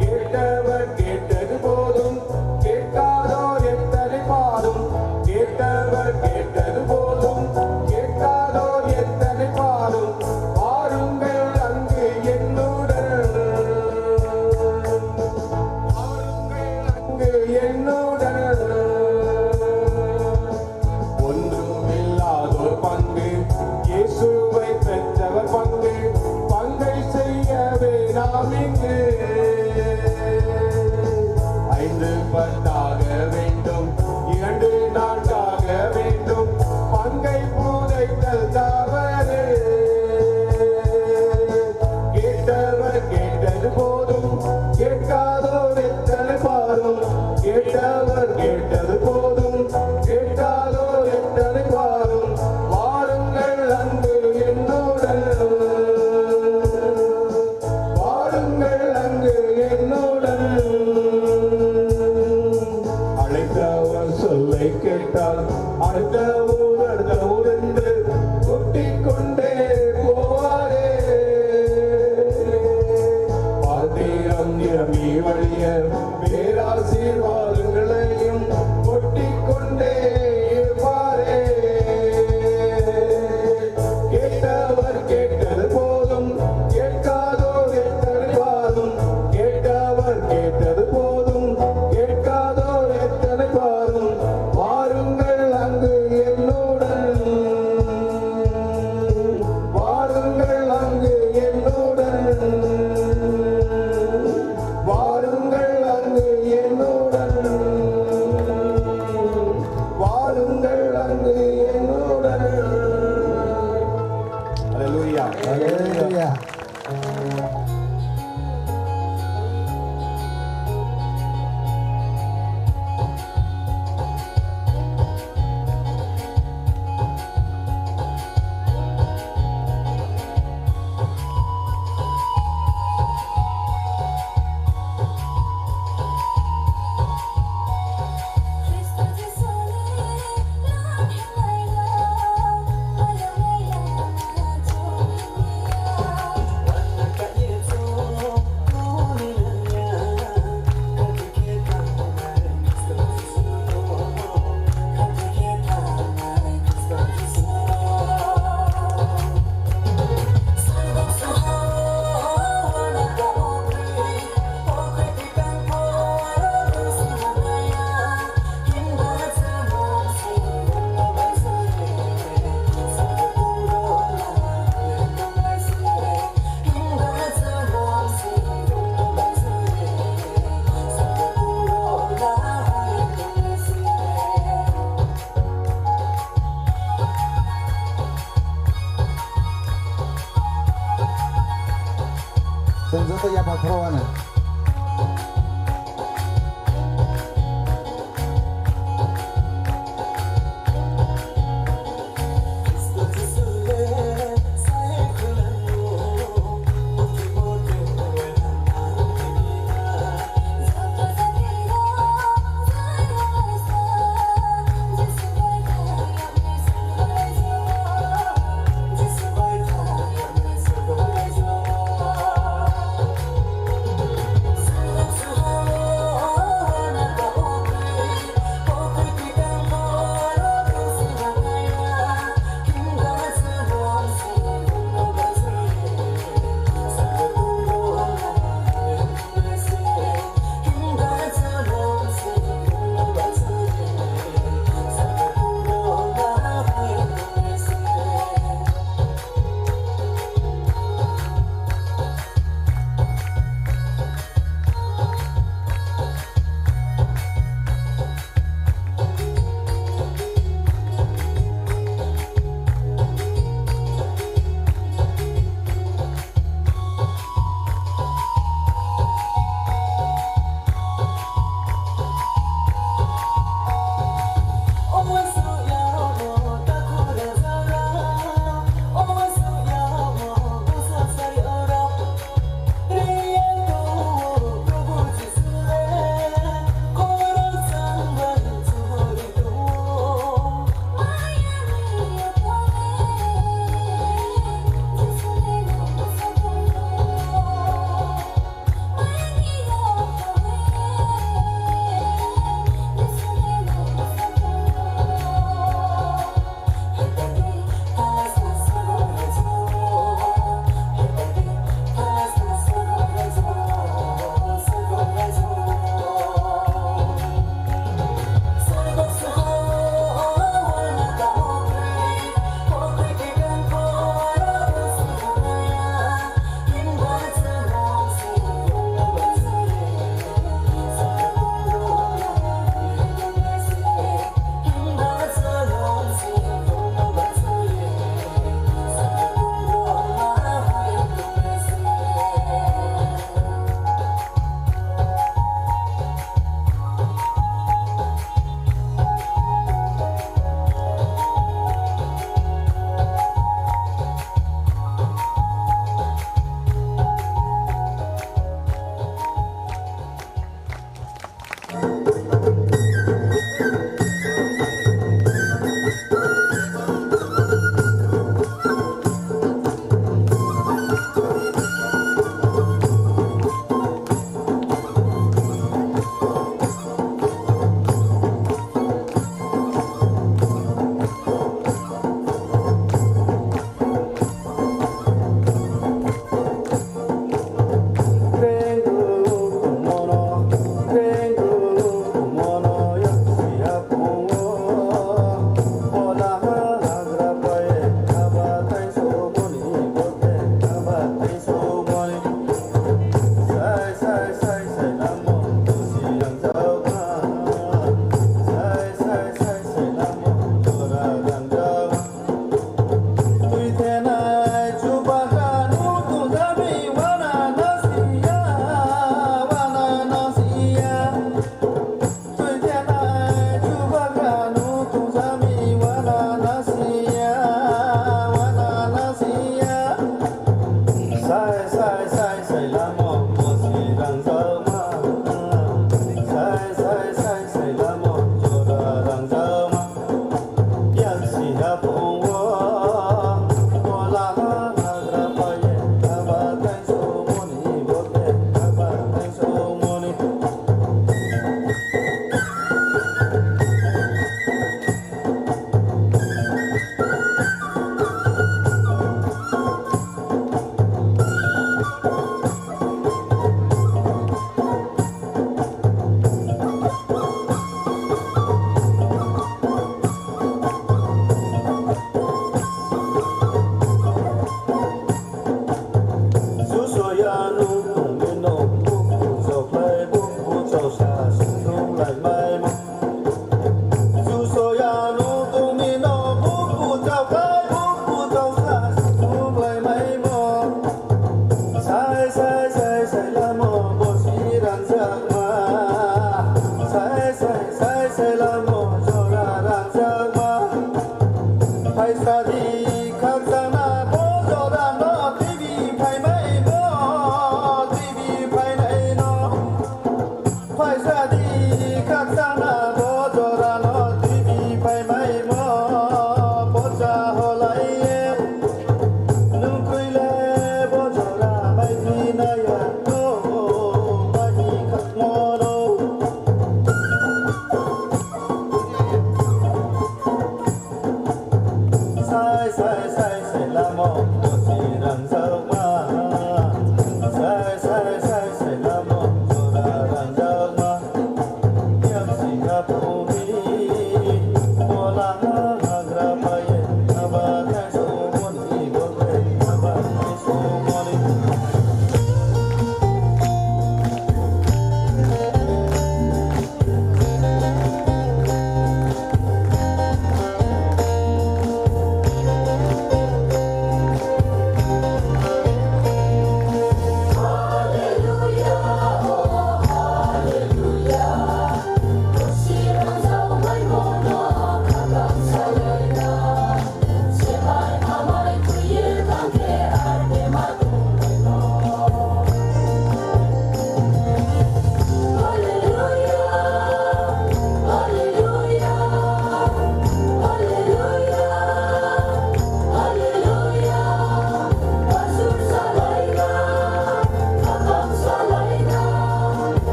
கேட்டவர் கேட்டது போதும், கேட்காதோர் எத்தனை பாடும். கேட்டவர் கேட்டது போதும், கேட்காதோர் எத்தனை பாடும். வாருங்கள் அங்கு என்னுடன், வாருங்கள் அங்கு என்னுடன். ஒன்றுமில்லாதோர் பங்கு, இயேசுவை பெற்றவர் பங்கு, பங்கை செய்யவே நாம் இங்கு. 5 பத்தாக வேண்டும், 2 4ஆக வேண்டும், பங்கை புதைத்தல் தவறு. கேட்டவர் கேட்டது போதும், கேட்காதோர் எத்தனை பாடும். கேட்டவர் கேட்டது போதும், கேட்காதோர் எத்தனை பாடும். வாருங்கள் அங்கு என்னுடன், வாருங்கள் அங்கு என்னுடன். அழைத்தவர் சொல்லை கேட்டால் அடுத்த ஊர் என்று கொட்டிக் கொண்டே போவாரே. பாத்திரம் நிரம்பி வழிய பேராசீர்வாதங்களையும் கொட்டிக் கொண்டே இருப்பாரே. கேட்டவர் கேட்டது போதும், கேட்காதோர் எத்தனை பாடும். கேட்டவர் கேட்டது போதும், கேட்காதோர் எத்தனை பாடும். வாருங்கள் அங்கு என்னுடன், வாருங்கள் அங்கு என்னுடன், வாருங்கள் அங்கு என்னுடன், வாருங்கள் அங்கு என்னுடன். Hallelujah. Hallelujah. Senjata ya patrowana.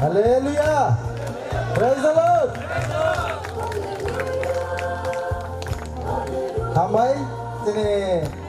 Hallelujah. Praise the Lord. Hamai tine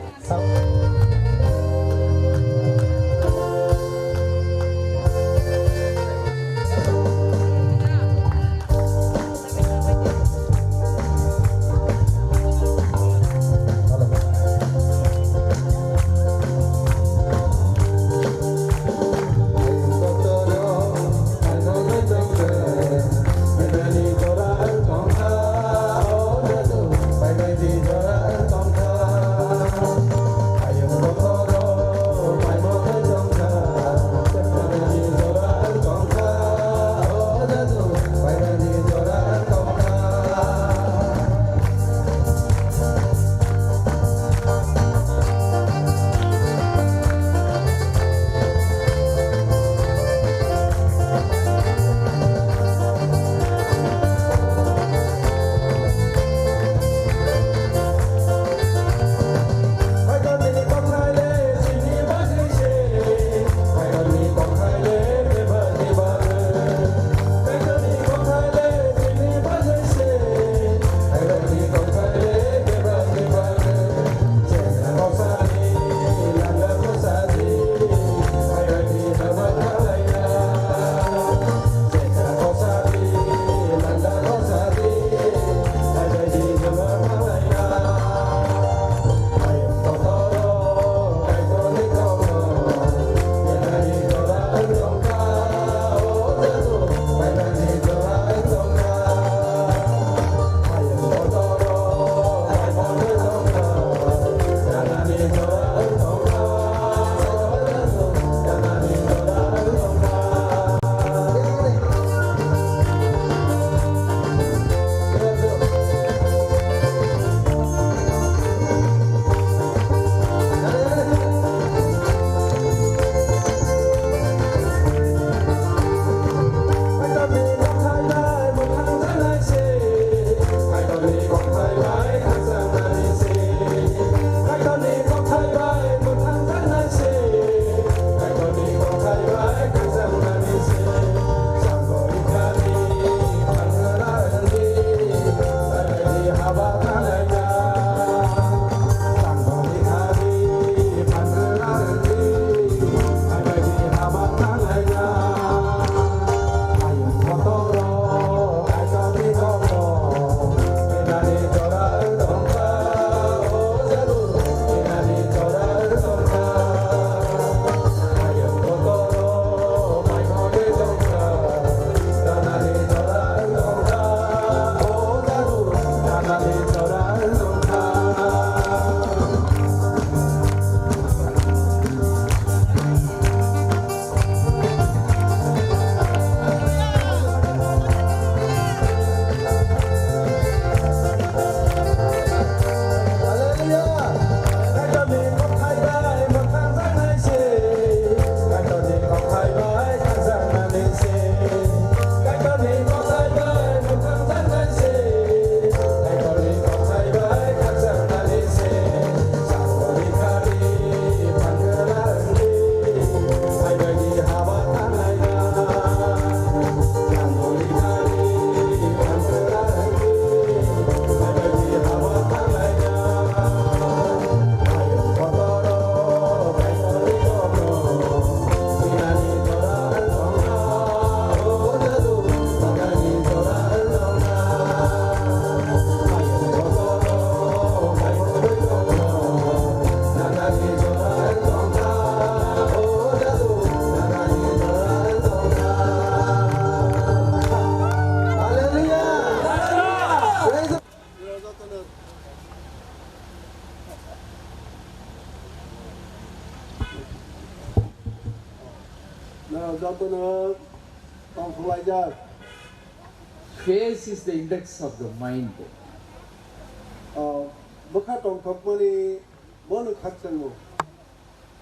Face is the index of the mind.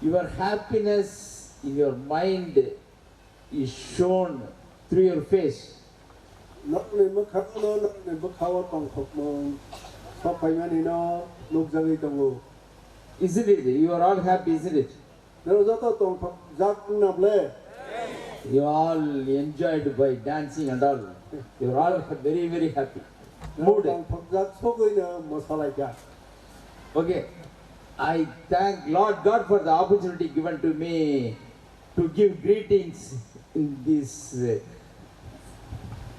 Your happiness in your mind is shown through your face. Isn't it? You are all happy, isn't it? You all enjoyed by dancing and all. You're all very, very happy. Mood. Okay. I thank Lord God for the opportunity given to me to give greetings in this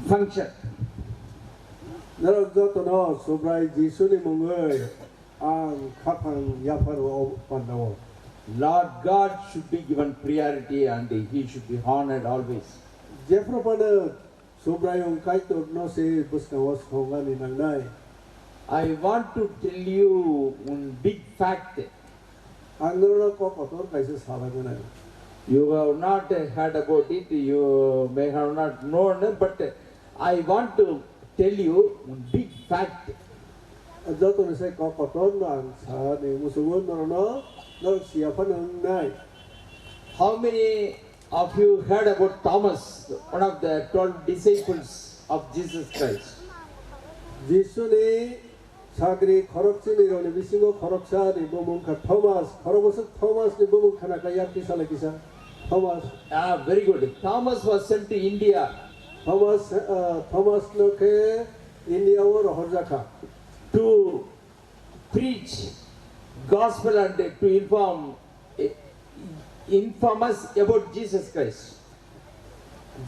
function. Lord God should be given priority and He should be honored always. I want to tell you one big fact. You have not heard about it, you may have not known, but I want to tell you one big fact. How many of you heard about Thomas, one of the 12 disciples of Jesus Christ? 사그리 거럭진이로니 미싱고 거럭사니 보문카 토마스 보문카나가 야키살라 기사 토마스. Ah, very good. Thomas was sent to India. Thomas लोके India और हरजाका to preach gospel and to inform us about Jesus Christ.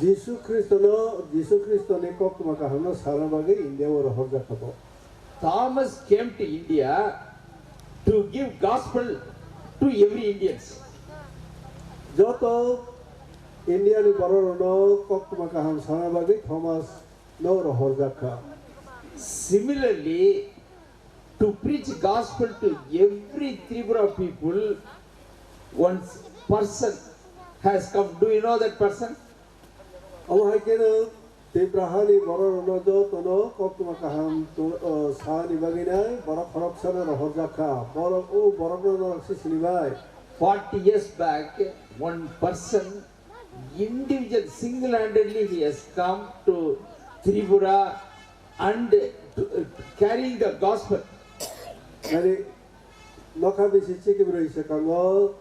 जीसु क्रिस्तो ने कोकमाका हमनो सारा बागे India और हरजाका बो. Thomas came to India to give gospel to every Indians. जो तो इंडिया ने बरोनो कोकमाका हम सारा बागे थॉमस नो और हरजाका. Similarly, to preach gospel to every Tripura people, one person has come. Do you know that person? Tibrahani borono do tono koktumakaham to sani bagina borok horoksan rohorjaka borok borok sisnibai. 40 years back, one person, individual, single-handedly, he has come to Tripura and carrying the gospel. Nari nokabisi chikibro isakango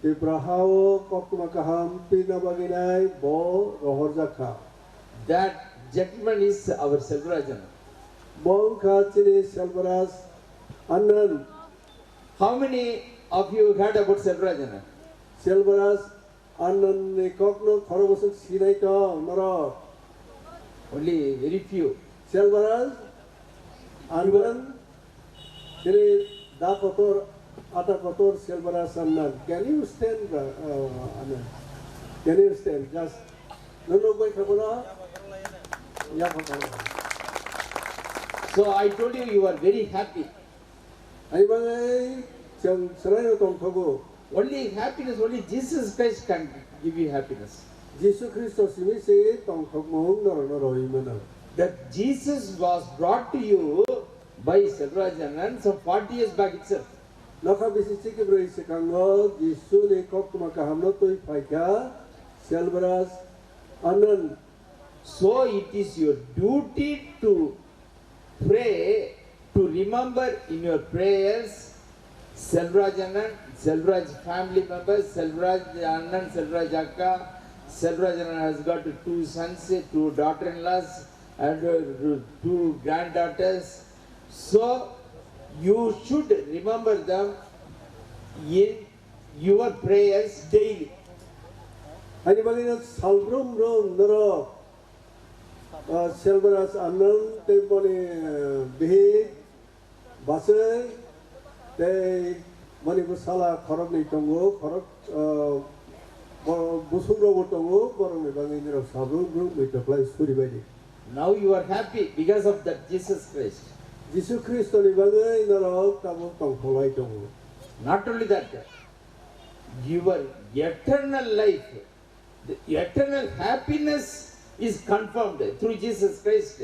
Tibrahao koktumakaham pina baginai bo rohorjaka. That gentleman is our Selvarajan. Bonkachini Selvaras Annan. How many of you heard about Selvarajan? Selvaras Annan Kokno Korobosuk Sinaito Noro. Only very few. Selvaras Annan Siri Dakotor Atakotor Selvaras Annan. Can you stand Annan? Can you stand? Just no boy Kabula. So I told you, you are very happy. Only happiness, only Jesus Christ can give you happiness. That Jesus was brought to you by Selvarajan some 40 years back itself. So it is your duty to pray, to remember in your prayers Selvaraj Annan, Selvaraj family members, Selvaraj Annan, Selvaraj Akka. Selvaraj Annan has got 2 sons, 2 daughter-in-laws and 2 granddaughters. So you should remember them in your prayers daily. Selvaras Annan Temponi Bihi Basay They Manibusala Koroni Tongo Korok Busuro Tongo Koroni Bangin of Sabu group with the place Suribedi. Now you are happy because of that Jesus Christ. Jesus Christ Olivanga in the rock Tamu Tongkolai Tongo. Not only that, your eternal life, the eternal happiness is confirmed through Jesus Christ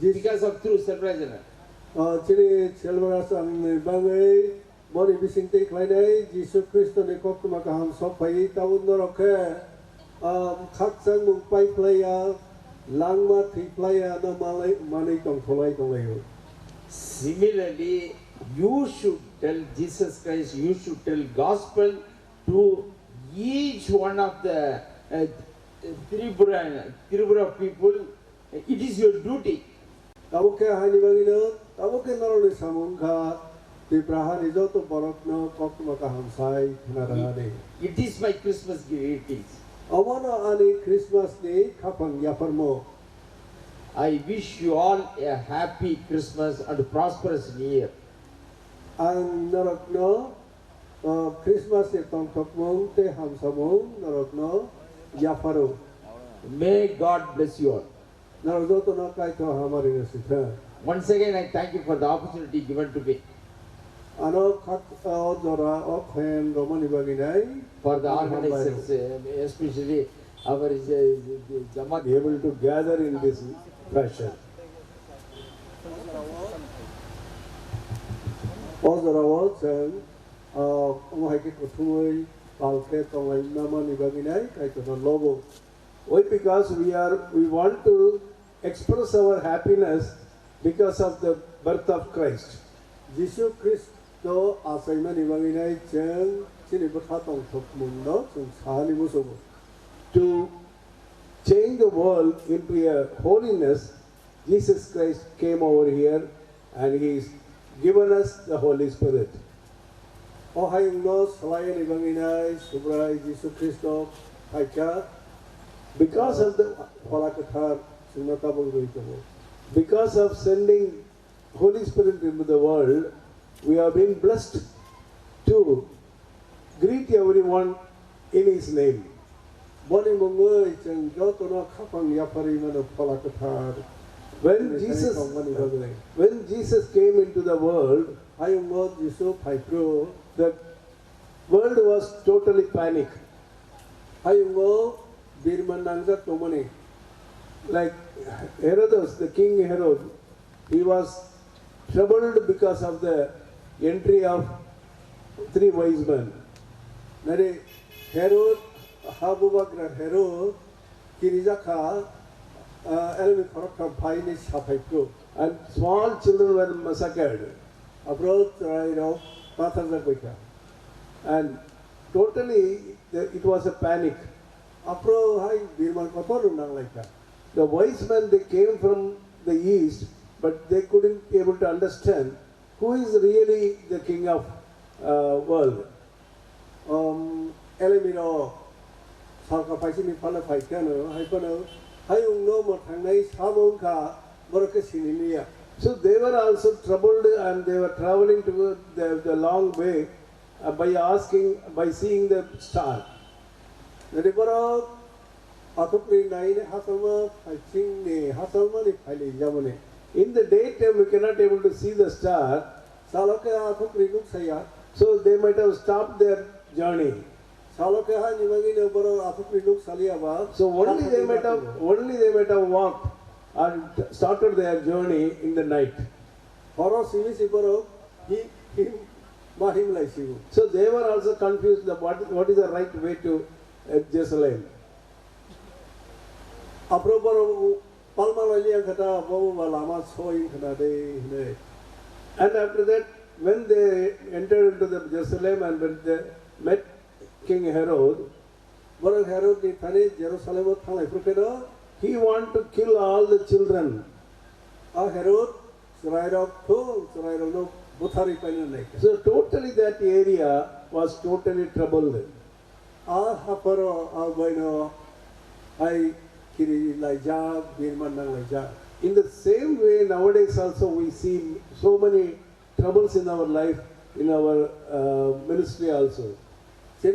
because of through Selvarajan. Chiri Selvaras and Bangai, Body Bisinte Kleine, Jesus Christ and the Kokmakaham Sopai, Tawunoroke, Katsang Mupai player, Langma Tea player, no money don't follow. Similarly, you should tell Jesus Christ, you should tell gospel to each one of the Tripura people, it is your duty. Tabuke hani bagino, tabuke naroli samungka, Tripura ni joto borokno kokmaka hamsai narade. It is my Christmas greetings. Awano ani Christmas ni kapang yaparmo. I wish you all a happy Christmas and prosperous New Year. Ang narokno Christmas ni tong kokmong te hamsamong narokno yaparo. May God bless you all. Narojoto na kai to hamari nasita. Once again, I thank you for the opportunity given to me. Ano khat dora okhen romani baginai For the organizers, especially our Jamaat. Able to gather in this fashion. Ozora wotsen umahiki kutumoi palke tongai namani baginai kai to lobo. Why? Because we want to express our happiness because of the birth of Christ. Jesus Christo asaimani baginai chen chini bakhatong thokmundo chen sahani musobo. To change the world into a holiness, Jesus Christ came over here and He's given us the Holy Spirit. O hayungno salayani baginai subrai Jesus Christo kaika. Because of the because of sending Holy Spirit into the world, we have been blessed to greet everyone in His name. When Jesus came into the world, the world was totally panicked. Like Herod, the king Herod, he was troubled because of the entry of 3 wise men. Herod, Habubagra Herod, Kirizaka, Elmi Korokam Paini Shapaiku, and small children were massacred. Abroad, Patazabika. And totally, it was a panic. The wise men, they came from the east, but they couldn't be able to understand who is really the king of world. Elimino, Salka Paisini Pala Paikano, Hypano, Hayung no Motanai, Sabonka, Borokasinia. So they were also troubled and they were traveling to the long way by seeing the star. The river Atopri Nine Hasama, I think the Hasamani Pali Yamane. In the daytime, we cannot able to see the star. Saloka Atopri Luxaya. So they might have stopped their journey. Saloka Hanimagin Boro Atopri Luxaliaba. So only they might have walked and started their journey in the night. So they were also confused about what is the right way to Jerusalem. And after that, when they entered into the Jerusalem and when they met King Herod, he wanted to kill all the children. So totally that area was totally troubled. In the same way, nowadays also we see so many troubles in our life, in our ministry also. But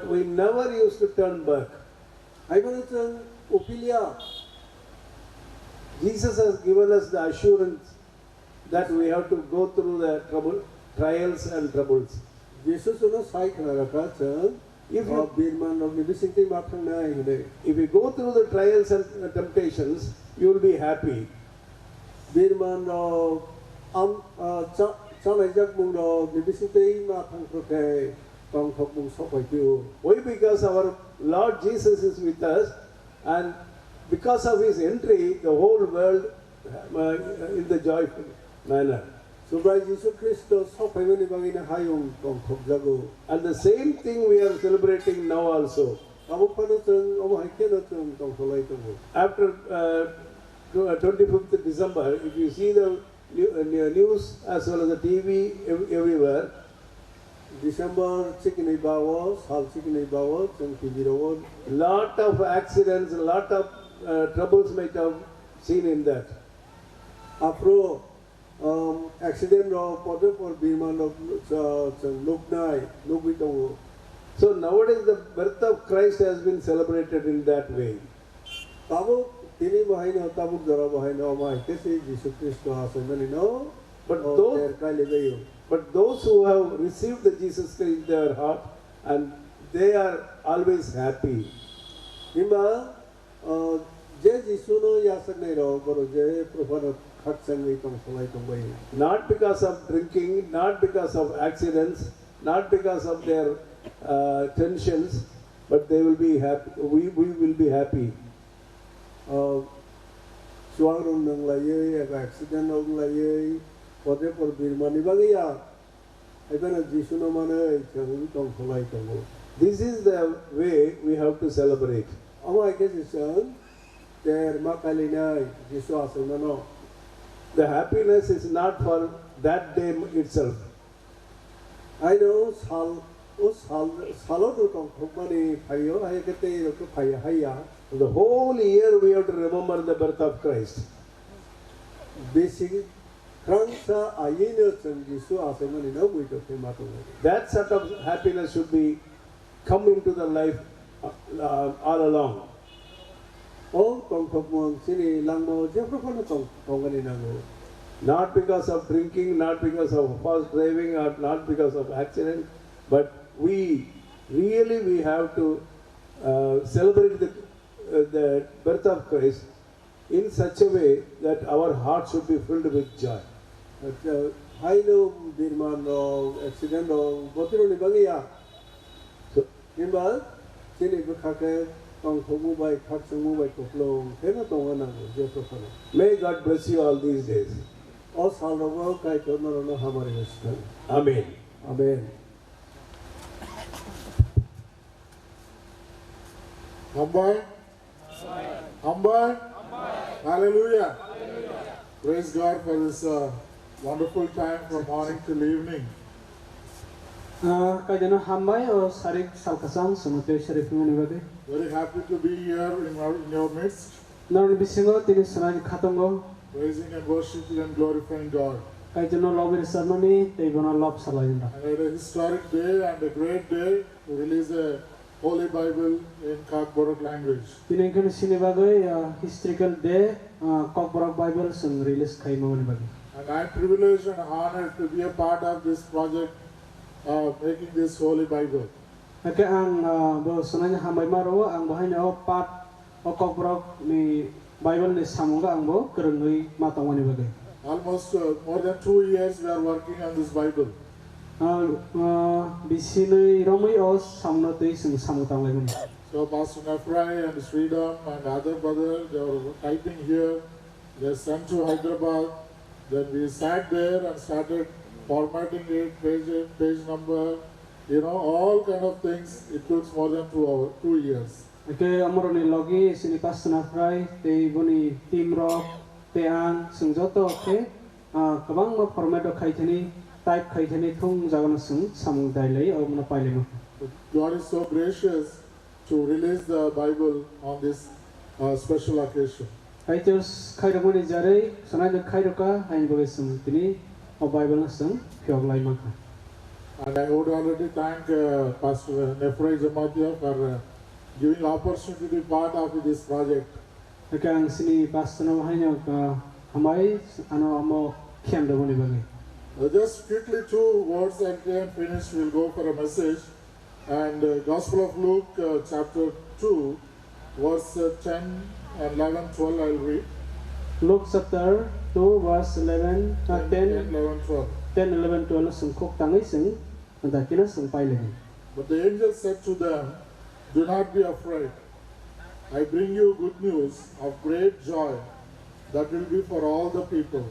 we never used to turn back. Jesus has given us the assurance that we have to go through the trials and troubles. If you go through the trials and temptations, you will be happy. Why? Because our Lord Jesus is with us, and because of His entry, the whole world in the joyful manner. Subrai Jesus Christos hopefully bagina hayong tong khobjago. And the same thing we are celebrating now also. After 25th December, if you see the news as well as the TV everywhere, December chicken bawas, half chicken bawas, and kibiro. Lot of accidents, a lot of troubles might have seen in that. After accident of water for Birman of Luknai, Lukito. So nowadays the birth of Christ has been celebrated in that way. Tabuk tini bahina tabuk dara bahina omai kesi Jesus Christ asamani no. But those who have received the Jesus Christ in their heart and they are always happy. Imba je Jesus no yasak nei ro koro je profana khat sangi tong solai tong bai. Not because of drinking, not because of accidents, not because of their tensions, but they will be happy. We will be happy. Suarong nang layay, accident nang layay, pode por birmani bagiya. Ibana Jisu no mana chang tong solai tong. This is the way we have to celebrate. Our son, there makalina Jisu asamano. The happiness is not for that day itself. I know the whole year we have to remember the birth of Christ. That sort of happiness should be come into the life all along. Not because of drinking, not because of fast driving, or not because of accident, but we have to celebrate the birth of Christ in such a way that our heart should be filled with joy. I know Birman or accident or Botiro Libagia. So, Imbal, Chini Bukake, Tong Homu by Katsamu by Koplo, Henatongana, Jefferson. May God bless you all these days. All Salvo, I don't know how many is. Amen. Amen. Humble? Humble? Hallelujah. Praise God for this wonderful time from morning till evening. Very happy to be here in your midst, praising and worshiping and glorifying God. And a historic day and a great day to release a Holy Bible in Kokborok language. historical day, Kokborok Bible sung release And I am privileged and honored to be a part of this project, making this Holy Bible. ang sunanya hamay maro ang bahay na part o Kokborok ni Bible ni samunga ang bo kerengui matawani bagay. Almost more than 2 years we are working on this Bible. Bisini romai o samno tei sung samutang lagun. So Pastor Nafrai and Sridham and other brothers, they were typing here. They sent to Hyderabad. Then we sat there and started formatting it, page number, all kind of things. It took more than 2 years. Okay, amoro ni logi sini Pastor Nafrai tei boni team rock teang sung joto okay. Kabang ma format o kaitani type kaitani thung jagan sung samung dailai o mona pailemo. God is so gracious to release the Bible on this special occasion. Kaiters kairomoni jare sanai kairoka hain boge sung tini o Bible na sung pyog lai maka. And I would already thank Pastor Nefrai Jamatia for giving opportunity to be part of this project. Kang sini Pastor na hain ka hamai ano amo kiam do boni bagi. Just quickly 2 words and then finish. We'll go for a message. And Gospel of Luke, chapter 2, verse 10 and 11, 12, I'll read. Luke chapter 2, verse 11, 10, 11, 12. 10, 11, 12, sung kok tangai sung, nanti sung pai lagi. But the angel said to them, "Do not be afraid. I bring you good news of great joy that will be for all the people.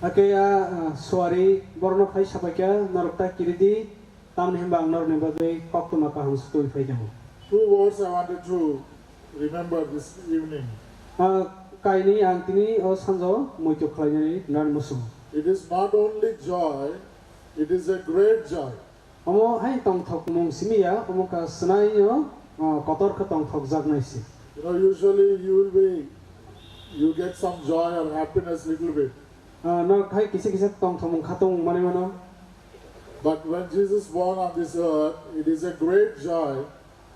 Akaya suari borno fai sapakya narokta kiridi tam hembang nor nebagai kokto maka hang stoi fai jamu. 2 words I wanted to remember this evening. Kaini antini o sanjo moito khlaiani nan musum. It is not only joy, it is a great joy. Omo hai tong thok mung simia omo ka snai yo kotor ka tong thok jag naisi. You know, usually you get some joy or happiness little bit. Na khai kisi kisi tong thok mung khatong mane mano. But when Jesus born on this earth, it is a great joy.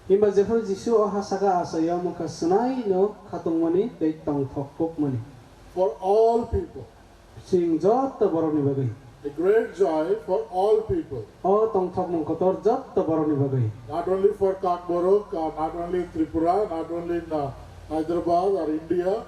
Imba jefur Jisu o hasaga asaya omo ka snai no khatong mani dei tong thok kok mani. For all people. Sing jot ta boroni bagai. A great joy for all people. O tong thok mung kotor jot ta boroni bagai. Not only for Kokborok, not only Tripura, not only in Hyderabad or India,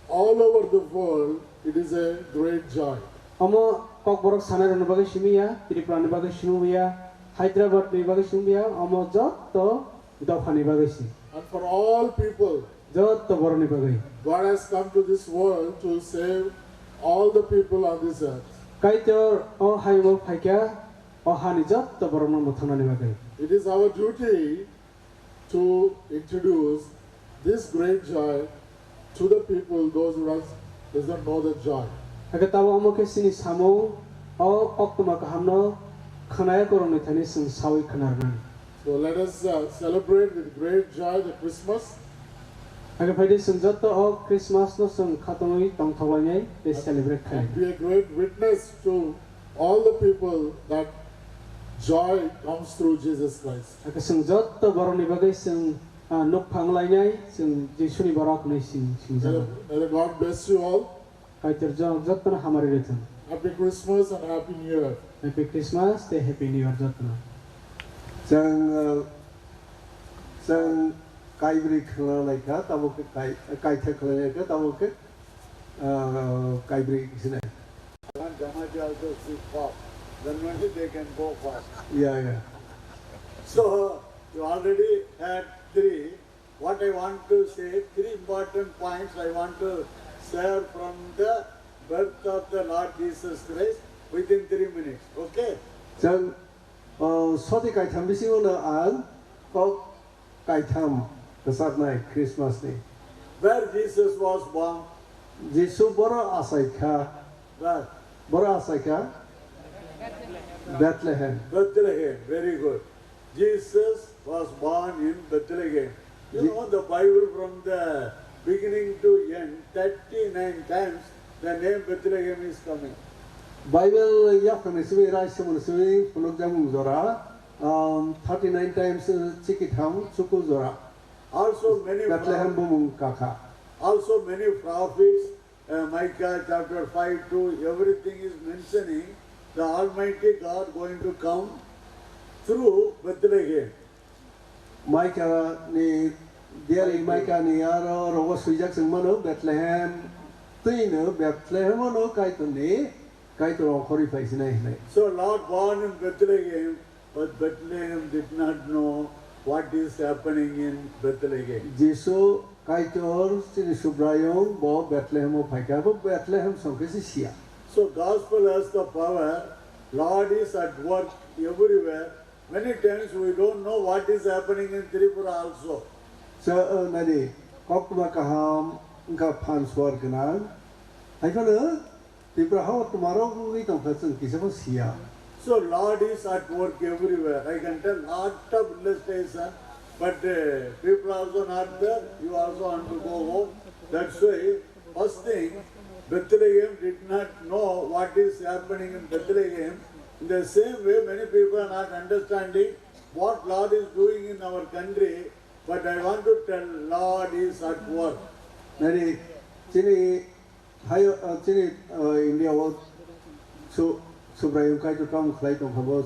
all over the world, it is a great joy. Omo Kokborok sana ron bagai simia, Tripura ni bagai simia, Hyderabad ni bagai simia, omo jot to dofani bagai si. And for all people, jot to boroni bagai. God has come to this world to save all the people on this earth. Kaitor o haibo phaikya o hani jot to borono mothana ni bagai. It is our duty to introduce this great joy to the people, those who doesn't know the joy. Aga tabo omo ke sini samo o koktuma ka hamno khanaya korone thani sing sawi khanarnan. So let us celebrate with great joy the Christmas. Aga phaide sing jot to o Christmas no sing khatongoi tong thawai they celebrate khai. Be a great witness to all the people that joy comes through Jesus Christ. Aga sing jot to boroni bagai sing nok phanglai nai sing Jisuni barak nei sing jang. May God bless you all. Kaitor jot to hamari retan. Happy Christmas and Happy New Year. Happy Christmas, te Happy New Year jot Sang kaibri khla lai ka tabo ke kai the khla ka tabo ke kaibri kisne. And Gamati also speak fast. Then only they can go fast. Yeah. So you already had 3. What I want to say, 3 important points I want to share from the birth of the Lord Jesus Christ within 3 minutes. Okay? Sang soti kai tham bisi ona an kok kai tham kasat nai Christmas ni. Where Jesus was born? Jisu bora asai kha. Where? Bora asai kha. Bethlehem. Bethlehem. Very good. Jesus was born in Bethlehem. You know the Bible from the beginning to end, 39 times the name Bethlehem is coming. Bible yakane sibi rai samun sibi puluk jamung zora 39 times chikitham chuku zora. Also many Bethlehem bumung kakha. Also many prophets, Micah chapter 5:2, everything is mentioning the Almighty God going to come through Bethlehem. Micah ni diari Micah ni aro rogo sujak sengmano Bethlehem tuino Bethlehem ono kaito ni kaito khori paisinai nai. So Lord born in Bethlehem, but Bethlehem did not know what is happening in Bethlehem. Jisu kaitor sini subrayong bo Bethlehem o phaika bo Bethlehem songkesi sia. So gospel has the power. Lord is at work everywhere. Many times we don't know what is happening in Tripura also. So nadi kokma kaham ka panswar kana. Aikana Tripura how tomorrow we don't person kisamo sia. So Lord is at work everywhere. I can tell lot of illustration, but people also not there. You also want to go home. That's why first thing, Bethlehem did not know what is happening in Bethlehem. In the same way, many people are not understanding what Lord is doing in our country. But I want to tell, Lord is at work. Nadi chini hayo chini India was so subrayong kaito kam khlai tong khabo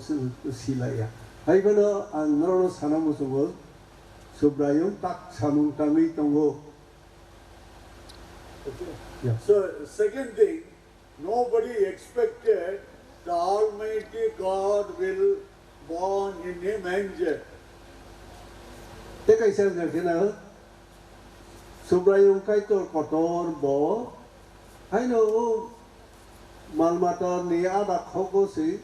silaya. Hai bano ang noro sanamu subo subrayong tak samung tami tongo. Yeah. So second thing, nobody expected the Almighty God will born in a manger. Te kaisa ngertina subrayong kaito kotor bo. Hai no malmata ni ada khoko si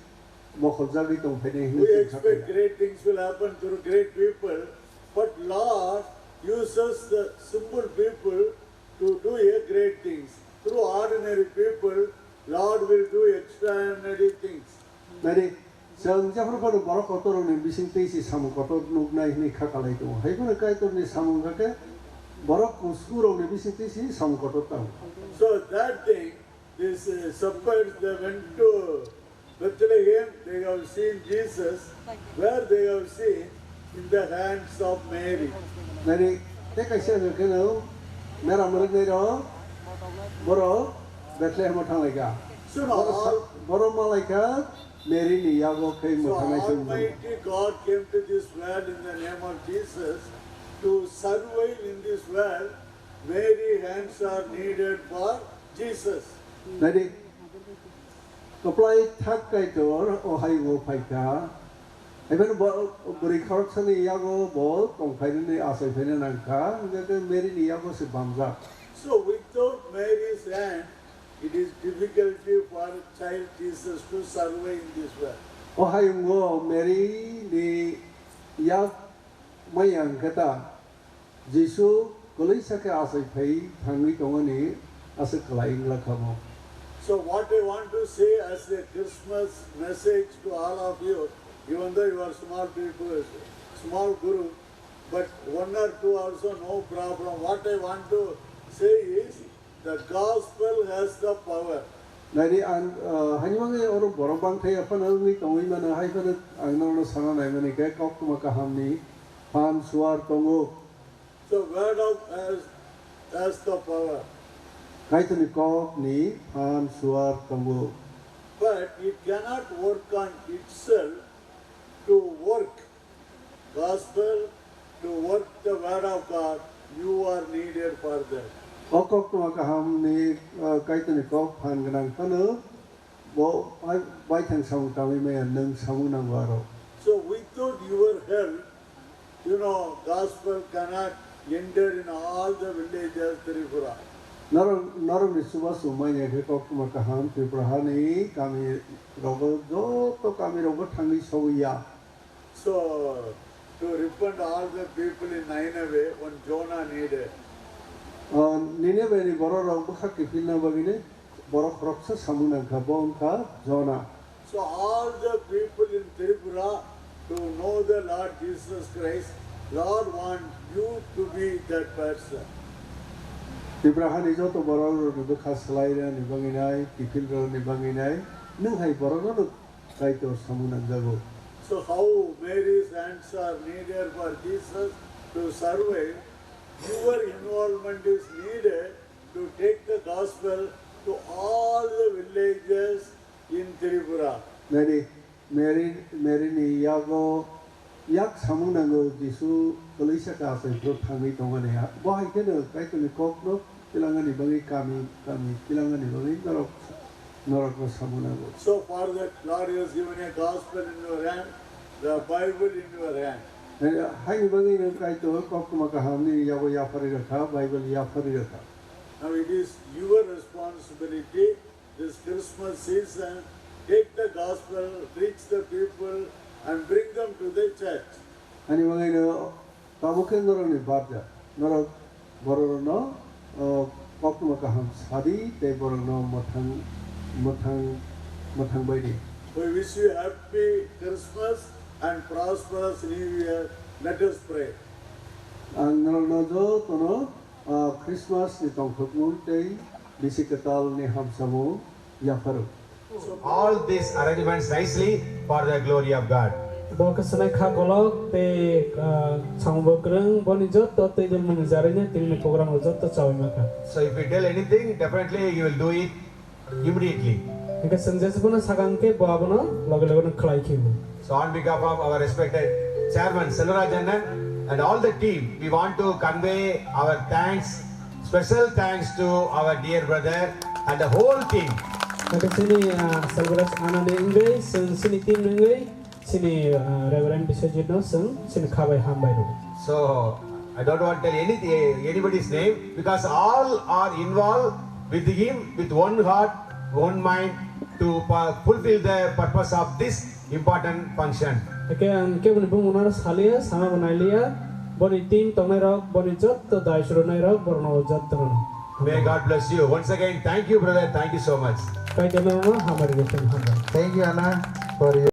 mokhobjagi tongphene We expect great things will happen through great people, but Lord uses the simple people to do a great things. Through ordinary people, Lord will do extraordinary things. Nari sang jafar ko borok kotor ni bising teisi samu kotor nugnai ni khakalai to hai ko kai to ni samu gake borok kuskuro ni bising teisi samu kotor ta. So that thing, this shepherds, they went to Bethlehem, they have seen Jesus, where they have seen in the hands of Mary. Nari te kai sia ke no mera mar nei ro boro Bethlehem thanglega. So now boro malaika Mary ni yago kai So mothanai sum. Almighty God came to this world in the name of Jesus to survive in this world. Very hands are needed for Jesus. Nari kaplai thak kai tor o hai go phaika. Even bori kharok sani yago bo tongphai ni asai phene nangka ngake Mary ni yago se bamja. So without Mary's hand, it is difficult for child Jesus to survive in this world. O hai go Mary ni yak mayang kata Jisu kolai sake asai phai thangni tongani asai kalai lakhamo. So what I want to say as a Christmas message to all of you, even though you are small people, small guru, but one or two also no problem. What I want to say is the gospel has the power. Nari an hanjmange oro borobang thai apana ni tongui mana hai pana angna sana nai mane ke kok tuma kahamni pan suar tongo So word of has the power. kai tuni kok ni pan suar tongo. But it cannot work on itself to work gospel, to work the word of God. You are needed for that. O kok tuma kahamni kai tuni kok pan ganang pana bo bai thang sam kami me nang samu nang waro. So without your help, you know, gospel cannot enter in all the villages Tripura. Naram Vishwa sumanya ke kok tuma kaham Tripura ni kami rogo jo to kami rogo thangi soya. So to repent all the people in Nineveh, when Jonah needed. Nineveh ni boro rog bakha kipilna bagine boro kroksa samu nang ka bon ka Jonah. So all the people in Tripura to know the Lord Jesus Christ, Lord wants you to be that person. Tripura ni jo to boro ro ni bakha slai ra ni banginai kipil ro ni banginai nang hai boro ro kai to samu nang jago. So how Mary's hands are needed for Jesus to survive, your involvement is needed to take the gospel to all the villages in Tripura. Mary ni yago yak samu nang go Jisu kolisa ka sai pro thangi tongane ya. Bo hai ke no kai to ni kok no kilanga ni bangi kami kilanga ni bangi norok ko samu nang go. So for that, Lord has given a gospel in your hand, the Bible in your hand. Hai ni bangi no kai to kok tuma ka hamni yago ya phari rakha Bible ya phari rakha. Now it is your responsibility this Christmas season, take the gospel, reach the people and bring them to the church. Ani bangi no tamuke norok ni barja norok boro no kok tuma ka ham sadi te boro no mathang baidi. We wish you happy Christmas and prosperous New Year. Let us pray. Ang no jo tono Christmas ni tongkhokmun tei bisikatal ni hamsamu yafaru. All these arrangements nicely for the glory of God. Bakasanai khakolok te changbokrang boni jot to te dum zarenya tin program jot to chawimaka. So if you tell anything, definitely you will do it immediately. Inka sanjay sabuna sagangke boabono loge loge khlai khibu. So on behalf of our respected chairman Selvarajan and all the team, we want to convey our thanks, special thanks to our dear brother and the whole team. Maka sini Selvaraj anane ingai sini team ingai sini Reverend Vishwa no sini khabai hambai ro. So I don't want to tell anybody's name because all are involved with him with one heart, one mind, to fulfill the purpose of this important function. Oke, angke bani bungunar salia sama banailia, bani tim tongai rok, bani jot to dai surunai rok, borno jot terun. May God bless you. Once again, thank you, brother. Thank you so much. Kaitanama hamari gefen hamari. Thank you, Anna, for your